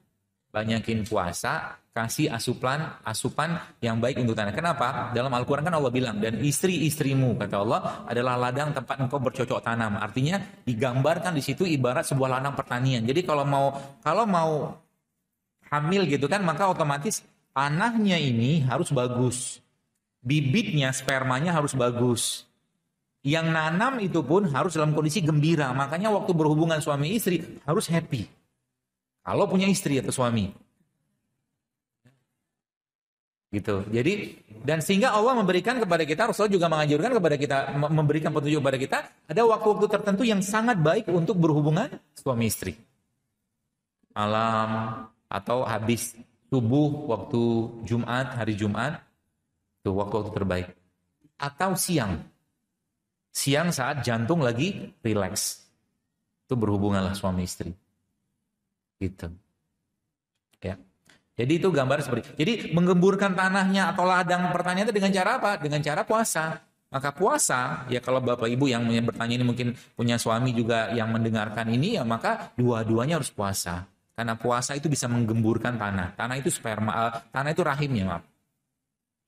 banyakin puasa, kasih asupan yang baik untuk tanah. Kenapa? Dalam Al-Qur'an kan Allah bilang, dan istri-istrimu kata Allah adalah ladang tempat engkau bercocok tanam. Artinya digambarkan di situ ibarat sebuah ladang pertanian. Jadi kalau mau hamil gitu kan, maka otomatis tanahnya ini harus bagus. Bibitnya, spermanya harus bagus. Yang nanam itu pun harus dalam kondisi gembira. Makanya waktu berhubungan suami istri harus happy. Kalau punya istri atau suami. Gitu. Jadi, dan sehingga Allah memberikan kepada kita, Rasulullah juga menganjurkan kepada kita, memberikan petunjuk kepada kita, ada waktu-waktu tertentu yang sangat baik untuk berhubungan suami istri. Malam, atau habis subuh waktu Jumat, hari Jumat, itu waktu-waktu terbaik. Atau siang saat jantung lagi rileks, itu berhubunganlah suami istri. Gitu. Ya. Jadi itu gambar seperti itu. Jadi menggemburkan tanahnya atau ladang pertanian itu dengan cara apa? Dengan cara puasa. Maka puasa, ya kalau Bapak Ibu yang bertanya ini mungkin punya suami juga yang mendengarkan ini, ya maka dua-duanya harus puasa. Karena puasa itu bisa menggemburkan tanah. Tanah itu tanah itu rahimnya, maaf.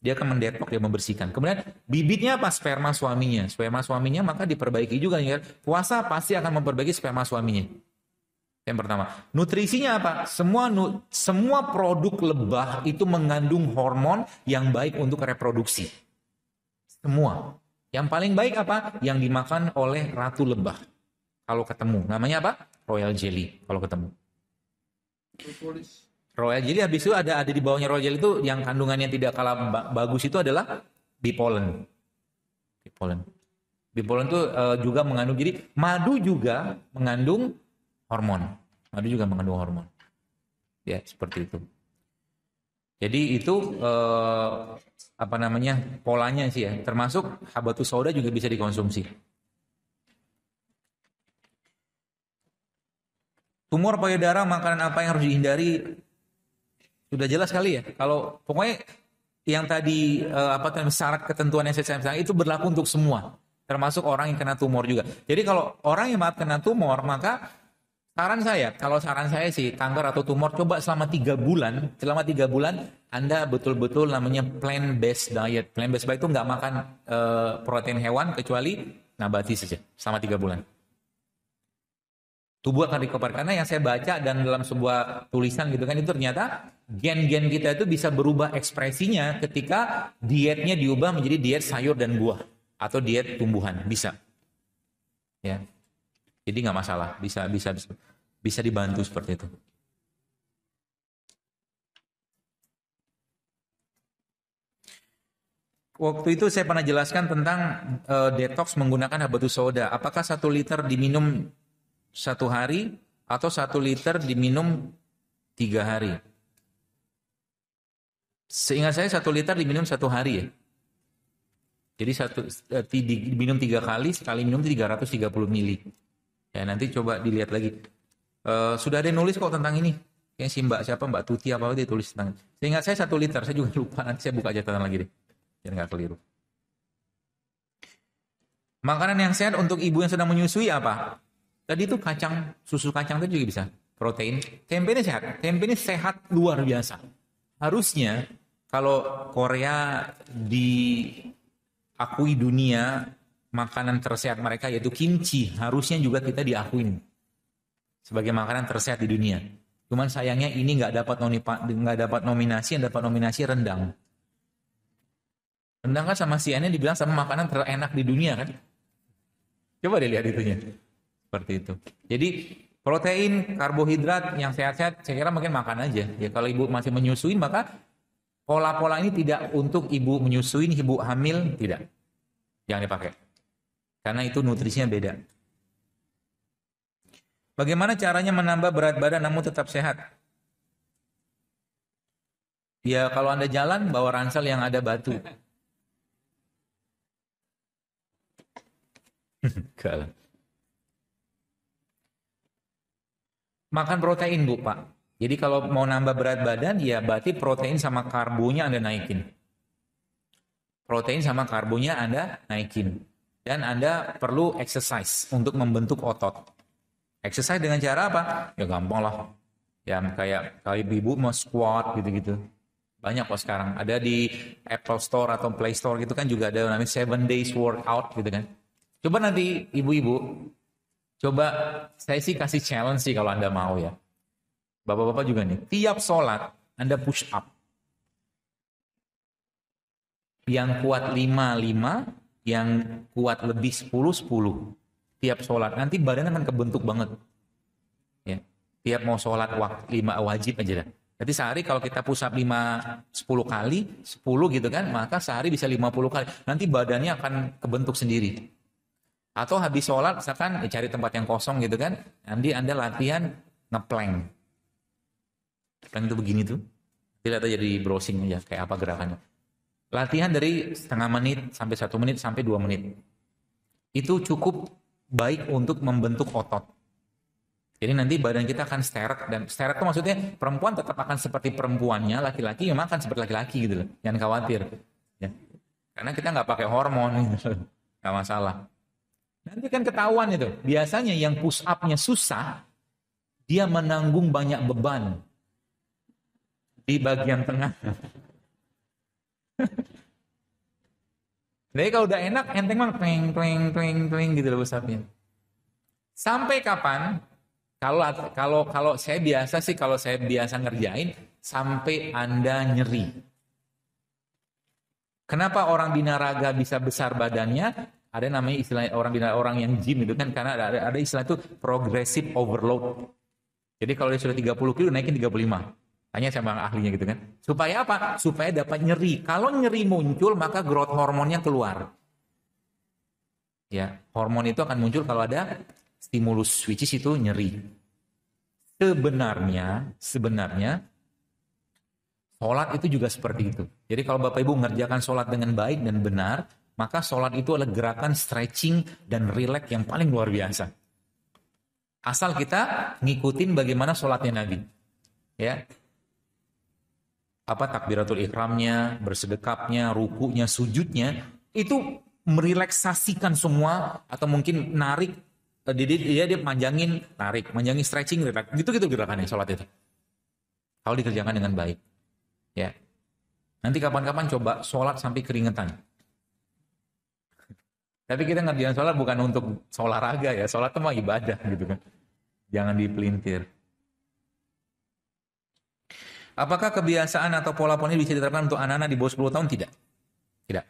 Dia akan mendetok, dia membersihkan. Kemudian bibitnya apa? Sperma suaminya. Sperma suaminya maka diperbaiki juga. Ya. Puasa pasti akan memperbaiki sperma suaminya. Yang pertama. Nutrisinya apa? Semua produk lebah itu mengandung hormon yang baik untuk reproduksi. Semua. Yang paling baik apa? Yang dimakan oleh ratu lebah. Kalau ketemu. Namanya apa? Royal jelly. Kalau ketemu. Royal jelly habis itu ada di bawahnya royal jelly itu yang kandungannya tidak kalah bagus itu adalah bipolen. Bipolen itu juga mengandung, jadi madu juga mengandung hormon. Ya, seperti itu. Jadi itu apa namanya polanya sih ya. Termasuk habatus sauda juga bisa dikonsumsi. Tumor payudara, makanan apa yang harus dihindari? Sudah jelas kali ya. Kalau pokoknya yang tadi apa namanya syarat ketentuan yang saya bilang itu berlaku untuk semua, termasuk orang yang kena tumor juga. Jadi kalau orang yang kena tumor, maka saran saya sih kanker atau tumor coba selama 3 bulan, Anda betul-betul namanya plant based diet. Plant based diet itu nggak makan protein hewan kecuali nabati saja selama 3 bulan. Tubuh akan recover. Karena yang saya baca dan dalam sebuah tulisan gitu kan, itu ternyata gen-gen kita itu bisa berubah ekspresinya ketika dietnya diubah menjadi diet sayur dan buah atau diet tumbuhan, bisa. Ya. Jadi nggak masalah, bisa dibantu seperti itu. Waktu itu saya pernah jelaskan tentang detox menggunakan habatus sauda. Apakah 1 liter diminum 1 hari atau 1 liter diminum 3 hari? Seingat saya 1 liter diminum 1 hari ya. Jadi diminum 3 kali, sekali minum 330 mili. Ya nanti coba dilihat lagi. Sudah ada yang nulis kok tentang ini. Kayaknya si Mbak Tuti apa dia tulis tentang. Seingat saya 1 liter, saya juga lupa. Nanti saya buka catatan lagi deh, biar nggak keliru. Makanan yang sehat untuk ibu yang sedang menyusui apa? Tadi itu susu kacang itu juga bisa. Protein. Tempe ini sehat luar biasa. Harusnya kalau Korea diakui dunia makanan tersehat mereka yaitu kimchi, harusnya juga kita diakuin sebagai makanan tersehat di dunia. Cuman sayangnya ini nggak dapat nominasi, yang dapat nominasi rendang. Rendang kan sama CNN dibilang sama makanan terenak di dunia kan? Coba deh lihat itunya. Seperti itu. Jadi protein, karbohidrat yang sehat-sehat saya kira mungkin makan aja. Ya kalau ibu masih menyusui maka pola-pola ini tidak untuk ibu menyusui, ibu hamil tidak. Jangan dipakai. Karena itu nutrisinya beda. Bagaimana caranya menambah berat badan namun tetap sehat? Ya kalau Anda jalan bawa ransel yang ada batu. Enggak lah. Makan protein Bu Pak. Jadi kalau mau nambah berat badan ya berarti protein sama karbonya Anda naikin. Protein sama karbonya Anda naikin. Dan Anda perlu exercise untuk membentuk otot. Exercise dengan cara apa? Ya gampang lah. Ya kayak ibu mau squat gitu-gitu. Banyak kok sekarang. Ada di Apple Store atau Play Store gitu kan juga ada namanya 7 days workout gitu kan. Coba nanti ibu-ibu coba, saya sih kasih challenge sih kalau Anda mau ya. Bapak-bapak juga nih, tiap sholat Anda push up. Yang kuat 5, yang kuat lebih 10. Tiap sholat, nanti badan akan kebentuk banget. Ya. Tiap mau sholat 5 wajib aja dah. Jadi sehari kalau kita push up 10 kali, 10 gitu kan, maka sehari bisa 50 kali. Nanti badannya akan kebentuk sendiri. Atau habis sholat misalkan cari tempat yang kosong gitu kan, nanti Anda latihan ngeplank. Plank itu begini tuh. Lihat aja di browsing aja kayak apa gerakannya. Latihan dari setengah menit sampai 1 menit sampai 2 menit. Itu cukup baik untuk membentuk otot. Jadi nanti badan kita akan sterek, dan sterek itu maksudnya perempuan tetap akan seperti perempuannya, laki-laki memang akan seperti laki-laki gitu loh. Jangan khawatir. Ya. Karena kita nggak pakai hormon gitu. Nggak masalah. Nanti kan ketahuan itu. Biasanya yang push up-nya susah, dia menanggung banyak beban di bagian tengah. Jadi kalau udah enak, enteng banget, pleng gitu loh push up-nya. Sampai kapan? Kalau saya biasa sih, kalau saya biasa ngerjain, sampai Anda nyeri. Kenapa orang binaraga bisa besar badannya? Ada namanya istilah orang yang gym itu kan, karena ada istilah itu progressive overload. Jadi kalau dia sudah 30 kilo naikin 35. Tanya sama ahlinya gitu kan. Supaya apa? Supaya dapat nyeri. Kalau nyeri muncul maka growth hormonnya keluar. Ya, hormon itu akan muncul kalau ada stimulus, which is itu nyeri. Sebenarnya Sholat itu juga seperti itu. Jadi kalau Bapak Ibu mengerjakan sholat dengan baik dan benar, maka sholat itu adalah gerakan stretching dan relax yang paling luar biasa. Asal kita ngikutin bagaimana sholatnya Nabi. Ya. Apa takbiratul ihramnya, bersedekapnya, rukunya, sujudnya, itu merelaksasikan semua, atau mungkin narik, dia manjangin, narik, manjangin, stretching, relax. Gitu-gitu gerakannya sholat itu. Kalau dikerjakan dengan baik. Ya, nanti kapan-kapan coba sholat sampai keringetan. Tapi kita ngerjain sholat bukan untuk olahraga ya, sholat itu mah ibadah gitu kan. Jangan dipelintir. Apakah kebiasaan atau pola-pola ini bisa diterapkan untuk anak-anak di bawah 10 tahun? Tidak. Tidak.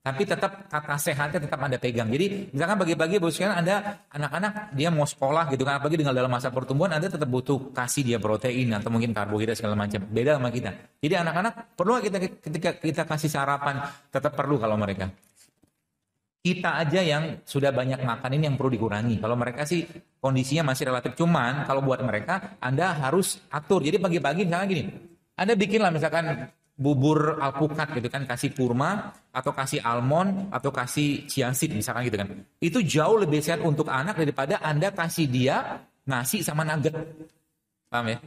Tapi tetap kata sehatnya tetap Anda pegang. Jadi misalkan pagi-pagi bos sekalian Anda anak-anak dia mau sekolah gitu kan, apalagi dengan dalam masa pertumbuhan Anda tetap butuh kasih dia protein atau mungkin karbohidrat segala macam. Beda sama kita. Jadi anak-anak perlu ketika kita kasih sarapan tetap perlu kalau mereka. Kita aja yang sudah banyak makan ini yang perlu dikurangi. Kalau mereka sih kondisinya masih relatif, cuman kalau buat mereka Anda harus atur. Jadi pagi-pagi misalnya gini, Anda bikinlah misalkan bubur alpukat gitu kan, kasih kurma atau kasih almond atau kasih chia seed misalkan gitu kan. Itu jauh lebih sehat untuk anak daripada Anda kasih dia nasi sama nugget. Paham ya?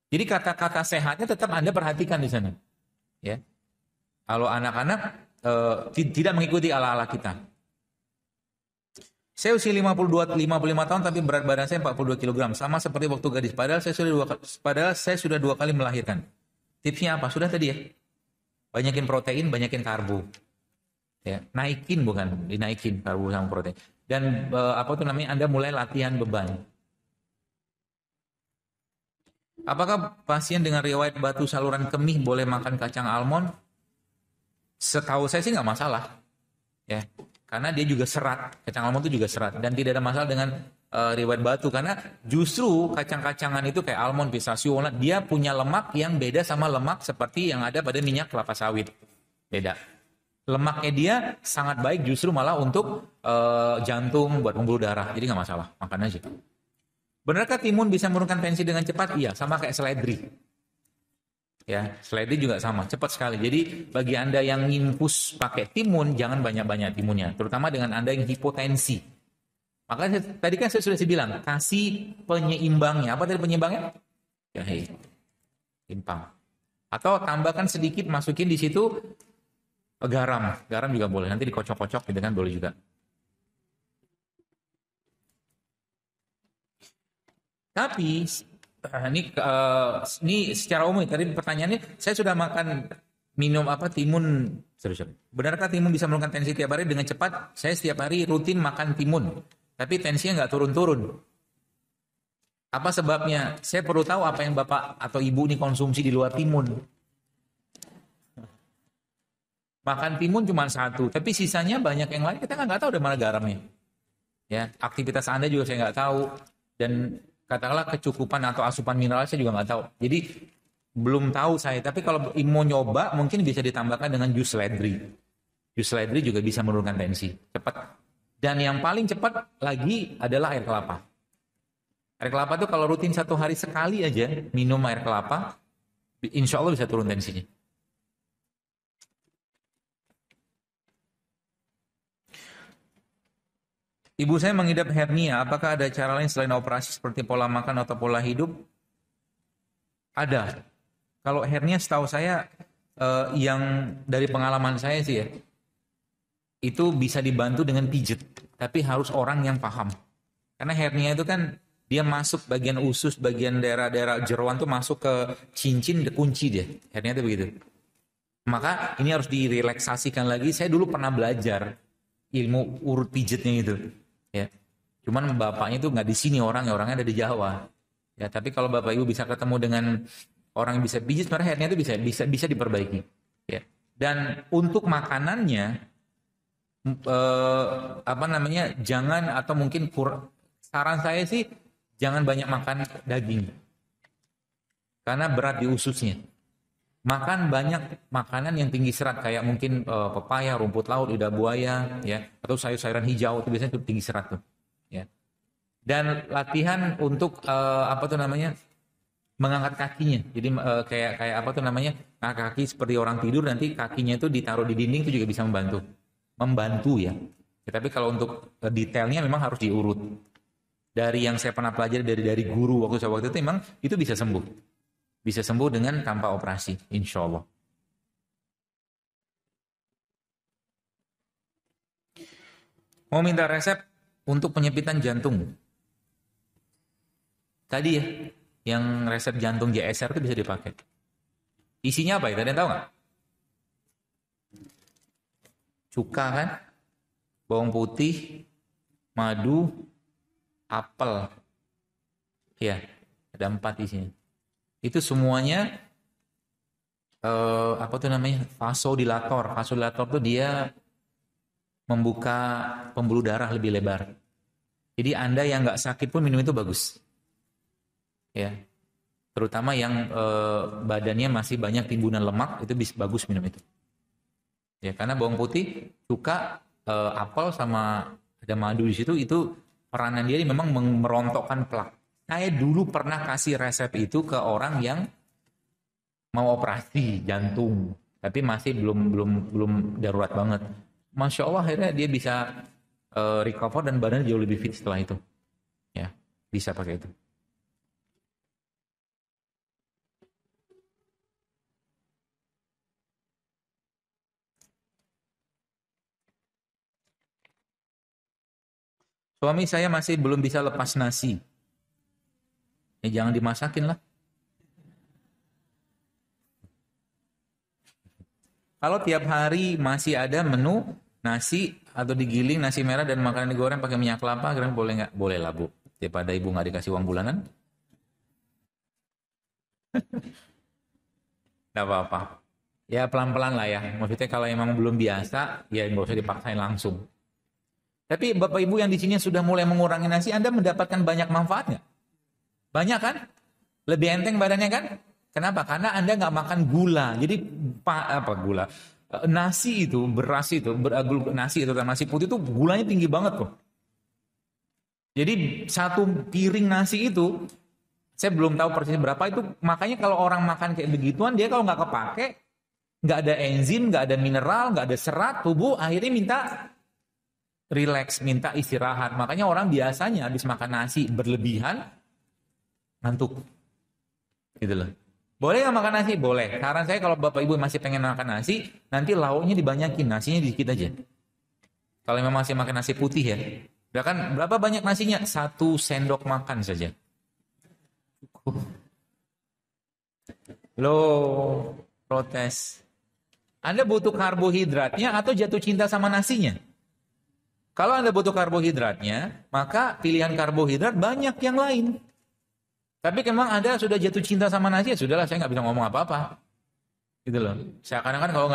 Jadi kata-kata sehatnya tetap Anda perhatikan di sana. Ya. Kalau anak-anak tidak mengikuti ala-ala kita. Saya usia 55 tahun tapi berat badan saya 42 kg, sama seperti waktu gadis. Padahal saya sudah dua kali melahirkan. Tipsnya apa? Sudah tadi ya. Banyakin protein, banyakin karbo. Ya, naikin bukan, dinaikin karbo sama protein. Dan Anda mulai latihan beban. Apakah pasien dengan riwayat batu saluran kemih boleh makan kacang almond? Setahu saya sih nggak masalah. Ya. Karena dia juga serat. Kacang almond itu juga serat dan tidak ada masalah dengan riwayat batu, karena justru kacang-kacangan itu kayak almond, pistachio, walnut, dia punya lemak yang beda sama lemak seperti yang ada pada minyak kelapa sawit. Beda. Lemaknya dia sangat baik justru malah untuk jantung, buat pembuluh darah. Jadi nggak masalah, makan aja. Benarkah timun bisa menurunkan tensi dengan cepat? Iya, sama kayak seledri. Ya, seledri juga sama, cepat sekali. Jadi bagi Anda yang infus pakai timun, jangan banyak-banyak timunnya, terutama dengan Anda yang hipotensi. Makanya tadi kan saya sudah bilang, kasih penyeimbangnya. Apa tadi penyeimbangnya? Jahe. Timpang. Atau tambahkan sedikit, masukin di situ garam. Garam juga boleh. Nanti dikocok-kocok gitu kan, boleh juga. Tapi ini secara umum tadi pertanyaannya, saya sudah makan minum timun. Benarkah timun bisa menurunkan tensi tiap hari dengan cepat? Saya setiap hari rutin makan timun. Tapi tensinya nggak turun-turun. Apa sebabnya? Saya perlu tahu apa yang Bapak atau Ibu ini konsumsi di luar timun. Makan timun cuma satu, tapi sisanya banyak yang lain. Kita nggak tahu dari mana garamnya. Ya, aktivitas Anda juga saya nggak tahu. Dan katakanlah kecukupan atau asupan mineral saya juga nggak tahu. Jadi belum tahu saya. Tapi kalau mau nyoba, mungkin bisa ditambahkan dengan jus seledri. Jus seledri juga bisa menurunkan tensi. Cepat. Dan yang paling cepat lagi adalah air kelapa. Air kelapa itu kalau rutin 1 hari sekali aja minum air kelapa, insya Allah bisa turun tensinya. Ibu saya mengidap hernia, apakah ada cara lain selain operasi seperti pola makan atau pola hidup? Ada. Kalau hernia setahu saya, yang dari pengalaman saya sih ya, itu bisa dibantu dengan pijet, tapi harus orang yang paham. Karena hernia itu kan dia masuk bagian usus, bagian daerah-daerah jeroan tuh masuk ke cincin, kunci dia. Hernia itu begitu. Maka ini harus direlaksasikan lagi. Saya dulu pernah belajar ilmu urut pijetnya itu. Ya, cuman bapaknya itu nggak di sini orangnya ada di Jawa. Ya, tapi kalau bapak ibu bisa ketemu dengan orang yang bisa pijet, sebenarnya hernia itu bisa diperbaiki. Ya. Dan untuk makanannya jangan, atau mungkin saran saya sih jangan banyak makan daging karena berat di ususnya. Makan banyak makanan yang tinggi serat kayak mungkin pepaya, rumput laut, lidah buaya, ya, atau sayur-sayuran hijau, itu biasanya tinggi serat tuh, ya. Dan latihan untuk mengangkat kakinya. Jadi kayak apa tuh namanya? Ngangkat kaki seperti orang tidur, nanti kakinya itu ditaruh di dinding itu juga bisa membantu. Membantu ya. Tapi kalau untuk detailnya memang harus diurut. Dari yang saya pernah pelajari dari guru waktu itu memang itu bisa sembuh. Bisa sembuh dengan tanpa operasi, insya Allah. Mau minta resep untuk penyempitan jantung. Tadi ya, yang resep jantung JSR itu bisa dipakai. Isinya apa ya? Kalian tahu nggak? Cuka kan? Bawang putih, madu, apel. Ya, ada 4 isinya. Itu semuanya apa tuh namanya? Vasodilator. Vasodilator tuh dia membuka pembuluh darah lebih lebar. Jadi Anda yang nggak sakit pun minum itu bagus. Ya. Terutama yang badannya masih banyak timbunan lemak itu bisa bagus minum itu. Ya, karena bawang putih, cuka, apel sama ada madu di situ itu peranan dia memang merontokkan plak. Saya dulu pernah kasih resep itu ke orang yang mau operasi jantung, tapi masih belum darurat banget. Masya Allah akhirnya dia bisa recover dan badannya jauh lebih fit setelah itu. Ya, bisa pakai itu. Suami saya masih belum bisa lepas nasi. Ya jangan dimasakin lah. Kalau tiap hari masih ada menu nasi atau digiling nasi merah dan makanan digoreng pakai minyak kelapa, kira boleh nggak? Boleh lah Bu. Daripada ibu nggak dikasih uang bulanan, nggak apa-apa. Ya pelan-pelan lah ya. Maksudnya kalau emang belum biasa, ya nggak usah dipaksain langsung. Tapi Bapak Ibu yang di sini sudah mulai mengurangi nasi, Anda mendapatkan banyak manfaat nggak? Banyak kan? Lebih enteng badannya kan? Kenapa? Karena Anda nggak makan gula. Jadi apa gula? Nasi itu, beras itu, nasi itu, nasi putih itu gulanya tinggi banget kok. Jadi satu piring nasi itu, saya belum tahu persisnya berapa itu. Makanya kalau orang makan kayak begituan, dia kalau nggak kepake, nggak ada enzim, nggak ada mineral, nggak ada serat, tubuh akhirnya minta relax, minta istirahat. Makanya orang biasanya habis makan nasi berlebihan, ngantuk. Gitu loh. Boleh nggak makan nasi? Boleh. Saran saya kalau Bapak Ibu masih pengen makan nasi, nanti lauknya dibanyakin, nasinya dikit aja. Kalau memang masih makan nasi putih ya. Udah kan berapa banyak nasinya? 1 sendok makan saja. Loh, protes. Anda butuh karbohidratnya atau jatuh cinta sama nasinya? Kalau Anda butuh karbohidratnya, maka pilihan karbohidrat banyak yang lain. Tapi memang Anda sudah jatuh cinta sama nasi, ya sudahlah, saya nggak bisa ngomong apa-apa. Gitu loh. Saya kadang-kadang kalau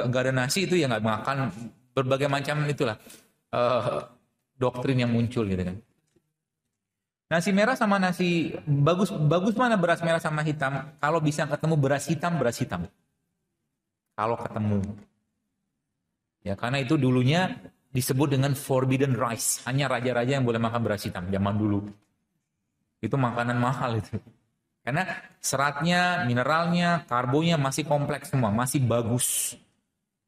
nggak ada nasi itu ya nggak makan, berbagai macam itulah doktrin yang muncul gitu kan. Nasi merah sama nasi bagus mana beras merah sama hitam? Kalau bisa ketemu beras hitam. Kalau ketemu. Ya karena itu dulunya disebut dengan forbidden rice. Hanya raja-raja yang boleh makan beras hitam zaman dulu. Itu makanan mahal itu. Karena seratnya, mineralnya, karbonya masih kompleks semua, masih bagus.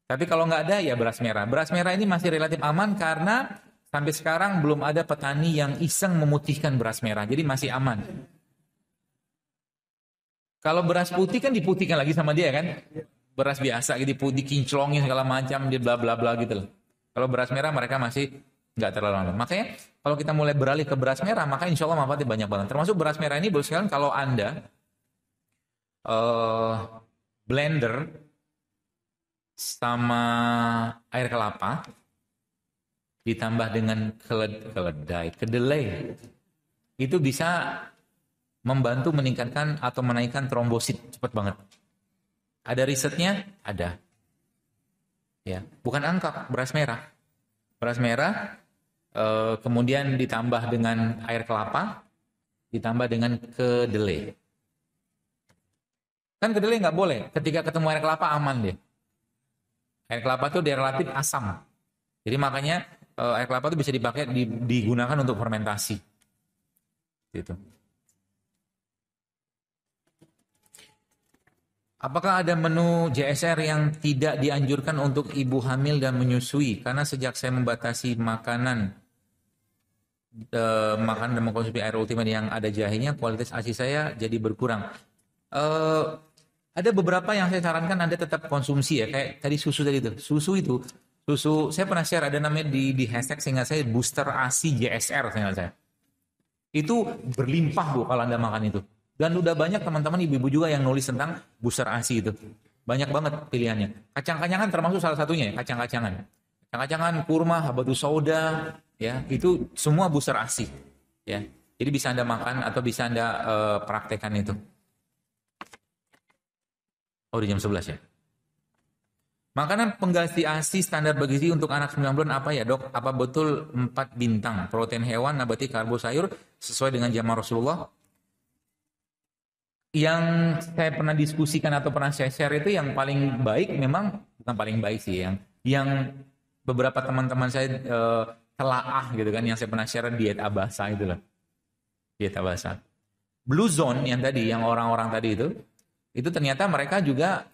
Tapi kalau nggak ada ya beras merah. Beras merah ini masih relatif aman karena sampai sekarang belum ada petani yang iseng memutihkan beras merah. Jadi masih aman. Kalau beras putih kan diputihkan lagi sama dia kan. Beras biasa gitu diputih, kinclongin segala macam, dia bla bla bla gitu loh. Kalau beras merah mereka masih nggak terlalu lama. Makanya kalau kita mulai beralih ke beras merah, maka insya Allah manfaatnya banyak banget. Termasuk beras merah ini, sekalian kalau Anda blender sama air kelapa, ditambah dengan kedelai, itu bisa membantu meningkatkan atau menaikkan trombosit cepat banget. Ada risetnya? Ada. Ya, bukan angka beras merah. Beras merah kemudian ditambah dengan air kelapa, ditambah dengan kedelai. Kan kedelai nggak boleh. Ketika ketemu air kelapa aman dia. Air kelapa itu dia relatif asam. Jadi makanya air kelapa itu bisa dipakai digunakan untuk fermentasi. Gitu. Apakah ada menu JSR yang tidak dianjurkan untuk ibu hamil dan menyusui? Karena sejak saya membatasi makanan dan mengkonsumsi air ultimate yang ada jahenya, kualitas ASI saya jadi berkurang. Eh, ada beberapa yang saya sarankan Anda tetap konsumsi ya, kayak tadi susu tadi itu. Susu saya pernah share ada namanya di hashtag seingat saya booster ASI JSR seingat saya. Itu berlimpah Bu kalau Anda makan itu. Dan udah banyak teman-teman ibu-ibu juga yang nulis tentang booster ASI itu. Banyak banget pilihannya. Kacang-kacangan termasuk salah satunya ya, kacang-kacangan. Kacang-kacangan, kurma, habatus sauda, ya, itu semua booster ASI, ya. Jadi bisa Anda makan atau bisa Anda praktekkan itu. Oh, di jam 11 ya. Makanan pengganti ASI standar bergizi untuk anak 9 bulan apa ya, Dok? Apa betul 4 bintang? Protein hewan, nabati, karbo, sayur sesuai dengan zaman Rasulullah? Yang saya pernah diskusikan atau pernah saya share itu yang paling baik memang bukan paling baik sih, yang beberapa teman-teman saya telaah gitu kan, yang saya pernah share diet Abasa itu loh. Diet Abasa. Blue Zone yang tadi, yang orang-orang tadi itu ternyata mereka juga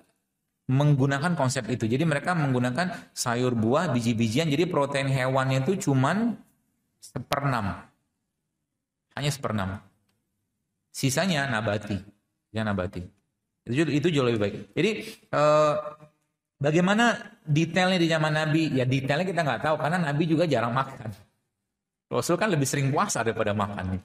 menggunakan konsep itu. Jadi mereka menggunakan sayur buah, biji-bijian, jadi protein hewannya itu cuman 1/6. Hanya 1/6. Sisanya nabati. Yang nabati. Itu jauh lebih baik. Jadi bagaimana detailnya di zaman Nabi? Ya detailnya kita nggak tahu karena Nabi juga jarang makan. Rasul kan lebih sering puasa daripada makan.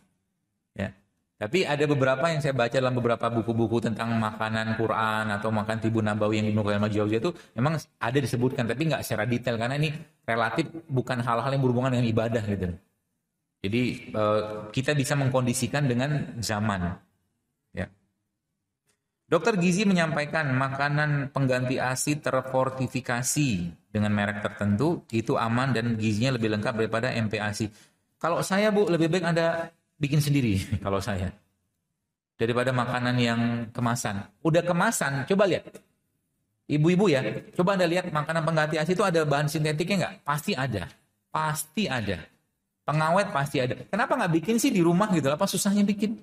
Ya. Tapi ada beberapa yang saya baca dalam beberapa buku-buku tentang makanan Quran atau makan Tibun Nabawi yang Ibnu Qayyim al-Jauziyah itu memang ada disebutkan tapi nggak secara detail karena ini relatif bukan hal-hal yang berhubungan dengan ibadah gitu. Jadi kita bisa mengkondisikan dengan zaman. Ya. Dokter gizi menyampaikan makanan pengganti ASI terfortifikasi dengan merek tertentu itu aman dan gizinya lebih lengkap daripada MPASI. Kalau saya Bu, lebih baik Anda bikin sendiri kalau saya. Daripada makanan yang kemasan. Udah kemasan, coba lihat. Ibu-ibu ya, coba Anda lihat makanan pengganti ASI itu ada bahan sintetiknya nggak? Pasti ada. Pasti ada. Pengawet pasti ada. Kenapa nggak bikin sih di rumah gitu? Apa susahnya bikin?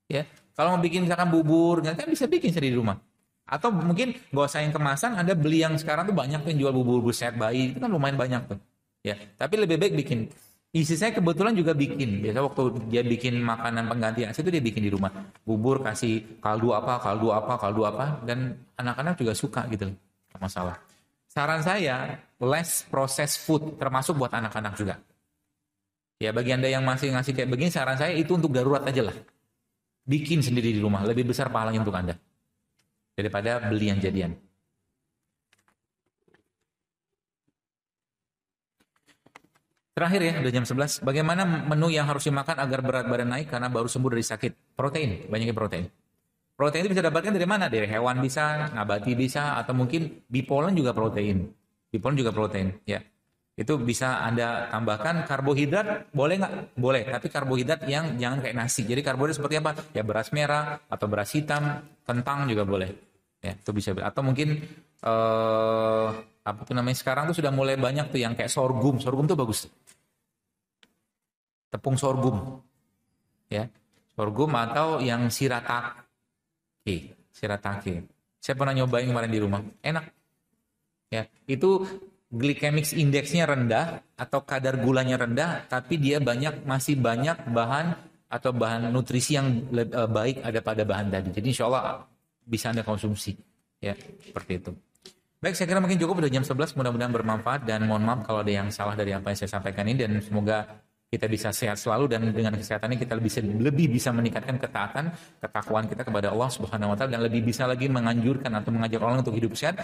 Ya. Kalau mau bikin misalkan bubur, kan bisa bikin sendiri di rumah. Atau mungkin nggak usah yang kemasan, Anda beli yang sekarang tuh banyak yang jual bubur set bayi, itu kan lumayan banyak tuh. Ya, tapi lebih baik bikin. Istri saya kebetulan juga bikin. Biasa waktu dia bikin makanan pengganti ASI itu dia bikin di rumah. Bubur kasih kaldu apa, dan anak-anak juga suka gitu. Nggak masalah. Saran saya, less processed food, termasuk buat anak-anak juga. Ya, bagi Anda yang masih ngasih kayak begini, saran saya itu untuk darurat aja lah. Bikin sendiri di rumah, lebih besar pahalanya untuk Anda daripada beli yang jadian. Terakhir ya, udah jam 11. Bagaimana menu yang harus dimakan agar berat badan naik karena baru sembuh dari sakit? Protein, banyaknya protein. Protein itu bisa dapatkan dari mana? Dari hewan bisa, nabati bisa, atau mungkin bipolen juga protein. Bipolen juga protein, ya. Itu bisa Anda tambahkan. Karbohidrat boleh nggak? Boleh, tapi karbohidrat yang jangan kayak nasi. Jadi karbohidrat seperti apa? Ya beras merah atau beras hitam, kentang juga boleh. Ya, itu bisa. Atau mungkin apa tuh namanya sekarang tuh sudah mulai banyak tuh yang kayak sorghum. Sorghum tuh bagus. Tepung sorghum. Ya. Sorghum atau yang shirataki. Shirataki. Saya pernah nyobain kemarin di rumah. Enak. Ya, itu glycemic indeksnya rendah atau kadar gulanya rendah, tapi dia masih banyak bahan atau bahan nutrisi yang baik ada pada bahan tadi. Jadi insya Allah bisa Anda konsumsi. Ya, seperti itu. Baik, saya kira mungkin cukup udah jam 11. Mudah-mudahan bermanfaat dan mohon maaf kalau ada yang salah dari apa yang saya sampaikan ini dan semoga kita bisa sehat selalu dan dengan kesehatan ini kita lebih bisa meningkatkan ketaatan, ketakwaan kita kepada Allah Subhanahu wa taala dan lebih bisa lagi menganjurkan atau mengajak orang untuk hidup sehat